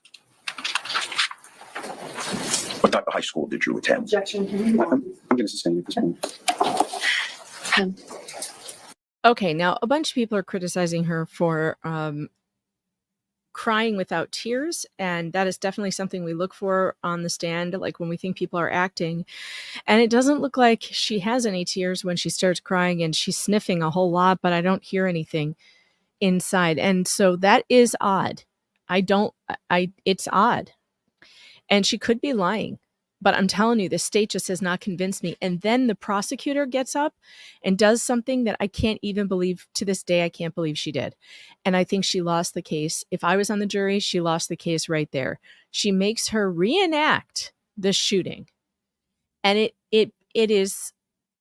What type of high school did you attend? Objection. I'm going to sustain at this point. Okay, now a bunch of people are criticizing her for crying without tears, and that is definitely something we look for on the stand, like when we think people are acting. And it doesn't look like she has any tears when she starts crying, and she's sniffing a whole lot, but I don't hear anything inside. And so that is odd. It's odd. And she could be lying, but I'm telling you, the state just has not convinced me. And then the prosecutor gets up and does something that I can't even believe to this day. I can't believe she did. And I think she lost the case. If I was on the jury, she lost the case right there. She makes her reenact the shooting. And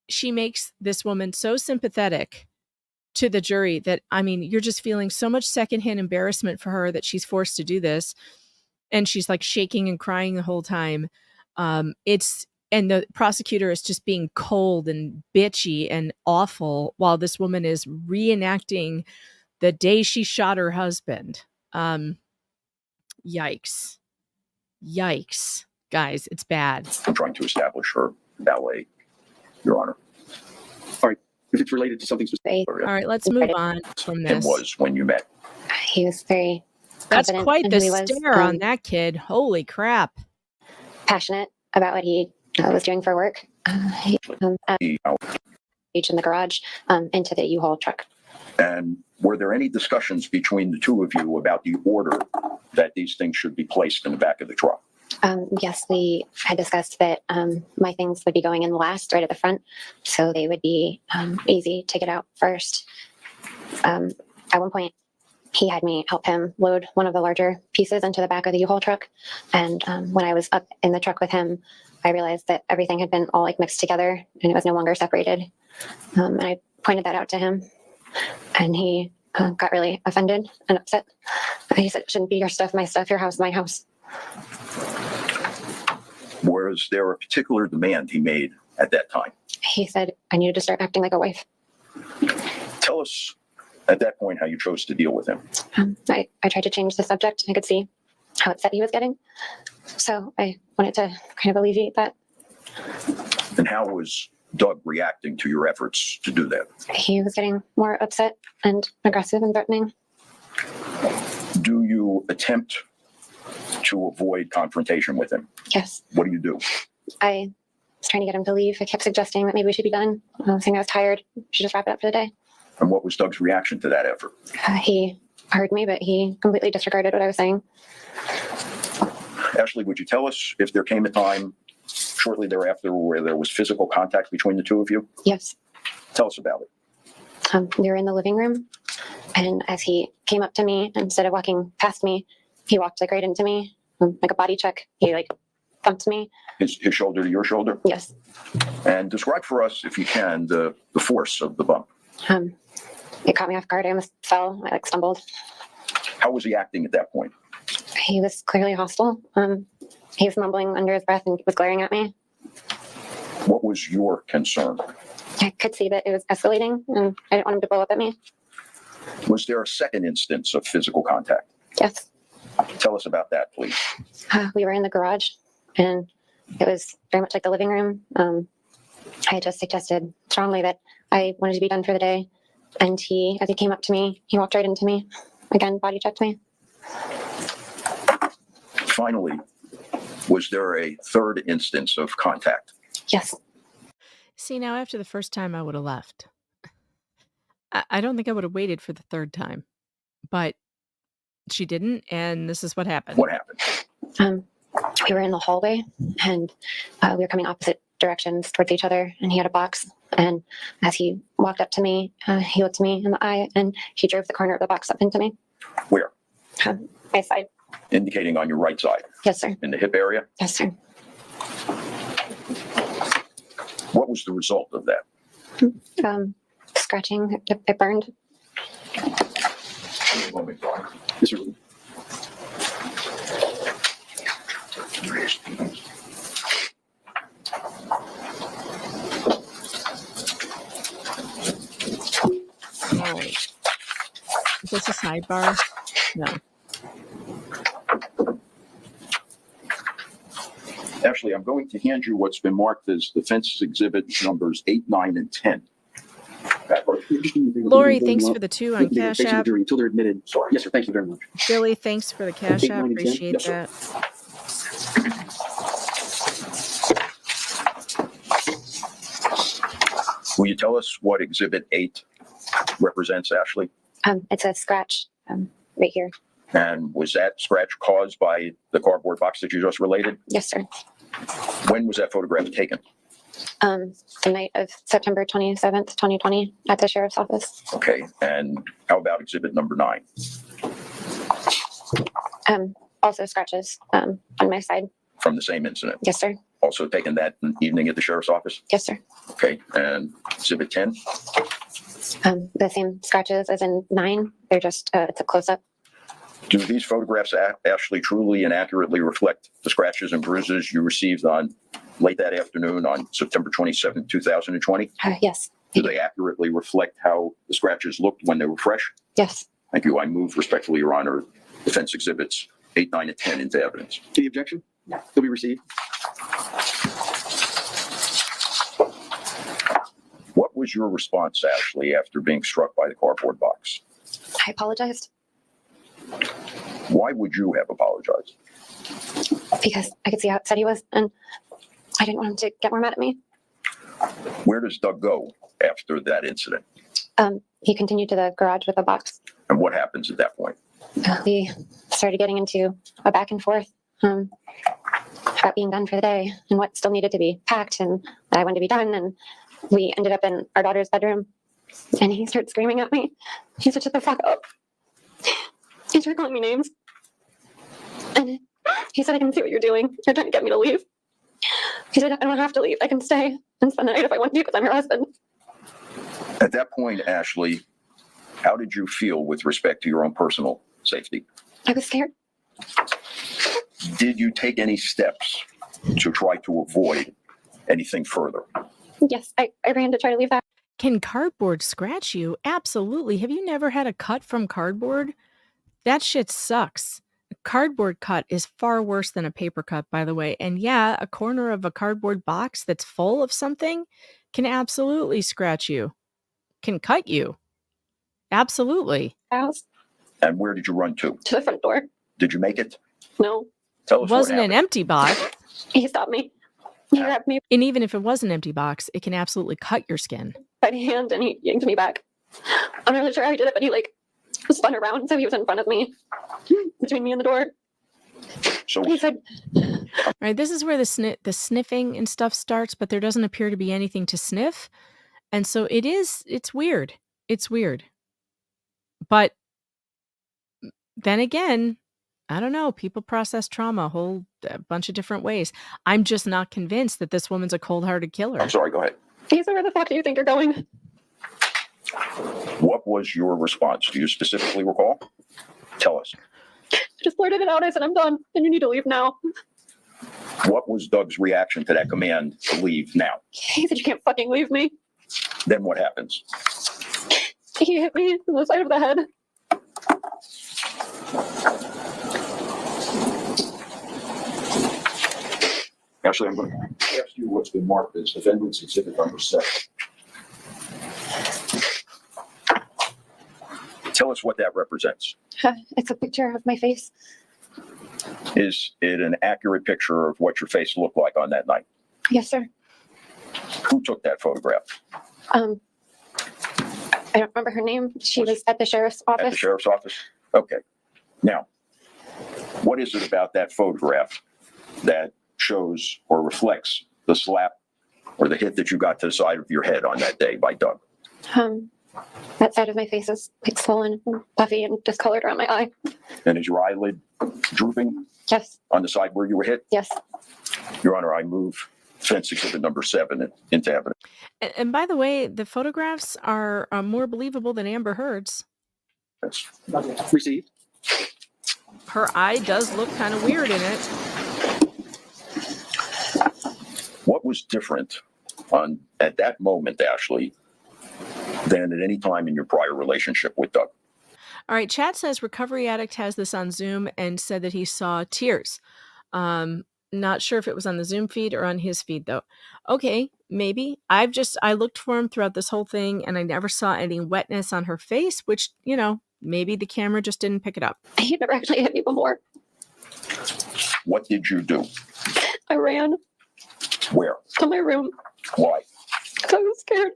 she makes this woman so sympathetic to the jury that, I mean, you're just feeling so much secondhand embarrassment for her that she's forced to do this. And she's like shaking and crying the whole time. And the prosecutor is just being cold and bitchy and awful while this woman is reenacting the day she shot her husband. Yikes. Guys, it's bad. I'm trying to establish her ballet, Your Honor. All right. If it's related to something specific. All right, let's move on from this. It was when you met. He was very That's confident quite in the who he was, stare on that kid. Holy crap. passionate about what he was doing for work. He reached in the garage into the U-Haul truck. And were there any discussions between the two of you about the order that these things should be placed in the back of the truck? Yes, we had discussed that my things would be going in last, right at the front, so they would be easy to get out first. At one point, he had me help him load one of the larger pieces into the back of the U-Haul truck. And when I was up in the truck with him, I realized that everything had been all like mixed together and it was no longer separated. And I pointed that out to him, and he got really offended and upset. He said, "It shouldn't be your stuff, my stuff, your house, my house." Was there a particular demand he made at that time? He said I needed to start acting like a wife. Tell us at that point how you chose to deal with him. I tried to change the subject. I could see how upset he was getting. So I wanted to kind of alleviate that. And how was Doug reacting to your efforts to do that? He was getting more upset and aggressive and threatening. Do you attempt to avoid confrontation with him? Yes. What do you do? I was trying to get him to leave. I kept suggesting that maybe we should be done. I was saying I was tired. We should just wrap it up for the day. And what was Doug's reaction to that effort? He heard me, but he completely disregarded what I was saying. Ashley, would you tell us if there came a time shortly thereafter where there was physical contact between the two of you? Yes. Tell us about it. We were in the living room, and as he came up to me, instead of walking past me, he walked like right into me, like a body check. He like thumped me. His shoulder to your shoulder? Yes. And describe for us, if you can, the force of the bump. It caught me off guard. I almost fell. I like stumbled. How was he acting at that point? He was clearly hostile. He was mumbling under his breath and was glaring at me. What was your concern? I could see that it was escalating, and I didn't want him to blow up at me. Was there a second instance of physical contact? Yes. Tell us about that, please. We were in the garage, and it was very much like the living room. I just suggested strongly that I wanted to be done for the day, and he, as he came up to me, he walked right into me. Again, body checked me. Finally, was there a third instance of contact? Yes. See, now after the first time, I would have left. I don't think I would have waited for the third time, but she didn't, and this is what happened. What happened? We were in the hallway, and we were coming opposite directions towards each other, and he had a box. And as he walked up to me, he looked me in the eye, and he drove the corner of the box up into me. Where? My side. Indicating on your right side? Yes, sir. In the hip area? Yes, sir. What was the result of that? Scratching. It burned. Mr. Oh. Is this a sidebar? No. Ashley, I'm going to hand you what's been marked as defense exhibit numbers 8, 9, and 10. Lori, thanks for the 2 on Cash App. Until they're admitted. Yes, sir. Thank you very much. Billy, thanks for the Cash 8, App. 9, and 10. Appreciate Yes, sir. that. Will you tell us what exhibit 8 represents, Ashley? It's a scratch right here. And was that scratch caused by the cardboard box that you just related? Yes, sir. When was that photograph taken? The night of September 27th, 2020 at the sheriff's office. Okay, and how about exhibit number 9? Also scratches on my side. From the same incident? Yes, sir. Also taken that evening at the sheriff's office? Yes, sir. Okay, and exhibit 10? The same scratches as in 9. They're just, it's a close-up. Do these photographs actually truly and accurately reflect the scratches and bruises you received on late that afternoon on September 27, 2020? Yes. Do they accurately reflect how the scratches looked when they were fresh? Yes. Thank you. I move respectfully, Your Honor, defense exhibits 8, 9, and 10 into evidence. Any objection? No. They'll be received. What was your response, Ashley, after being struck by the cardboard box? I apologized. Why would you have apologized? Because I could see how upset he was, and I didn't want him to get more mad at me. Where does Doug go after that incident? He continued to the garage with the box. And what happens at that point? We started getting into a back and forth about being done for the day and what still needed to be packed and that I wanted to be done. And we ended up in our daughter's bedroom, and he started screaming at me. He said, "Shut the fuck up." He started calling me names. And he said, "I can see what you're doing. You're trying to get me to leave." He said, "I don't have to leave. I can stay and spend the night if I want to because I'm your husband." At that point, Ashley, how did you feel with respect to your own personal safety? I was scared. Did you take any steps to try to avoid anything further? Yes, I ran to try to leave that. Can cardboard scratch you? Absolutely. Have you never had a cut from cardboard? That shit sucks. A cardboard cut is far worse than a paper cut, by the way. And yeah, a corner of a cardboard box that's full of something can absolutely scratch you, can cut you. Absolutely. House. And where did you run to? To the front door. Did you make it? No. Tell us It wasn't what an happened. empty box. He stopped me. He grabbed me And even if it was an empty box, it can absolutely cut your skin. by the hand and he yanked me back. I'm not really sure how he did it, but he spun around, so he was in front of me, between me and the door. So he said, All right, this is where the sniffing and stuff starts, but there doesn't appear to be anything to sniff. And so it's weird. It's weird. But then again, I don't know, people process trauma a whole bunch of different ways. I'm just not convinced that this woman's a cold-hearted killer. I'm sorry, go ahead. he said, where the fuck do you think you're going? What was your response? Do you specifically recall? Tell us. I just blurted it out. I said, I'm done, and you need to leave now. What was Doug's reaction to that command to leave now? He said, you can't fucking leave me. Then what happens? He hit me on the side of the head. Ashley, I'm going to ask you what's been marked as defendant's exhibit number 7. Tell us what that represents. It's a picture of my face. Is it an accurate picture of what your face looked like on that night? Yes, sir. Who took that photograph? I don't remember her name. She was at the sheriff's office. At the sheriff's office? Okay. Now, what is it about that photograph that shows or reflects the slap or the hit that you got to the side of your head on that day by Doug? That side of my face is swollen and puffy and discolored around my eye. And is your eyelid drooping? Yes. On the side where you were hit? Yes. Your Honor, I move defense exhibit number 7 into evidence. And by the way, the photographs are more believable than Amber Heard's. That's received. Her eye does look kind of weird in it. What was different at that moment, Ashley, than at any time in your prior relationship with Doug? All right, chat says Recovery Addict has this on Zoom and said that he saw tears. Not sure if it was on the Zoom feed or on his feed, though. Okay, maybe. I looked for him throughout this whole thing, and I never saw any wetness on her face, which, maybe the camera just didn't pick it up. He never actually hit me before. What did you do? I ran Where? to my room. Why? Because I was scared.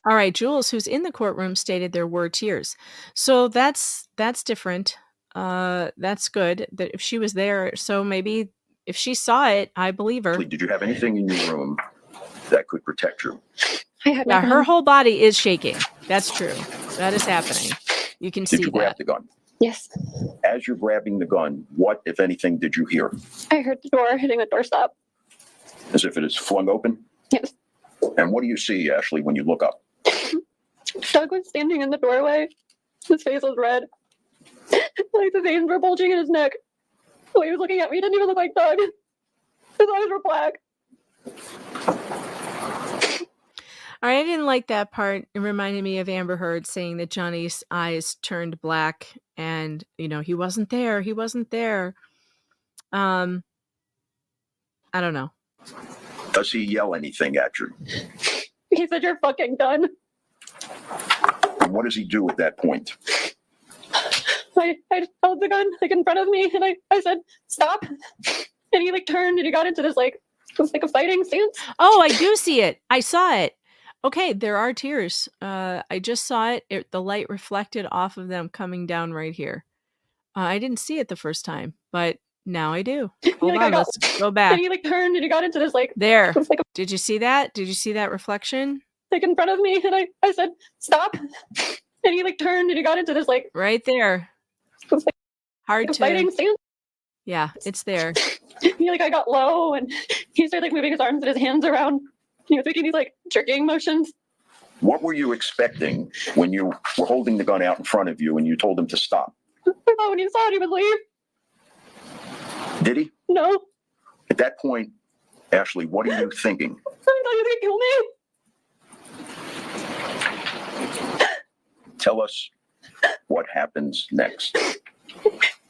All right, Jules, who's in the courtroom, stated there were tears. So that's different. That's good that if she was there. So maybe if she saw it, I believe her. Did you have anything in your room that could protect you? Yeah, her whole body is shaking. That's true. That is happening. You can see Did you that. grab the gun? Yes. As you're grabbing the gun, what, if anything, did you hear? I heard the door hitting the doorstop. As if it is flung open? Yes. And what do you see, Ashley, when you look up? Doug was standing in the doorway. His face was red. Like the veins were bulging in his neck. The way he was looking at me, he didn't even look like Doug. His eyes were black. All right, I didn't like that part. It reminded me of Amber Heard saying that Johnny's eyes turned black and, he wasn't there. He wasn't there. I don't know. Does he yell anything at you? He said, you're fucking done. And what does he do at that point? I held the gun in front of me and I said, stop. And he turned and he got into this it was like a fighting stance. Oh, I do see it. I saw it. Okay, there are tears. I just saw it. The light reflected off of them coming down right here. I didn't see it the first time, but now I do. Hold on, let's go back. And he turned and he got into this there. It was Did you see that? Did you see that reflection? in front of me and I said, stop. And he turned and he got into this right there. It was hard a to fighting stance. Yeah, it's there. I got low and he started moving his arms and his hands around. He was making these jerking motions. What were you expecting when you were holding the gun out in front of you and you told him to stop? I thought when he saw it, he would leave. Did he? No. At that point, Ashley, what are you thinking? I thought he was going to kill me. Tell us what happens next.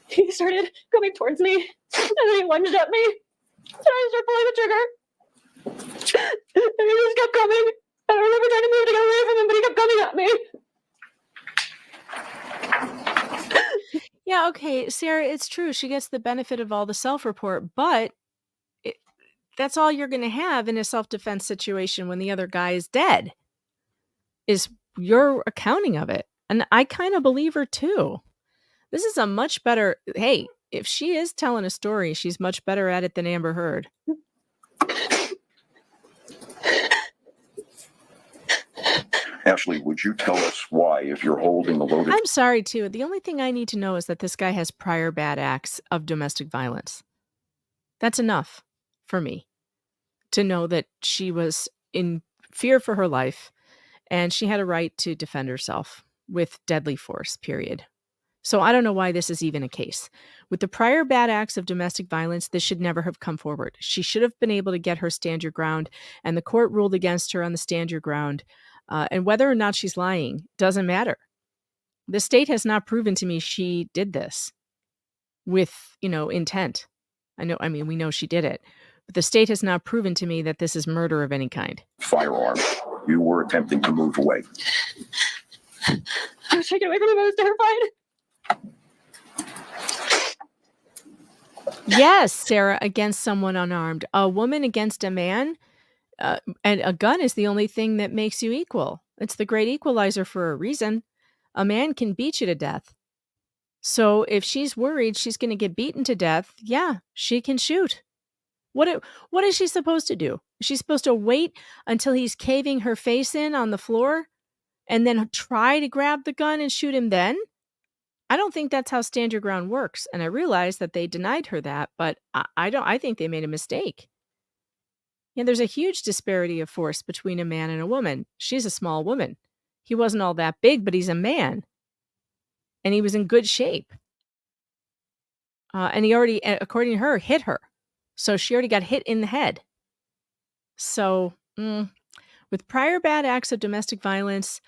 He started coming towards me, and then he lunged at me, and I started pulling the trigger. And he just kept coming. And I remember trying to move to get away from him, but he kept coming at me. Yeah, okay, Sarah, it's true. She gets the benefit of all the self-report, but that's all you're going to have in a self-defense situation when the other guy is dead, is your accounting of it. And I kind of believe her too. This is a much better, hey, if she is telling a story, she's much better at it than Amber Heard. Ashley, would you tell us why, if you're holding the loaded... I'm sorry, too. The only thing I need to know is that this guy has prior bad acts of domestic violence. That's enough for me to know that she was in fear for her life and she had a right to defend herself with deadly force, period. So I don't know why this is even a case. With the prior bad acts of domestic violence, this should never have come forward. She should have been able to get her stand your ground, and the court ruled against her on the stand your ground. And whether or not she's lying doesn't matter. The state has not proven to me she did this with, intent. We know she did it, but the state has not proven to me that this is murder of any kind. Firearm. You were attempting to move away. I was trying to get away from him. I was terrified. Yes, Sarah, against someone unarmed. A woman against a man, and a gun is the only thing that makes you equal. It's the great equalizer for a reason. A man can beat you to death. So if she's worried she's going to get beaten to death, yeah, she can shoot. What is she supposed to do? Is she supposed to wait until he's caving her face in on the floor and then try to grab the gun and shoot him then? I don't think that's how stand your ground works. And I realize that they denied her that, but I think they made a mistake. Yeah, there's a huge disparity of force between a man and a woman. She's a small woman. He wasn't all that big, but he's a man. And he was in good shape. And he already, according to her, hit her. So she already got hit in the head. So with prior bad acts of domestic violence,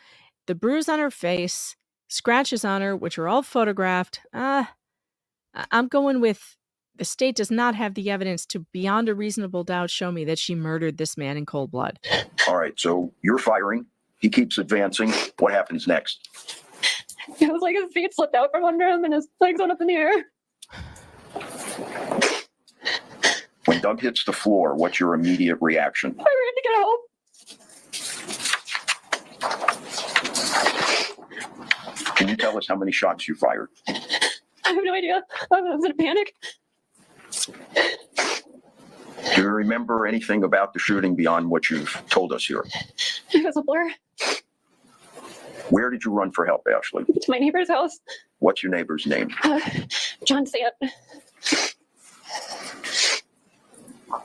the bruise on her face, scratches on her, which are all photographed, I'm going with the state does not have the evidence to, beyond a reasonable doubt, show me that she murdered this man in cold blood. All right, so you're firing. He keeps advancing. What happens next? It was like his feet slipped out from under him and his legs went up in the air. When Doug hits the floor, what's your immediate reaction? I ran to get help. Can you tell us how many shots you fired? I have no idea. I was in a panic. Do you remember anything about the shooting beyond what you've told us here? It was a blur. Where did you run for help, Ashley? To my neighbor's house. What's your neighbor's name? John Sant.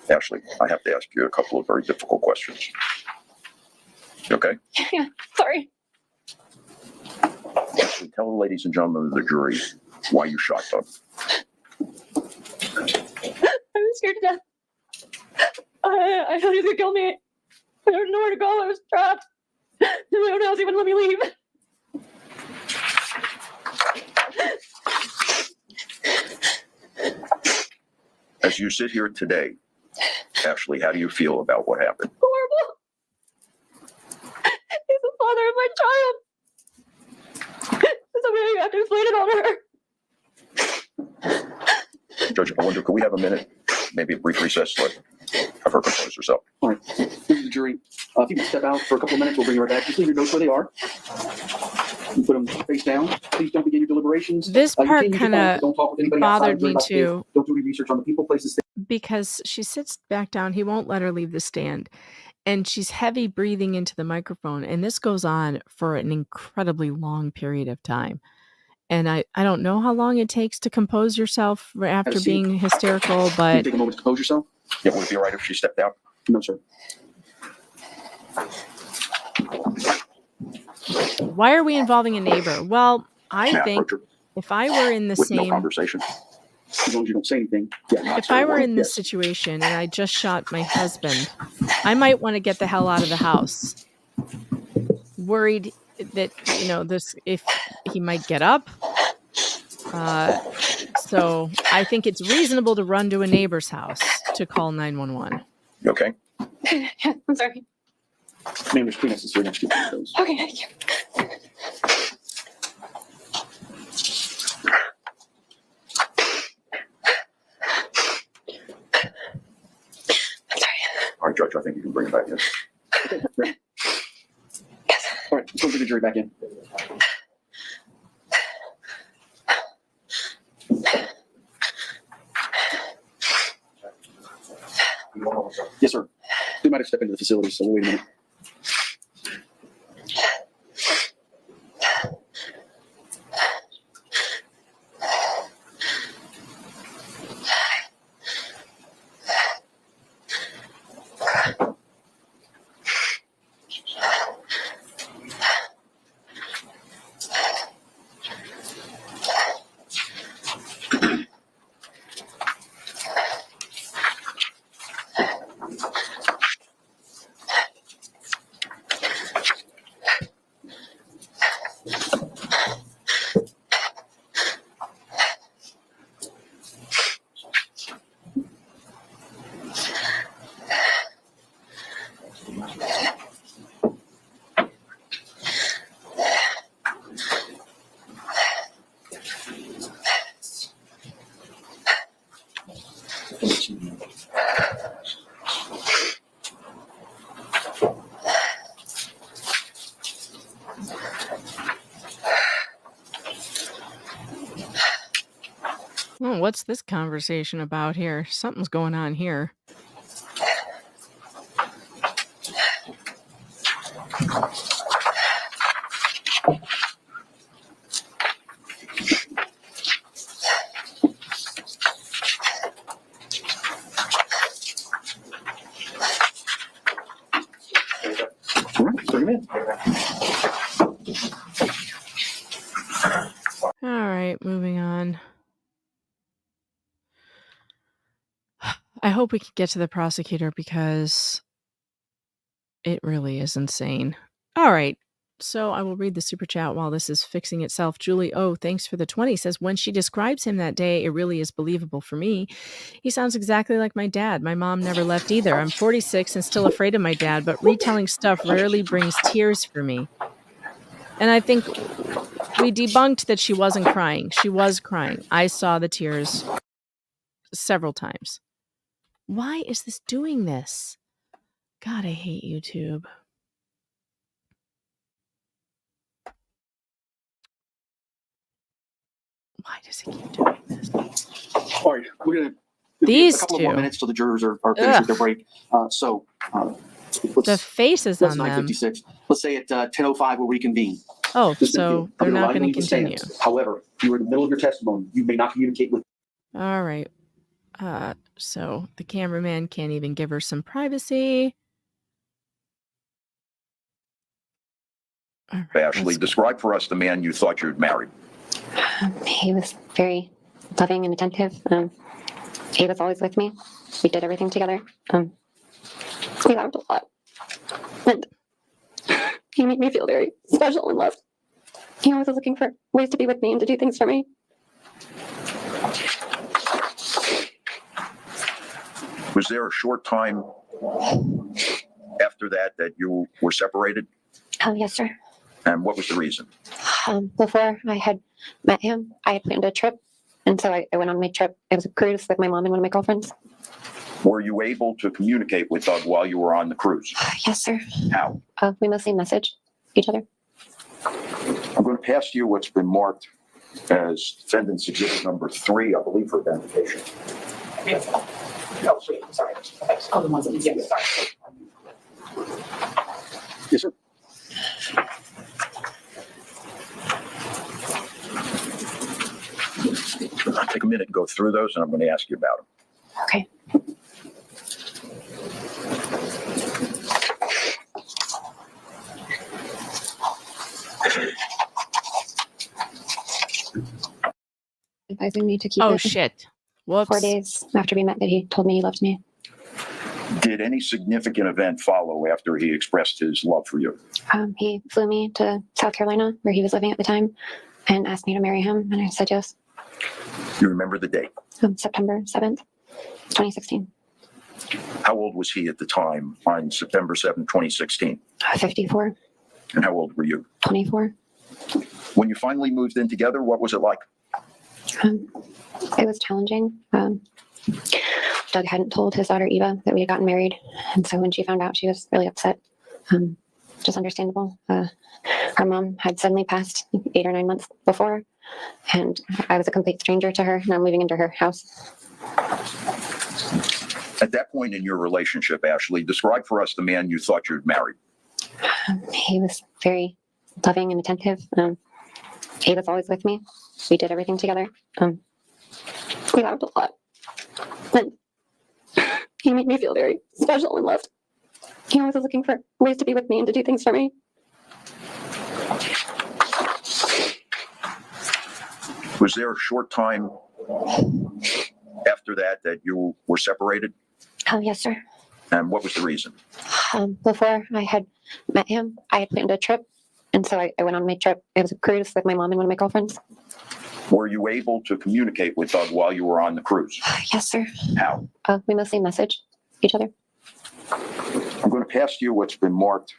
Ashley, I have to ask you a couple of very difficult questions. You okay? Yeah, sorry. Ashley, tell the ladies and gentlemen of the jury why you shot Doug. I was scared to death. I thought he was going to kill me. I didn't know where to go. I was trapped. My own house, he wouldn't let me leave. As you sit here today, Ashley, how do you feel about what happened? Horrible. He's the father of my child. Somebody you have to explain it all to her. Judge, I wonder, could we have a minute? Maybe a brief recess, let have her compose herself. All right, this is the jury. If you can step out for a couple of minutes, we'll bring you right back. Just leave your notes where they are. You put them face down. Please don't begin your deliberations. This part kind of bothered me too. too. Don't do any research on the people, places. Because she sits back down. He won't let her leave the stand. And she's heavy breathing into the microphone. And this goes on for an incredibly long period of time. And I don't know how long it takes to compose yourself after being hysterical, but... Can you take a moment to compose yourself? Yeah, would it be all right if she stepped out? No, sir. Why are we involving a neighbor? Well, I think If I were in the with no same conversation. As long as you don't say anything. Yeah. if I were in this situation and I just shot my husband, I might want to get the hell out of the house. Worried that, this, if he might get up. So I think it's reasonable to run to a neighbor's house to call 911. Okay. Yeah, I'm sorry. Ma'am, there's Kleenexes here next to you. Okay, thank you. All right, Judge, I think you can bring it back in. Okay, great. All right, let's go bring the jury back in. Yes, sir. We might have stepped into the facility, so we'll wait a minute. Oh, what's this conversation about here? Something's going on here. All right, moving on. I hope we can get to the prosecutor because it really is insane. All right. So I will read the super chat while this is fixing itself. Julie, thanks for the 20, says, when she describes him that day, it really is believable for me. He sounds exactly like my dad. My mom never left either. I'm 46 and still afraid of my dad, but retelling stuff rarely brings tears for me. And I think we debunked that she wasn't crying. She was crying. I saw the tears several times. Why is this doing this? God, I hate YouTube. Why does it keep doing this? All right, we're going to These a couple two. of more minutes till the jurors are finished with their break. The faces on them. 9:56. Let's say at 10:05 we'll reconvene. Oh, Just so they're not going to continue. However, you are in the middle of your testimony. You may not communicate with. All right. So the cameraman can't even give her some privacy. All right, Ashley, describe for us the man you thought you'd married. He was very loving and attentive. He was always with me. We did everything together. We laughed a lot. And he made me feel very special and loved. He always was looking for ways to be with me and to do things for me. Was there a short time after that you were separated? Oh, yes, sir. And what was the reason? Before I had met him, I had planned a trip. And so I went on my trip. It was a cruise with my mom and one of my girlfriends. Were you able to communicate with Doug while you were on the cruise? Yes, sir. How? We mostly messaged each other. I'm going to pass to you what's been marked as defendant's exhibit number 3, I believe, for identification. No, wait, I'm sorry. Oh, the ones that, yeah, sorry. Yes, sir. I'll take a minute and go through those, and I'm going to ask you about them. Okay. advising me to keep Oh it. shit. Whoops. 4 days after we met that he told me he loved me. Did any significant event follow after he expressed his love for you? He flew me to South Carolina, where he was living at the time, and asked me to marry him, and I said yes. You remember the date? September 7th, 2016. How old was he at the time on September 7th, 2016? 54, And how old were you? 24. When you finally moved in together, what was it like? It was challenging. Doug hadn't told his daughter Eva that we had gotten married, and so when she found out, she was really upset. Just understandable. Her mom had suddenly passed 8 or 9 months before, and I was a complete stranger to her, and I'm moving into her house. At that point in your relationship, Ashley, describe for us the man you thought you'd married. He was very loving and attentive. He was always with me. We did everything together. We laughed a lot. And he made me feel very special and loved. He always was looking for ways to be with me and to do things for me. Was there a short time after that you were separated? Oh, yes, sir. And what was the reason? Before I had met him, I had planned a trip. And so I went on my trip. It was a cruise with my mom and one of my girlfriends. Were you able to communicate with Doug while you were on the cruise? Yes, sir. How? We mostly messaged each other. I'm going to pass you what's been marked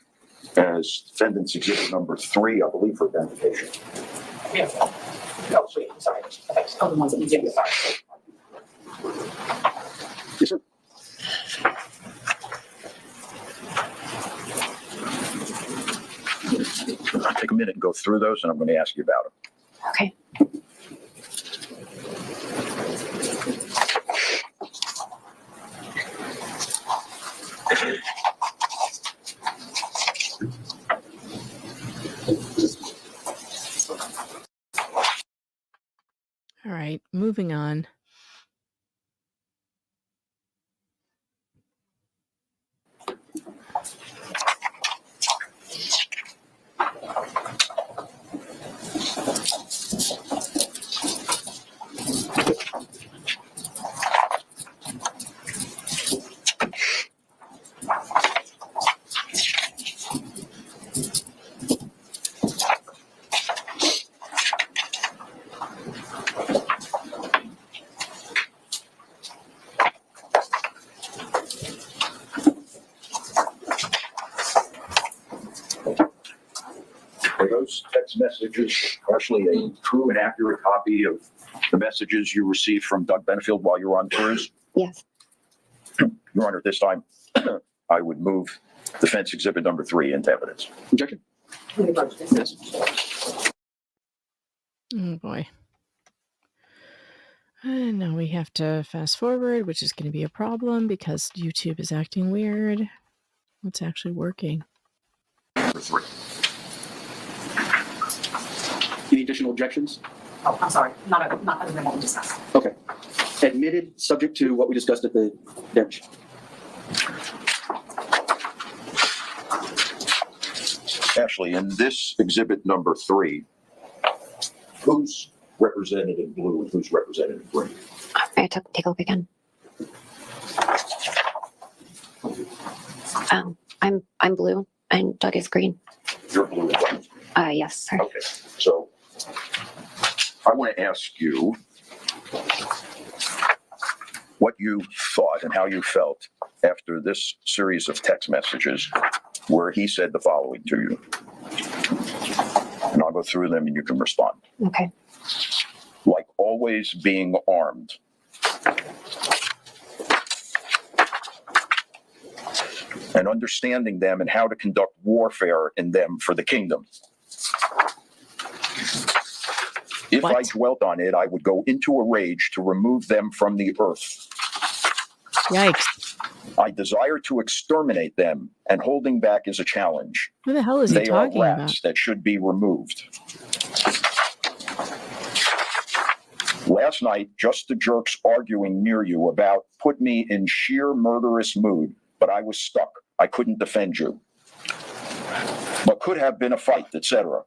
as defendant's exhibit number 3, I believe, for identification. Yes. Oh, sweet. I'm sorry. Oh, the ones that you did. Sorry. Yes, sir. I'll take a minute and go through those, and I'm going to ask you about them. Okay. All right, moving on. Are those text messages actually a true and accurate copy of the messages you received from Doug Benefield while you were on the cruise? Yes. Your Honor, at this time, I would move defense exhibit number 3 into evidence. Objection. Yes. Oh boy. And now we have to fast forward, which is going to be a problem because YouTube is acting weird. What's actually working? Number 3. Any additional objections? Oh, I'm sorry. Not other than what we discussed. Okay. Admitted, subject to what we discussed at the bench. Ashley, in this exhibit number 3, who's represented in blue and who's represented in green? I take a look again. I'm blue and Doug is green. You're blue and white. Yes, sir. Okay, so I want to ask you what you thought and how you felt after this series of text messages where he said the following to you. And I'll go through them and you can respond. Okay. Like always being armed. And understanding them and how to conduct warfare in them for the kingdom. If I dwelt on it, I would go into a rage to remove them from the earth. Yikes. I desire to exterminate them, and holding back is a challenge. What the hell is he They are talking rats about? that should be removed. Last night, just the jerks arguing near you about put me in sheer murderous mood, but I was stuck. I couldn't defend you. But could have been a fight, etc.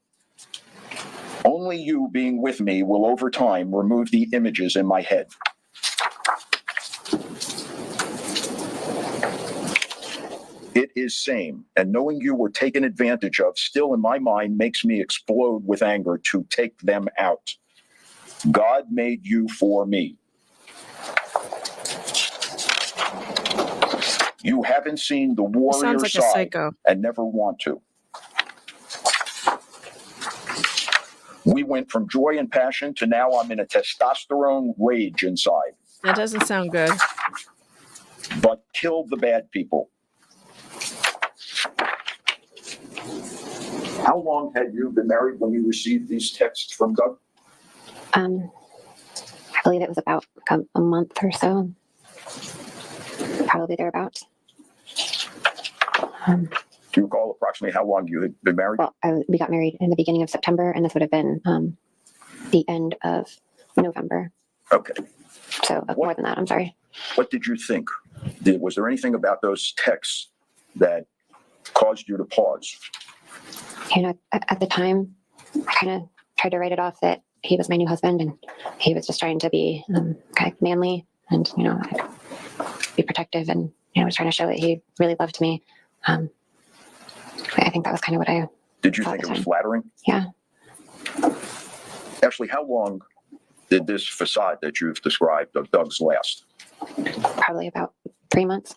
Only you being with me will over time remove the images in my head. It is same, and knowing you were taken advantage of still in my mind makes me explode with anger to take them out. God made you for me. You haven't seen the warrior Sounds like a side psycho. and never want to. We went from joy and passion to now I'm in a testosterone rage inside. That doesn't sound good. But kill the bad people. How long had you been married when you received these texts from Doug? I believe it was about a month or so. Probably thereabouts. Do you recall approximately how long you had been married? Well, we got married in the beginning of September, and this would have been the end of November. Okay. So more than that, I'm sorry. What did you think? Was there anything about those texts that caused you to pause? You know, at the time, I kind of tried to write it off that he was my new husband, and he was just trying to be kind of manly and, you know, be protective, and, you know, was trying to show that he really loved me. I think that was kind of what I Did you think it was flattering? Yeah. Ashley, how long did this facade that you've described of Doug's last? Probably about 3 months.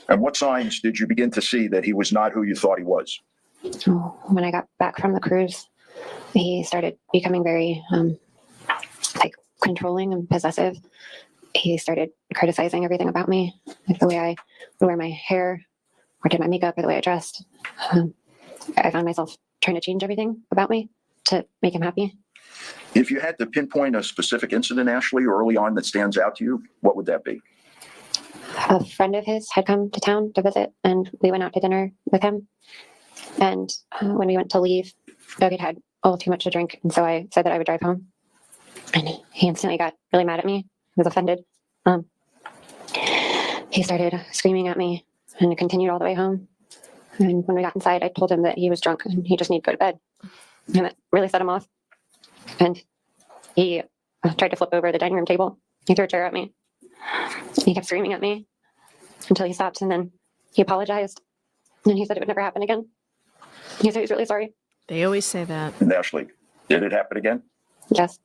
And what signs did you begin to see that he was not who you thought he was? When I got back from the cruise, he started becoming very like controlling and possessive. He started criticizing everything about me, like the way I would wear my hair or did my makeup or the way I dressed. I found myself trying to change everything about me to make him happy. If you had to pinpoint a specific incident, Ashley, early on that stands out to you, what would that be? A friend of his had come to town to visit, and we went out to dinner with him. And when we went to leave, Doug had had all too much to drink, and so I said that I would drive home. And he instantly got really mad at me. He was offended. He started screaming at me, and it continued all the way home. And when we got inside, I told him that he was drunk and he just needed to go to bed. And that really set him off. And he tried to flip over the dining room table. He threw a chair at me. He kept screaming at me until he stopped, and then he apologized. And he said it would never happen again. He said he was really sorry. They always say that. And Ashley, did it happen again? Yes.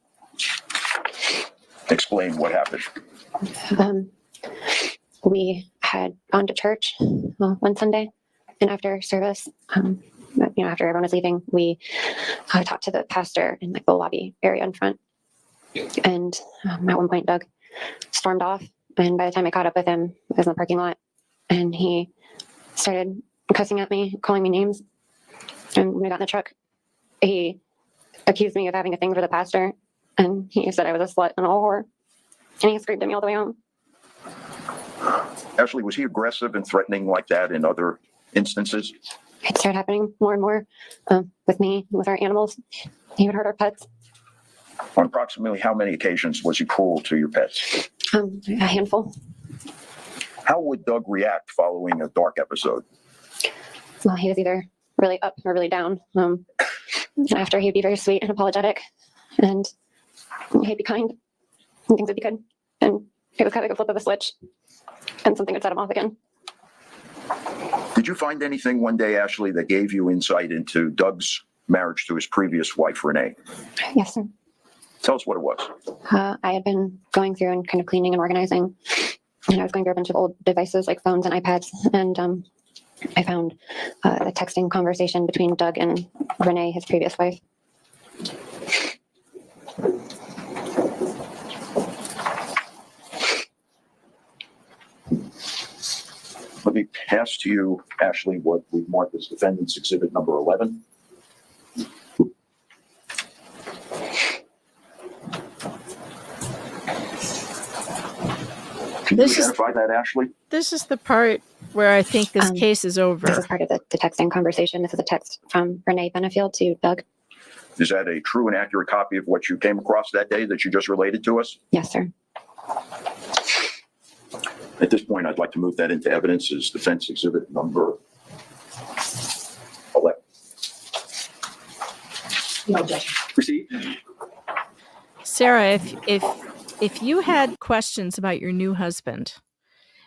Explain what happened. We had gone to church one Sunday, and after service, after everyone was leaving, we talked to the pastor in like the lobby area in front. And at one point, Doug stormed off, and by the time I caught up with him, I was in the parking lot, and he started cussing at me, calling me names. And when we got in the truck, he accused me of having a thing for the pastor, and he said I was a slut and a whore, and he screamed at me all the way home. Ashley, was he aggressive and threatening like that in other instances? It started happening more and more with me, with our animals. He would hurt our pets. On approximately how many occasions was he cruel to your pets? A handful. How would Doug react following a dark episode? Well, he was either really up or really down. And after, he'd be very sweet and apologetic, and he'd be kind, and things would be good. And it was kind of like a flip of a switch, and something would set him off again. Did you find anything one day, Ashley, that gave you insight into Doug's marriage to his previous wife, Renee? Yes, sir. Tell us what it was. I had been going through and kind of cleaning and organizing, and I was going through a bunch of old devices like phones and iPads, and I found a texting conversation between Doug and Renee, his previous wife. Let me pass to you, Ashley, what we've marked as defendant's exhibit number 11. Can you identify that, Ashley? This is the part where I think this case is over. This is part of the texting conversation. This is a text from Ashley Benefield to Doug. Is that a true and accurate copy of what you came across that day that you just related to us? Yes, sir. At this point, I'd like to move that into evidence as defense exhibit number 11. No objection. Proceed. Sarah, if you had questions about your new husband,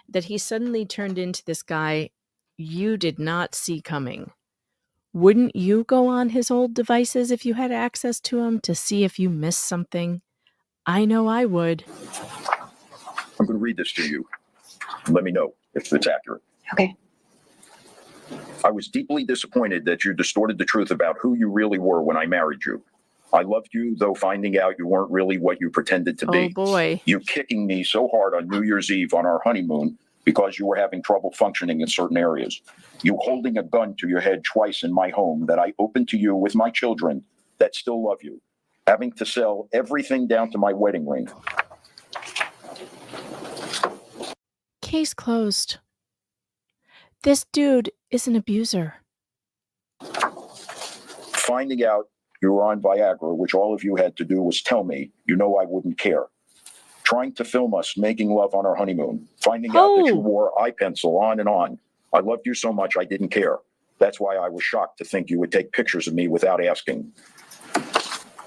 that he suddenly turned into this guy you did not see coming, wouldn't you go on his old devices if you had access to them to see if you missed something? I know I would. I'm going to read this to you. Let me know if it's accurate. Okay. I was deeply disappointed that you distorted the truth about who you really were when I married you. I loved you, though finding out you weren't really what you pretended to be. Oh, boy. You kicking me so hard on New Year's Eve on our honeymoon because you were having trouble functioning in certain areas. You holding a gun to your head twice in my home that I opened to you with my children that still love you. Having to sell everything down to my wedding ring. Case closed. This dude is an abuser. Finding out you were on Viagra, which all of you had to do was tell me, you know I wouldn't care. Trying to film us making love on our honeymoon. Finding out that you wore eye pencil on and on. I loved you so much I didn't care. That's why I was shocked to think you would take pictures of me without asking.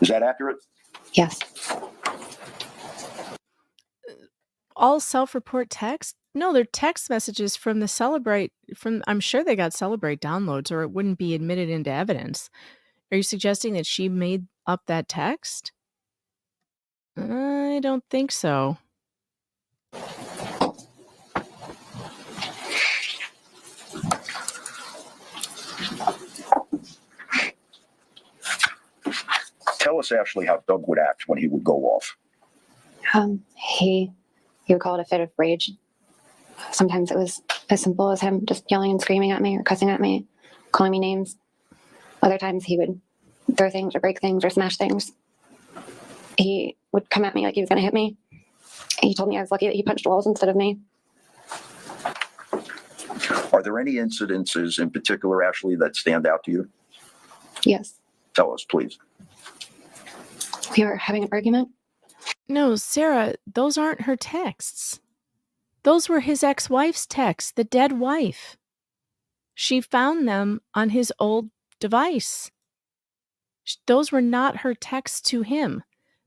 Is that accurate? Yes. All self-report text? No, they're text messages from the Celebrate. I'm sure they got Celebrate downloads, or it wouldn't be admitted into evidence. Are you suggesting that she made up that text? I don't think so. Tell us, Ashley, how Doug would act when he would go off. He would call it a fit of rage. Sometimes it was as simple as him just yelling and screaming at me or cussing at me, calling me names. Other times he would throw things or break things or smash things. He would come at me like he was going to hit me. He told me I was lucky that he punched walls instead of me. Are there any incidences in particular, Ashley, that stand out to you? Yes. Tell us, please. We were having an argument. No, Sarah, those aren't her texts. Those were his ex-wife's texts, the dead wife. She found them on his old device. Those were not her texts to him.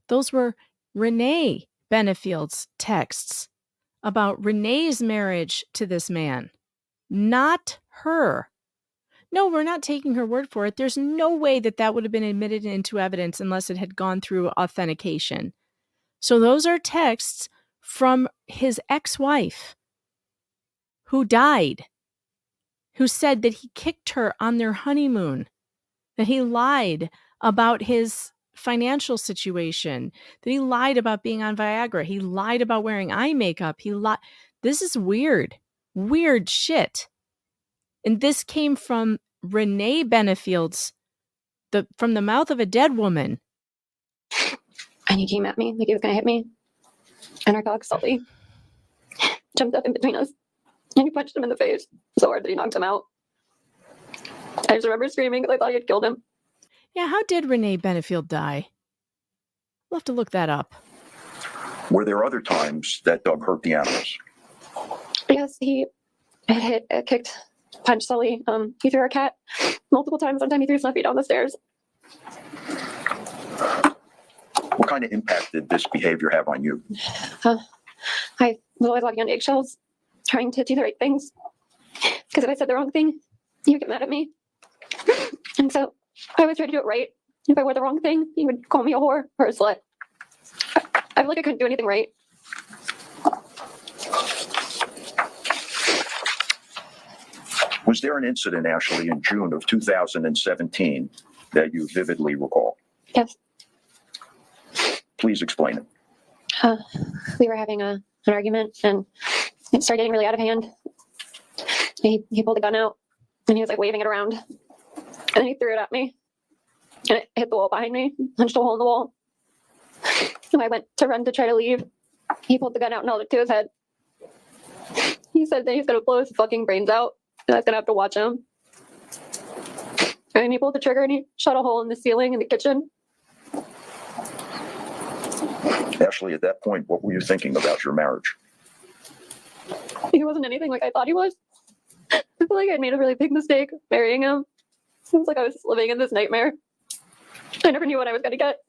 Those were Renee Benefield's texts about Renee's marriage to this man, not her. No, we're not taking her word for it. There's no way that that would have been admitted into evidence unless it had gone through authentication. So those are texts from his ex-wife who died, who said that he kicked her on their honeymoon, that he lied about his financial situation, that he lied about being on Viagra, he lied about wearing eye makeup, This is weird shit. And this came from Renee Benefield's, from the mouth of a dead woman. And he came at me like he was going to hit me. And our dog Sully jumped up in between us. And he punched him in the face so hard that he knocked him out. I just remember screaming because I thought he had killed him. Yeah, how did Renee Benefield die? We'll have to look that up. Were there other times that Doug hurt the animals? Yes, he kicked, punched Sully. He threw our cat multiple times. One time he threw Snuffy down the stairs. What kind of impact did this behavior have on you? I was always walking on eggshells, trying to do the right things. Because if I said the wrong thing, he would get mad at me. And so I always tried to do it right. If I wore the wrong thing, he would call me a whore or a slut. I feel like I couldn't do anything right. Was there an incident, Ashley, in June of 2017 that you vividly recall? Yes. Please explain it. We were having an argument and it started getting really out of hand. He pulled a gun out and he was like waving it around. And then he threw it at me. And it hit the wall behind me, punched a hole in the wall. And I went to run to try to leave. He pulled the gun out and held it to his head. He said that he's going to blow his fucking brains out. And I was going to have to watch him. And he pulled the trigger and he shot a hole in the ceiling in the kitchen. Ashley, at that point, what were you thinking about your marriage? He wasn't anything like I thought he was. I feel like I'd made a really big mistake marrying him. It was like I was living in this nightmare. I never knew what I was going to get.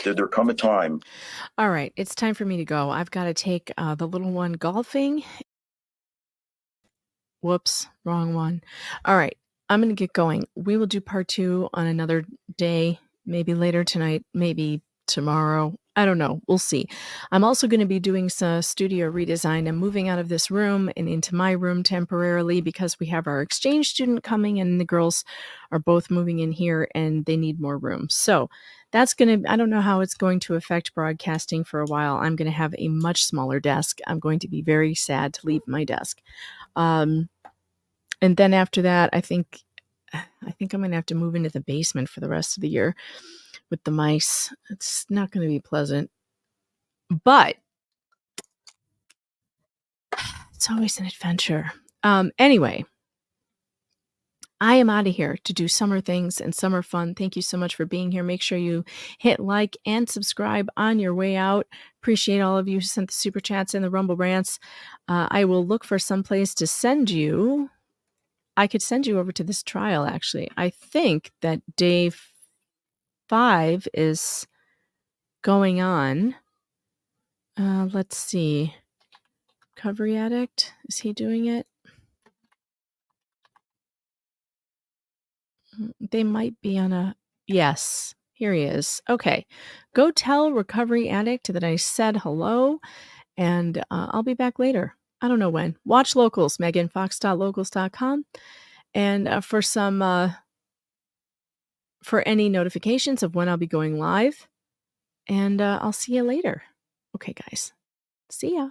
Did there come a time? All right, it's time for me to go. I've got to take the little one golfing. Whoops, wrong one. All right, I'm going to get going. We will do part 2 on another day, maybe later tonight, maybe tomorrow. I don't know. We'll see. I'm also going to be doing some studio redesign. I'm moving out of this room and into my room temporarily because we have our exchange student coming and the girls are both moving in here and they need more room. So that's going to, I don't know how it's going to affect broadcasting for a while. I'm going to have a much smaller desk. I'm going to be very sad to leave my desk. And then after that, I think I'm going to have to move into the basement for the rest of the year with the mice. It's not going to be pleasant, but it's always an adventure. Anyway, I am out of here to do summer things and summer fun. Thank you so much for being here. Make sure you hit like and subscribe on your way out. Appreciate all of you who sent the super chats and the Rumble rants. I will look for some place to send you. I could send you over to this trial, actually. I think that day 5 is going on. Let's see. Recovery Addict, is he doing it? They might be on a... Yes, here he is. Okay. Go tell Recovery Addict that I said hello, and I'll be back later. I don't know when. Watch Locals, meganfox.locals.com. And for any notifications of when I'll be going live. And I'll see you later. Okay, guys. See ya.